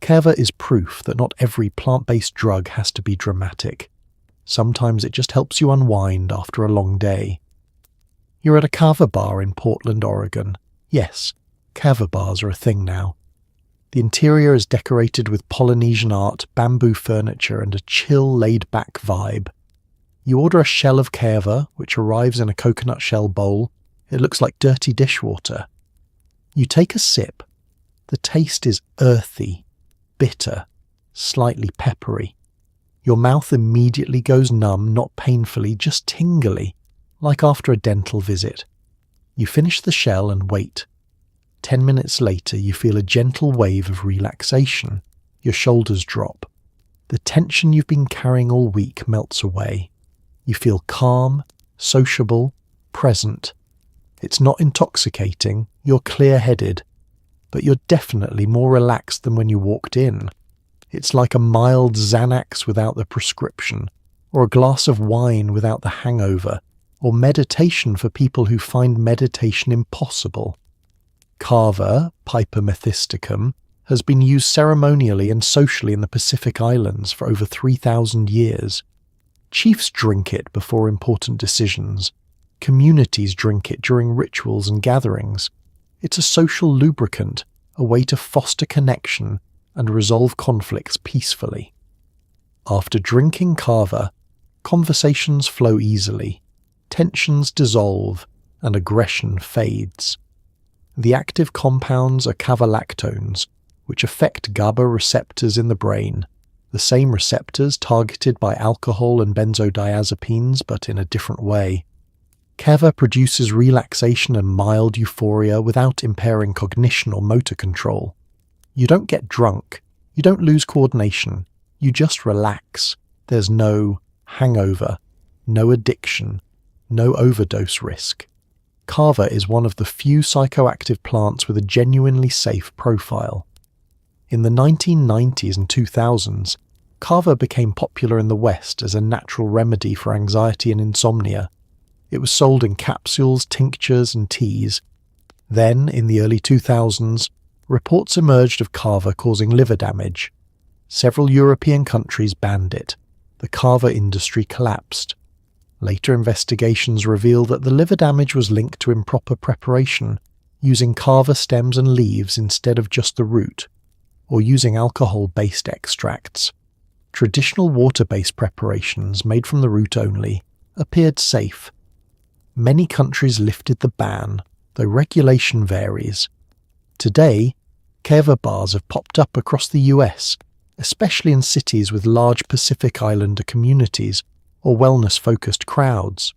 [SPEAKER 1] Kava is proof that not every plant-based drug has to be dramatic. Sometimes it just helps you unwind after a long day. You're at a Kava bar in Portland, Oregon. Yes, Kava bars are a thing now. The interior is decorated with Polynesian art, bamboo furniture, and a chill, laid-back vibe. You order a shell of kava, which arrives in a coconut shell bowl. It looks like dirty dishwater. You take a sip. The taste is earthy, bitter, slightly peppery. Your mouth immediately goes numb, not painfully, just tingly, like after a dental visit. You finish the shell and wait. 10 minutes later, you feel a gentle wave of relaxation. Your shoulders drop. The tension you've been carrying all week melts away. You feel calm, sociable, present. It's not intoxicating, you're clear-headed, but you're definitely more relaxed than when you walked in. It's like a mild Xanax without the prescription, or a glass of wine without the hangover, or meditation for people who find meditation impossible. Kava, Piper methisticum, has been used ceremonially and socially in the Pacific Islands for over 3,000 years. Chiefs drink it before important decisions. Communities drink it during rituals and gatherings. It's a social lubricant, a way to foster connection and resolve conflicts peacefully. After drinking kava, conversations flow easily, tensions dissolve, and aggression fades. The active compounds are kavalactones, which affect GABA receptors in the brain, the same receptors targeted by alcohol and benzodiazepines, but in a different way. Kava produces relaxation and mild euphoria without impairing cognition or motor control. You don't get drunk, you don't lose coordination, you just relax. There's no hangover, no addiction, no overdose risk. Kava is one of the few psychoactive plants with a genuinely safe profile. In the 1990s and 2000s, kava became popular in the West as a natural remedy for anxiety and insomnia. It was sold in capsules, tinctures, and teas. Then, in the early 2000s, reports emerged of kava causing liver damage. Several European countries banned it. The kava industry collapsed. Later investigations revealed that the liver damage was linked to improper preparation, using kava stems and leaves instead of just the root, or using alcohol-based extracts. Traditional water-based preparations made from the root only appeared safe. Many countries lifted the ban, though regulation varies. Today, kava bars have popped up across the US, especially in cities with large Pacific Islander communities or wellness-focused crowds.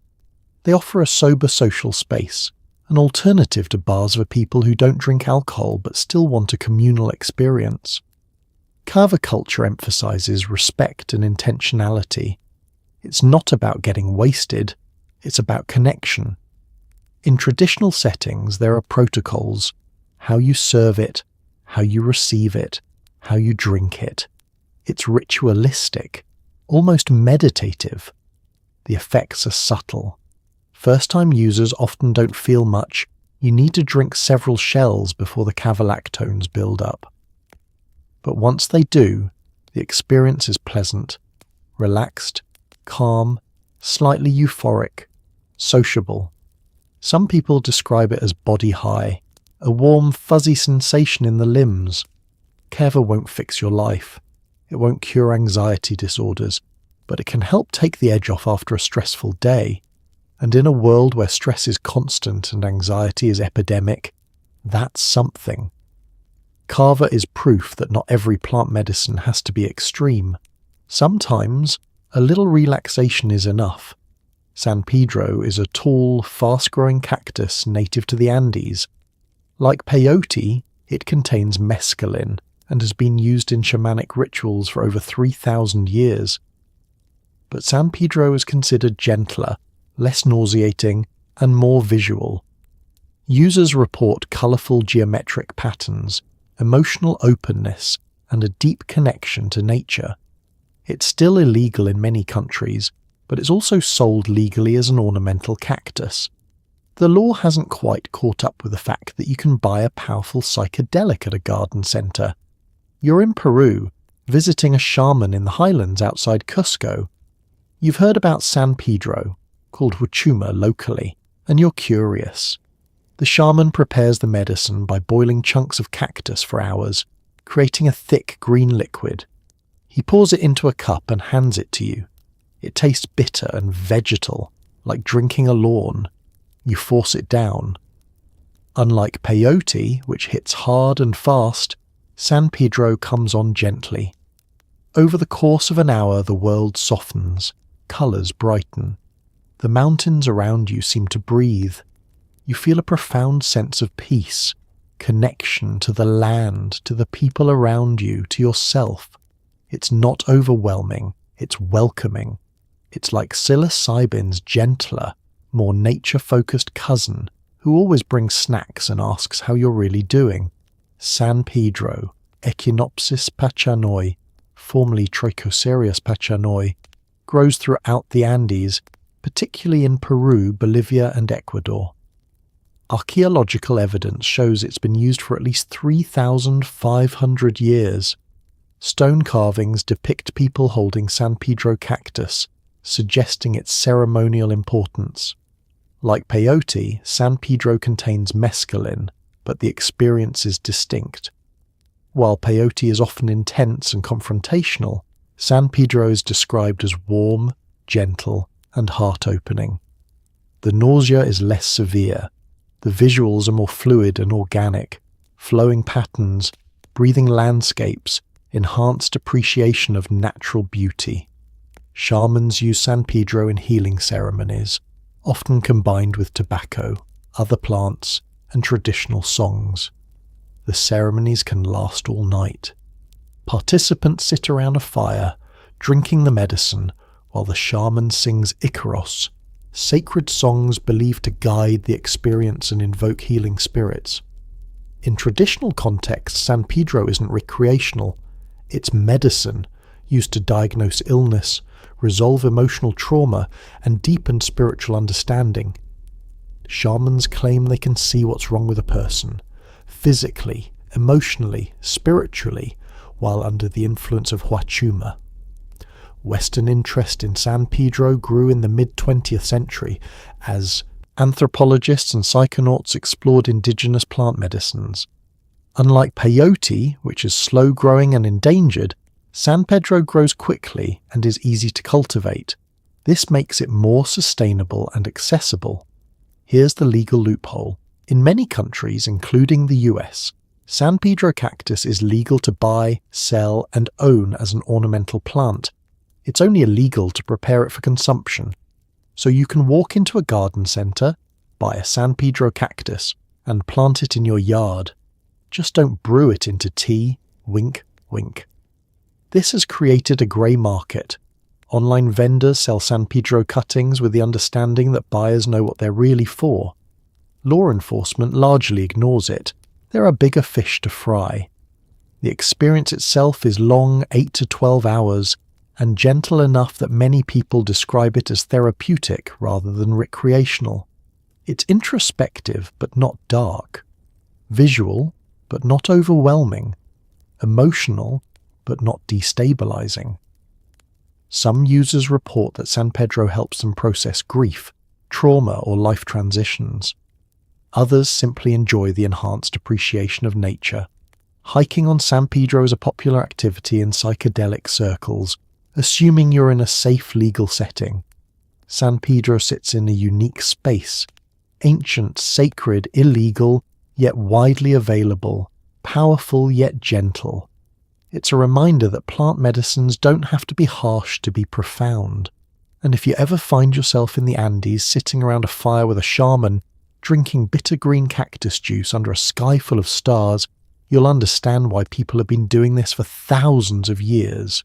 [SPEAKER 1] They offer a sober social space, an alternative to bars for people who don't drink alcohol but still want a communal experience. Kava culture emphasizes respect and intentionality. It's not about getting wasted, it's about connection. In traditional settings, there are protocols: how you serve it, how you receive it, how you drink it. It's ritualistic, almost meditative. The effects are subtle. First-time users often don't feel much. You need to drink several shells before the kavalactones build up. But once they do, the experience is pleasant, relaxed, calm, slightly euphoric, sociable. Some people describe it as body high, a warm, fuzzy sensation in the limbs. Kava won't fix your life. It won't cure anxiety disorders, but it can help take the edge off after a stressful day. And in a world where stress is constant and anxiety is epidemic, that's something. Kava is proof that not every plant medicine has to be extreme. Sometimes, a little relaxation is enough. San Pedro is a tall, fast-growing cactus native to the Andes. Like peyote, it contains mescaline and has been used in shamanic rituals for over 3,000 years. But San Pedro is considered gentler, less nauseating, and more visual. Users report colourful geometric patterns, emotional openness, and a deep connection to nature. It's still illegal in many countries, but it's also sold legally as an ornamental cactus. The law hasn't quite caught up with the fact that you can buy a powerful psychedelic at a garden centre. You're in Peru, visiting a shaman in the highlands outside Cusco. You've heard about San Pedro, called huachuma locally, and you're curious. The shaman prepares the medicine by boiling chunks of cactus for hours, creating a thick green liquid. He pours it into a cup and hands it to you. It tastes bitter and vegetal, like drinking a lawn. You force it down. Unlike peyote, which hits hard and fast, San Pedro comes on gently. Over the course of an hour, the world softens, colours brighten. The mountains around you seem to breathe. You feel a profound sense of peace, connection to the land, to the people around you, to yourself. It's not overwhelming, it's welcoming. It's like psilocybin's gentler, more nature-focused cousin who always brings snacks and asks how you're really doing. San Pedro, Echinopsis pachanoi, formerly Trichocereus pachanoi, grows throughout the Andes, particularly in Peru, Bolivia and Ecuador. Archaeological evidence shows it's been used for at least 3,500 years. Stone carvings depict people holding San Pedro cactus, suggesting its ceremonial importance. Like peyote, San Pedro contains mescaline, but the experience is distinct. While peyote is often intense and confrontational, San Pedro is described as warm, gentle, and heart-opening. The nausea is less severe. The visuals are more fluid and organic, flowing patterns, breathing landscapes, enhanced appreciation of natural beauty. Shamans use San Pedro in healing ceremonies, often combined with tobacco, other plants, and traditional songs. The ceremonies can last all night. Participants sit around a fire, drinking the medicine, while the shaman sings Icaros, sacred songs believed to guide the experience and invoke healing spirits. In traditional contexts, San Pedro isn't recreational. It's medicine, used to diagnose illness, resolve emotional trauma, and deepen spiritual understanding. Shamans claim they can see what's wrong with a person, physically, emotionally, spiritually, while under the influence of Huachuma. Western interest in San Pedro grew in the mid-20th century as anthropologists and psychonauts explored indigenous plant medicines. Unlike peyote, which is slow-growing and endangered, San Pedro grows quickly and is easy to cultivate. This makes it more sustainable and accessible. Here's the legal loophole. In many countries, including the US, San Pedro cactus is legal to buy, sell, and own as an ornamental plant. It's only illegal to prepare it for consumption. So you can walk into a garden centre, buy a San Pedro cactus, and plant it in your yard. Just don't brew it into tea. Wink, wink. This has created a grey market. Online vendors sell San Pedro cuttings with the understanding that buyers know what they're really for. Law enforcement largely ignores it. There are bigger fish to fry. The experience itself is long, 8 to 12 hours, and gentle enough that many people describe it as therapeutic rather than recreational. It's introspective but not dark, visual but not overwhelming, emotional but not destabilizing. Some users report that San Pedro helps them process grief, trauma, or life transitions. Others simply enjoy the enhanced appreciation of nature. Hiking on San Pedro is a popular activity in psychedelic circles, assuming you're in a safe legal setting. San Pedro sits in a unique space, ancient, sacred, illegal, yet widely available, powerful yet gentle. It's a reminder that plant medicines don't have to be harsh to be profound. And if you ever find yourself in the Andes sitting around a fire with a shaman, drinking bitter green cactus juice under a sky full of stars, you'll understand why people have been doing this for thousands of years.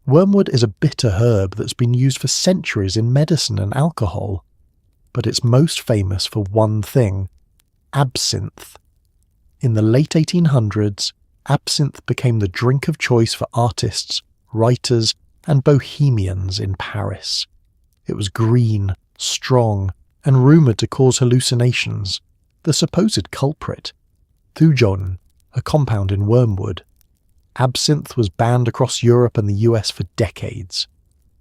[SPEAKER 1] Wormwood is a bitter herb that's been used for centuries in medicine and alcohol. But it's most famous for one thing: absinthe. In the late 1800s, absinthe became the drink of choice for artists, writers, and bohemians in Paris. It was green, strong, and rumoured to cause hallucinations. The supposed culprit, thujon, a compound in wormwood. Absinthe was banned across Europe and the US for decades.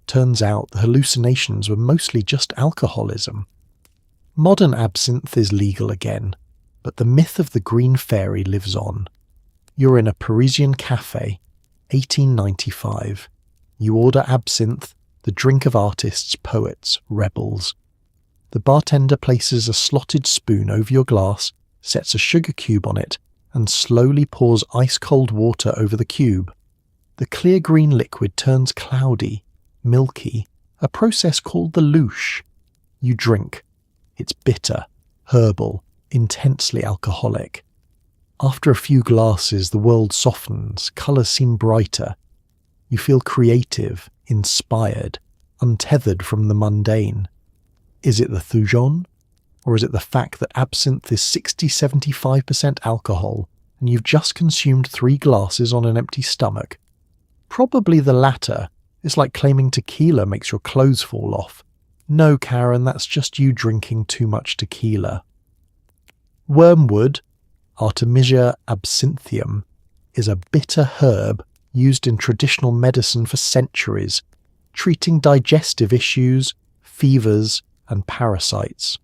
[SPEAKER 1] Turns out the hallucinations were mostly just alcoholism. Modern absinthe is legal again, but the myth of the green fairy lives on. You're in a Parisian cafe, 1895. You order absinthe, the drink of artists, poets, rebels. The bartender places a slotted spoon over your glass, sets a sugar cube on it, and slowly pours ice-cold water over the cube. The clear green liquid turns cloudy, milky, a process called the louche. You drink. It's bitter, herbal, intensely alcoholic. After a few glasses, the world softens, colours seem brighter. You feel creative, inspired, untethered from the mundane. Is it the thujon? Or is it the fact that absinthe is 60-75% alcohol and you've just consumed 3 glasses on an empty stomach? Probably the latter. It's like claiming tequila makes your clothes fall off. No, Karen, that's just you drinking too much tequila. Wormwood, Artemisia absinthium, is a bitter herb used in traditional medicine for centuries, treating digestive issues, fevers, and parasites.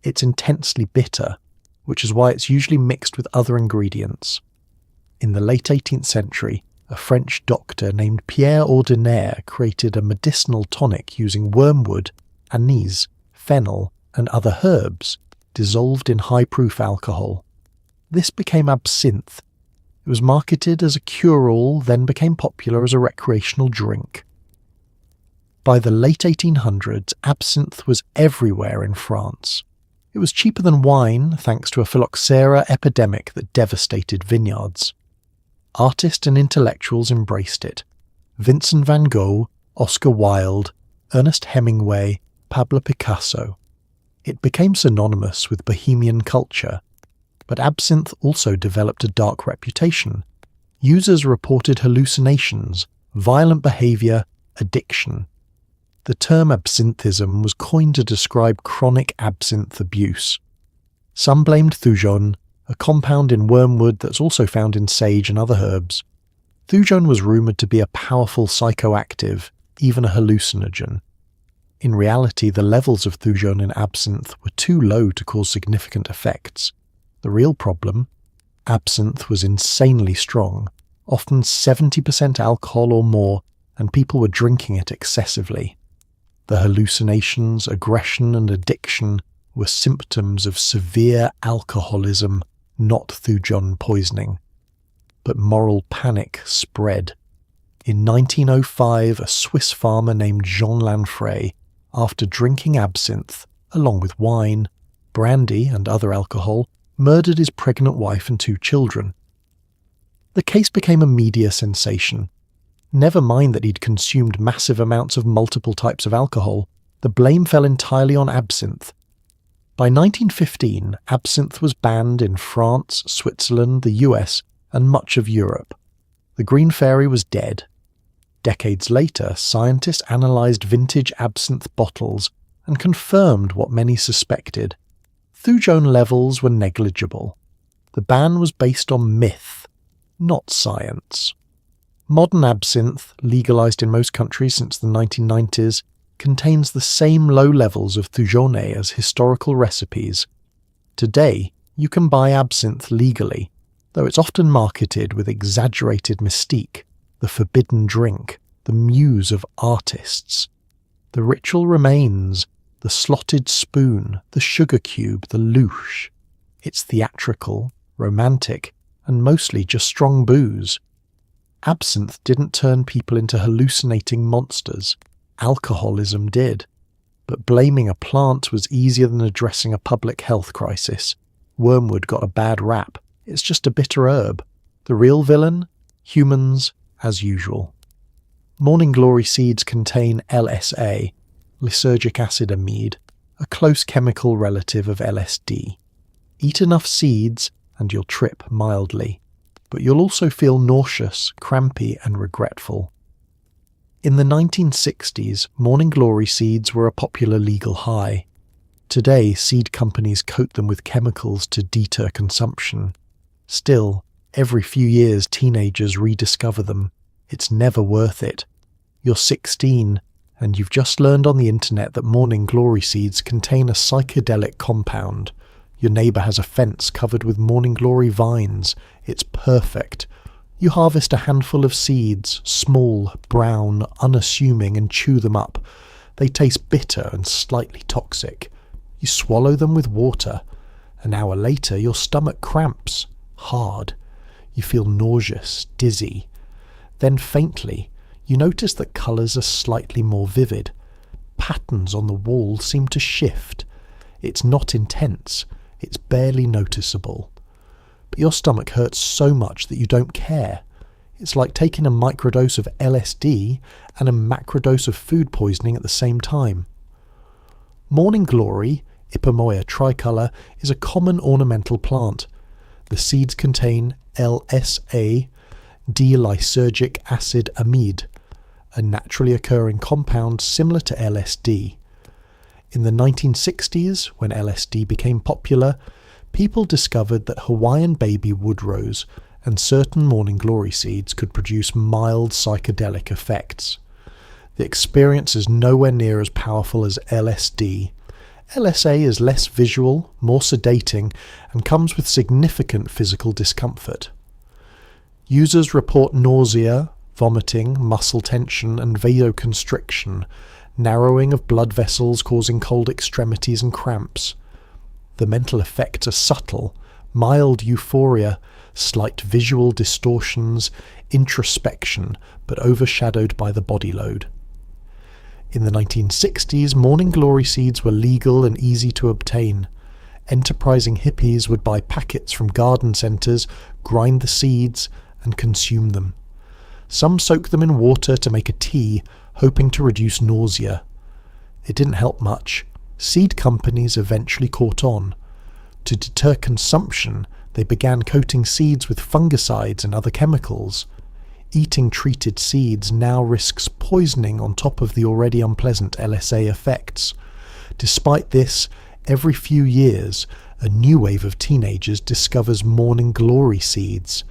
[SPEAKER 1] It's intensely bitter, which is why it's usually mixed with other ingredients. In the late 18th century, a French doctor named Pierre Ordinaire created a medicinal tonic using wormwood, anise, fennel, and other herbs dissolved in high-proof alcohol. This became absinthe. It was marketed as a cure-all, then became popular as a recreational drink. By the late 1800s, absinthe was everywhere in France. It was cheaper than wine thanks to a phylloxera epidemic that devastated vineyards. Artists and intellectuals embraced it. Vincent van Gogh, Oscar Wilde, Ernest Hemingway, Pablo Picasso. It became synonymous with bohemian culture. But absinthe also developed a dark reputation. Users reported hallucinations, violent behaviour, addiction. The term absinthism was coined to describe chronic absinthe abuse. Some blamed thujon, a compound in wormwood that's also found in sage and other herbs. Thujon was rumoured to be a powerful psychoactive, even a hallucinogen. In reality, the levels of thujon in absinthe were too low to cause significant effects. The real problem? Absinthe was insanely strong, often 70% alcohol or more, and people were drinking it excessively. The hallucinations, aggression, and addiction were symptoms of severe alcoholism, not thujon poisoning. But moral panic spread. In 1905, a Swiss farmer named Jean Lanfray, after drinking absinthe, along with wine, brandy, and other alcohol, murdered his pregnant wife and 2 children. The case became a media sensation. Never mind that he'd consumed massive amounts of multiple types of alcohol, the blame fell entirely on absinthe. By 1915, absinthe was banned in France, Switzerland, the US, and much of Europe. The Green Fairy was dead. Decades later, scientists analysed vintage absinthe bottles and confirmed what many suspected. Thujon levels were negligible. The ban was based on myth, not science. Modern absinthe, legalised in most countries since the 1990s, contains the same low levels of thujonet as historical recipes. Today, you can buy absinthe legally, though it's often marketed with exaggerated mystique, the forbidden drink, the muse of artists. The ritual remains, the slotted spoon, the sugar cube, the louche. It's theatrical, romantic, and mostly just strong booze. Absinthe didn't turn people into hallucinating monsters. Alcoholism did. But blaming a plant was easier than addressing a public health crisis. Wormwood got a bad rap. It's just a bitter herb. The real villain? Humans, as usual. Morning glory seeds contain LSA, lysergic acid amide, a close chemical relative of LSD. Eat enough seeds and you'll trip mildly, but you'll also feel nauseous, crampy, and regretful. In the 1960s, morning glory seeds were a popular legal high. Today, seed companies coat them with chemicals to deter consumption. Still, every few years teenagers rediscover them. It's never worth it. You're 16, and you've just learned on the internet that morning glory seeds contain a psychedelic compound. Your neighbour has a fence covered with morning glory vines. It's perfect. You harvest a handful of seeds, small, brown, unassuming, and chew them up. They taste bitter and slightly toxic. You swallow them with water. An hour later, your stomach cramps. Hard. You feel nauseous, dizzy. Then faintly, you notice that colours are slightly more vivid. Patterns on the wall seem to shift. It's not intense, it's barely noticeable. But your stomach hurts so much that you don't care. It's like taking a microdose of LSD and a macrodose of food poisoning at the same time. Morning glory, Ipomoea tricolor, is a common ornamental plant. The seeds contain LSA, D-lysergic acid amide, a naturally occurring compound similar to LSD. In the 1960s, when LSD became popular, people discovered that Hawaiian baby woodrose and certain morning glory seeds could produce mild psychedelic effects. The experience is nowhere near as powerful as LSD. LSA is less visual, more sedating, and comes with significant physical discomfort. Users report nausea, vomiting, muscle tension, and vasoconstriction, narrowing of blood vessels causing cold extremities and cramps. The mental effects are subtle: mild euphoria, slight visual distortions, introspection, but overshadowed by the body load. In the 1960s, morning glory seeds were legal and easy to obtain. Enterprising hippies would buy packets from garden centres, grind the seeds, and consume them. Some soak them in water to make a tea, hoping to reduce nausea. It didn't help much. Seed companies eventually caught on. To deter consumption, they began coating seeds with fungicides and other chemicals. Eating treated seeds now risks poisoning on top of the already unpleasant LSA effects. Despite this, every few years, a new wave of teenagers discovers morning glory seeds.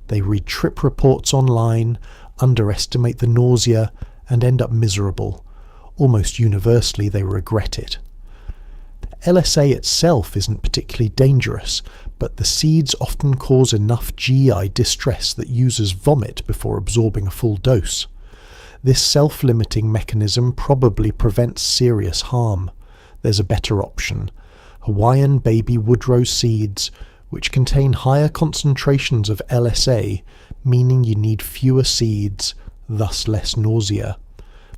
[SPEAKER 1] They read trip reports online, underestimate the nausea, and end up miserable. Almost universally, they regret it. LSA itself isn't particularly dangerous, but the seeds often cause enough GI distress that users vomit before absorbing a full dose. This self-limiting mechanism probably prevents serious harm. There's a better option: Hawaiian baby woodrose seeds, which contain higher concentrations of LSA, meaning you need fewer seeds, thus less nausea.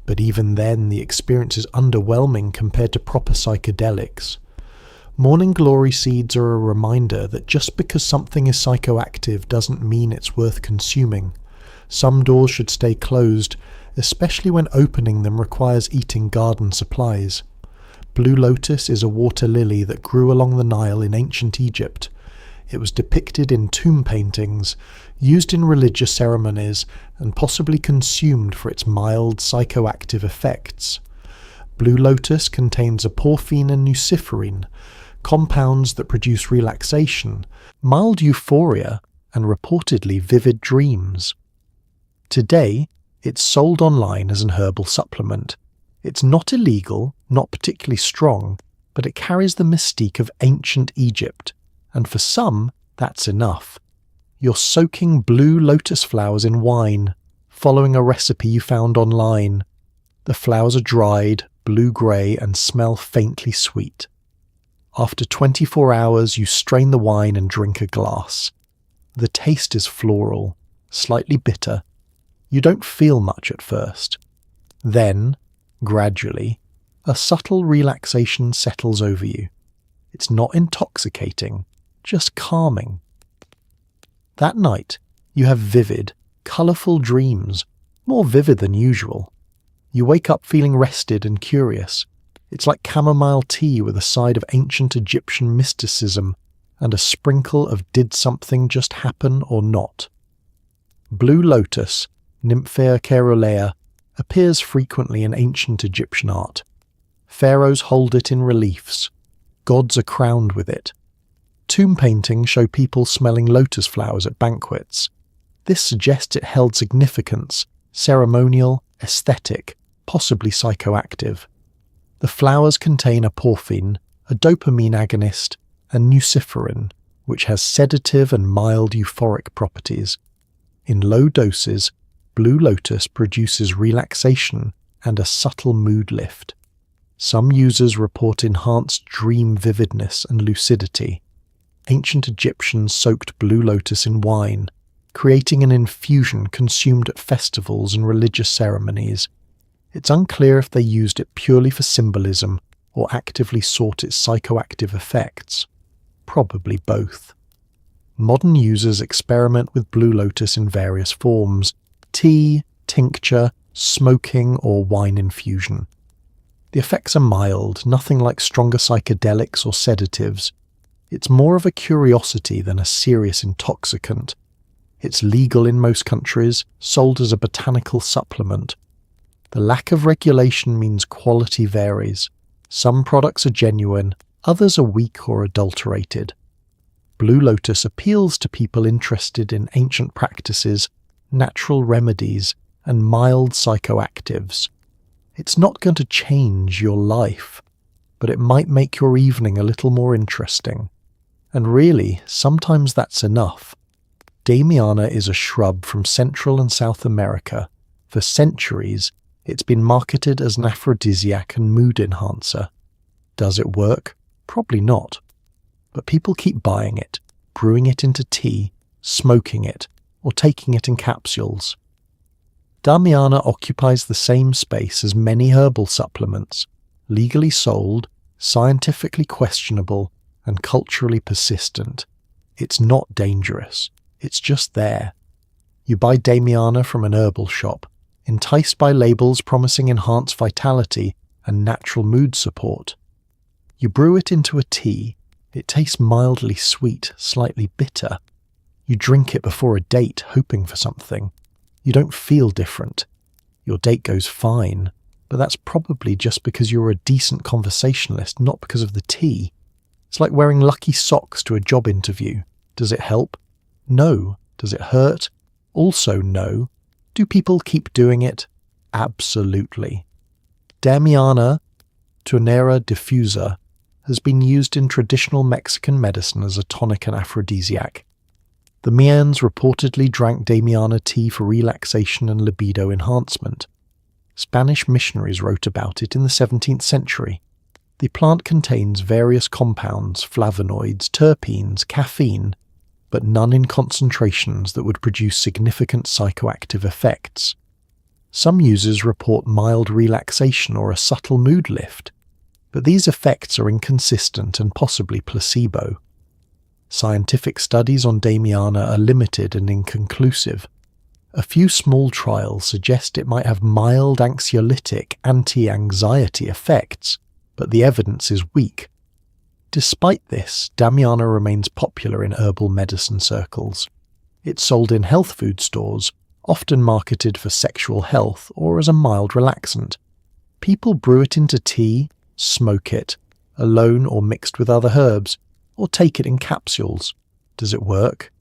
[SPEAKER 1] But even then, the experience is underwhelming compared to proper psychedelics. Morning glory seeds are a reminder that just because something is psychoactive doesn't mean it's worth consuming. Some doors should stay closed, especially when opening them requires eating garden supplies. Blue lotus is a water lily that grew along the Nile in ancient Egypt. It was depicted in tomb paintings, used in religious ceremonies, and possibly consumed for its mild psychoactive effects. Blue lotus contains aporphine and nuciferine, compounds that produce relaxation, mild euphoria, and reportedly vivid dreams. Today, it's sold online as an herbal supplement. It's not illegal, not particularly strong, but it carries the mystique of ancient Egypt. And for some, that's enough. You're soaking blue lotus flowers in wine, following a recipe you found online. The flowers are dried, blue-grey, and smell faintly sweet. After 24 hours, you strain the wine and drink a glass. The taste is floral, slightly bitter. You don't feel much at first. Then, gradually, a subtle relaxation settles over you. It's not intoxicating, just calming. That night, you have vivid, colourful dreams, more vivid than usual. You wake up feeling rested and curious. It's like chamomile tea with a side of ancient Egyptian mysticism and a sprinkle of did something just happen or not. Blue lotus, Nymphea caerulea, appears frequently in ancient Egyptian art. Pharaohs hold it in reliefs. Gods are crowned with it. Tomb paintings show people smelling lotus flowers at banquets. This suggests it held significance, ceremonial, aesthetic, possibly psychoactive. The flowers contain aporphine, a dopamine agonist, and nuciferine, which has sedative and mild euphoric properties. In low doses, blue lotus produces relaxation and a subtle mood lift. Some users report enhanced dream vividness and lucidity. Ancient Egyptians soaked blue lotus in wine. creating an infusion consumed at festivals and religious ceremonies. It's unclear if they used it purely for symbolism or actively sought its psychoactive effects. Probably both. Modern users experiment with blue lotus in various forms: tea, tincture, smoking, or wine infusion. The effects are mild, nothing like stronger psychedelics or sedatives. It's more of a curiosity than a serious intoxicant. It's legal in most countries, sold as a botanical supplement. The lack of regulation means quality varies. Some products are genuine, others are weak or adulterated. Blue lotus appeals to people interested in ancient practices, natural remedies, and mild psychoactives. It's not going to change your life, but it might make your evening a little more interesting. And really, sometimes that's enough. Damiana is a shrub from Central and South America. For centuries, it's been marketed as an aphrodisiac and mood enhancer. Does it work? Probably not. But people keep buying it, brewing it into tea, smoking it, or taking it in capsules. Damiana occupies the same space as many herbal supplements, legally sold, scientifically questionable, and culturally persistent. It's not dangerous. It's just there. You buy Damiana from an herbal shop, enticed by labels promising enhanced vitality and natural mood support. You brew it into a tea. It tastes mildly sweet, slightly bitter. You drink it before a date, hoping for something. You don't feel different. Your date goes fine, but that's probably just because you're a decent conversationalist, not because of the tea. It's like wearing lucky socks to a job interview. Does it help? No. Does it hurt? Also no. Do people keep doing it? Absolutely. Damiana, Tunera diffusa, has been used in traditional Mexican medicine as a tonic and aphrodisiac. The Mayans reportedly drank Damiana tea for relaxation and libido enhancement. Spanish missionaries wrote about it in the 17th century. The plant contains various compounds, flavonoids, terpenes, caffeine, but none in concentrations that would produce significant psychoactive effects. Some users report mild relaxation or a subtle mood lift, but these effects are inconsistent and possibly placebo. Scientific studies on Damiana are limited and inconclusive. A few small trials suggest it might have mild anxiolytic, anti-anxiety effects, but the evidence is weak. Despite this, Damiana remains popular in herbal medicine circles. It's sold in health food stores, often marketed for sexual health or as a mild relaxant. People brew it into tea, smoke it, alone or mixed with other herbs, or take it in capsules. Does it work?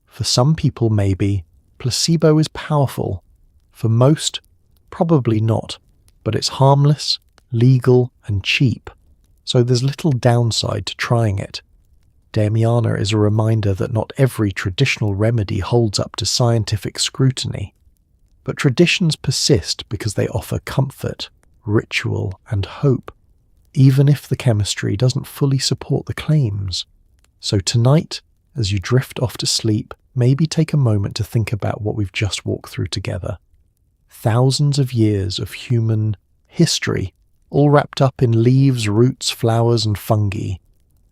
[SPEAKER 1] For some people, maybe. Placebo is powerful. For most, probably not. But it's harmless, legal, and cheap. So there's little downside to trying it. Damiana is a reminder that not every traditional remedy holds up to scientific scrutiny. But traditions persist because they offer comfort, ritual, and hope, even if the chemistry doesn't fully support the claims. So tonight, as you drift off to sleep, maybe take a moment to think about what we've just walked through together. Thousands of years of human history, all wrapped up in leaves, roots, flowers, and fungi.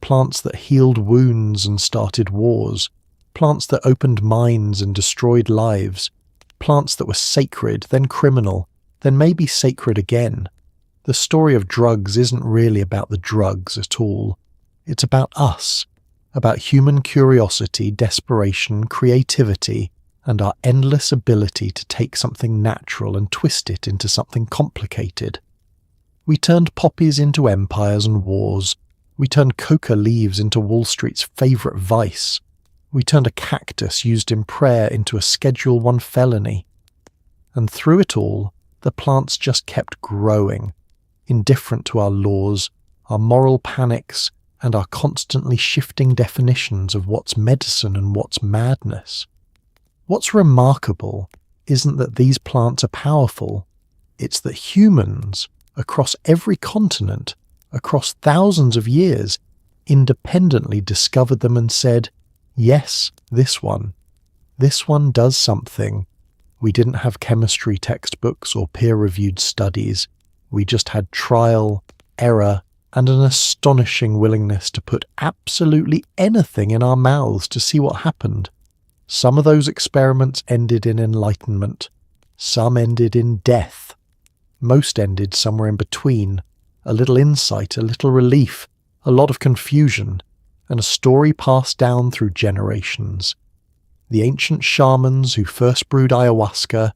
[SPEAKER 1] Plants that healed wounds and started wars. Plants that opened minds and destroyed lives. Plants that were sacred, then criminal, then maybe sacred again. The story of drugs isn't really about the drugs at all. It's about us, about human curiosity, desperation, creativity, and our endless ability to take something natural and twist it into something complicated. We turned poppies into empires and wars. We turned Coca leaves into Wall Street's favourite vice. We turned a cactus used in prayer into a Schedule I felony. And through it all, the plants just kept growing, indifferent to our laws, our moral panics, and our constantly shifting definitions of what's medicine and what's madness. What's remarkable isn't that these plants are powerful, it's that humans, across every continent, across thousands of years, independently discovered them and said, yes, this one. This one does something. We didn't have chemistry textbooks or peer-reviewed studies. We just had trial, error, and an astonishing willingness to put absolutely anything in our mouths to see what happened. Some of those experiments ended in enlightenment. Some ended in death. Most ended somewhere in between. A little insight, a little relief, a lot of confusion, and a story passed down through generations. The ancient shamans who first brewed ayahuasca,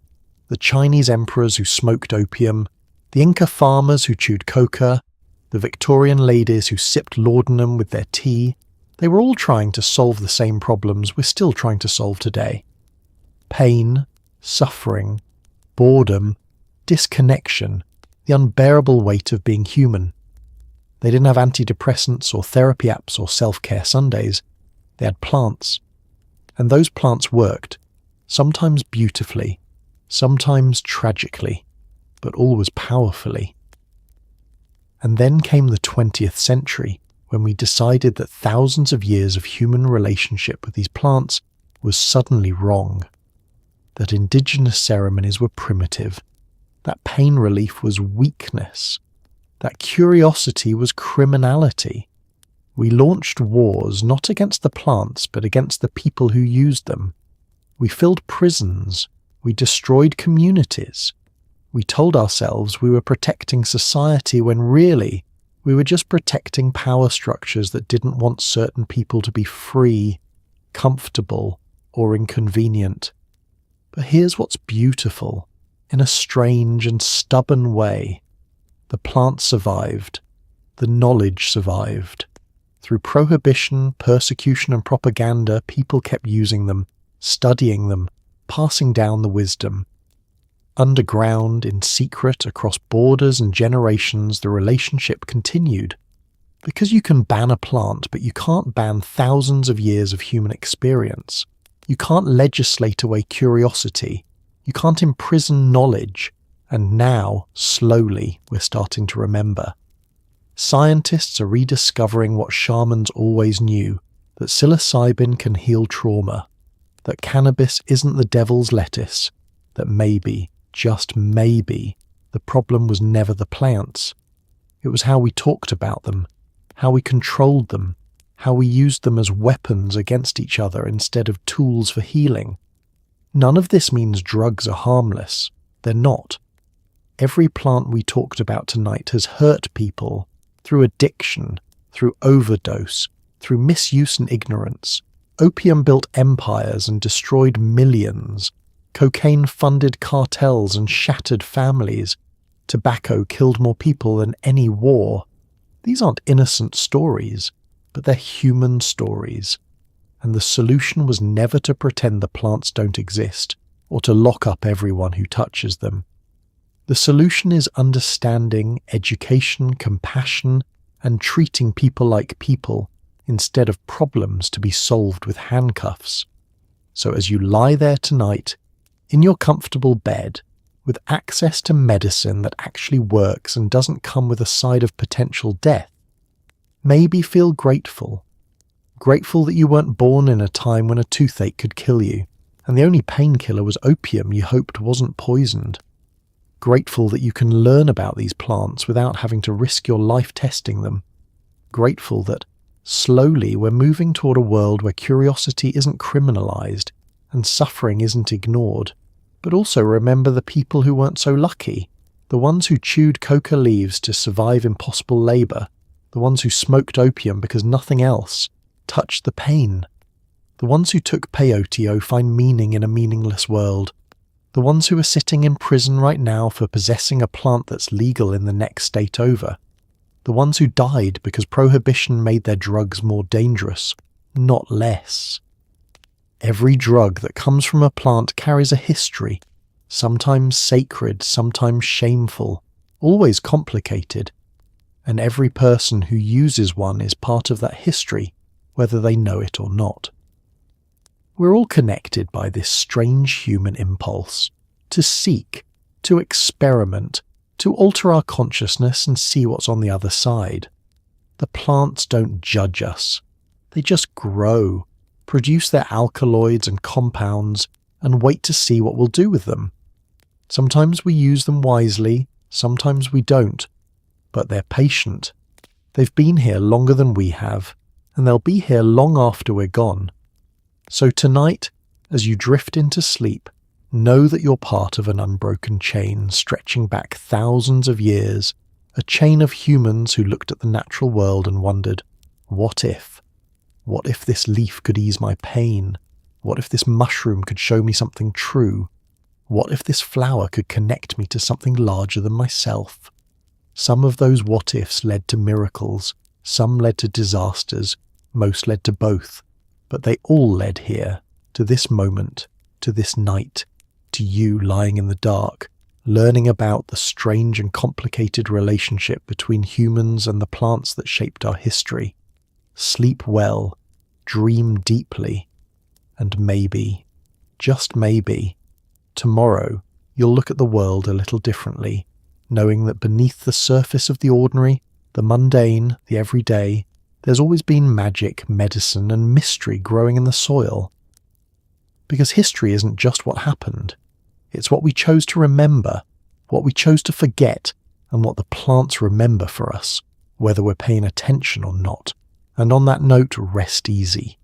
[SPEAKER 1] the Chinese emperors who smoked opium, the Inca farmers who chewed coca, the Victorian ladies who sipped laudanum with their tea, they were all trying to solve the same problems we're still trying to solve today. Pain, suffering, boredom, disconnection, the unbearable weight of being human. They didn't have antidepressants or therapy apps or self-care Sundays. They had plants. And those plants worked, sometimes beautifully, sometimes tragically, but always powerfully. And then came the 20th century, when we decided that thousands of years of human relationship with these plants was suddenly wrong, that indigenous ceremonies were primitive, that pain relief was weakness, that curiosity was criminality. We launched wars not against the plants but against the people who used them. We filled prisons. We destroyed communities. We told ourselves we were protecting society when really we were just protecting power structures that didn't want certain people to be free, comfortable, or inconvenient. But here's what's beautiful. In a strange and stubborn way, the plants survived. The knowledge survived. Through prohibition, persecution, and propaganda, people kept using them, studying them, passing down the wisdom. Underground, in secret, across borders and generations, the relationship continued. Because you can ban a plant, but you can't ban thousands of years of human experience. You can't legislate away curiosity. You can't imprison knowledge. And now, slowly, we're starting to remember. Scientists are rediscovering what shamans always knew, that psilocybin can heal trauma, that cannabis isn't the devil's lettuce, that maybe, just maybe, the problem was never the plants. It was how we talked about them, how we controlled them, how we used them as weapons against each other instead of tools for healing. None of this means drugs are harmless. They're not. Every plant we talked about tonight has hurt people through addiction, through overdose, through misuse and ignorance. Opium built empires and destroyed millions. Cocaine funded cartels and shattered families. Tobacco killed more people than any war. These aren't innocent stories, but they're human stories. And the solution was never to pretend the plants don't exist, or to lock up everyone who touches them. The solution is understanding, education, compassion, and treating people like people instead of problems to be solved with handcuffs. So as you lie there tonight, in your comfortable bed, with access to medicine that actually works and doesn't come with a side of potential death, maybe feel grateful. Grateful that you weren't born in a time when a toothache could kill you, and the only painkiller was opium you hoped wasn't poisoned. Grateful that you can learn about these plants without having to risk your life testing them. Grateful that, slowly, we're moving toward a world where curiosity isn't criminalized and suffering isn't ignored. But also remember the people who weren't so lucky, the ones who chewed coca leaves to survive impossible labor, the ones who smoked opium because nothing else touched the pain, the ones who took peyote find meaning in a meaningless world, the ones who are sitting in prison right now for possessing a plant that's legal in the next state over, the ones who died because prohibition made their drugs more dangerous, not less. Every drug that comes from a plant carries a history, sometimes sacred, sometimes shameful, always complicated, and every person who uses one is part of that history, whether they know it or not. We're all connected by this strange human impulse to seek, to experiment, to alter our consciousness and see what's on the other side. The plants don't judge us. They just grow, produce their alkaloids and compounds, and wait to see what we'll do with them. Sometimes we use them wisely, sometimes we don't, but they're patient. They've been here longer than we have, and they'll be here long after we're gone. So tonight, as you drift into sleep, know that you're part of an unbroken chain stretching back thousands of years, a chain of humans who looked at the natural world and wondered, what if? What if this leaf could ease my pain? What if this mushroom could show me something true? What if this flower could connect me to something larger than myself? Some of those what-ifs led to miracles, some led to disasters, most led to both, but they all led here, to this moment, to this night, to you lying in the dark, learning about the strange and complicated relationship between humans and the plants that shaped our history. Sleep well, dream deeply, and maybe, just maybe, tomorrow you'll look at the world a little differently, knowing that beneath the surface of the ordinary, the mundane, the everyday, there's always been magic, medicine, and mystery growing in the soil. Because history isn't just what happened. It's what we chose to remember, what we chose to forget, and what the plants remember for us, whether we're paying attention or not. And on that note, rest easy.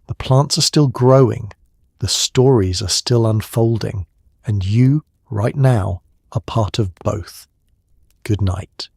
[SPEAKER 1] The plants are still growing, the stories are still unfolding, and you, right now, are part of both. Good night.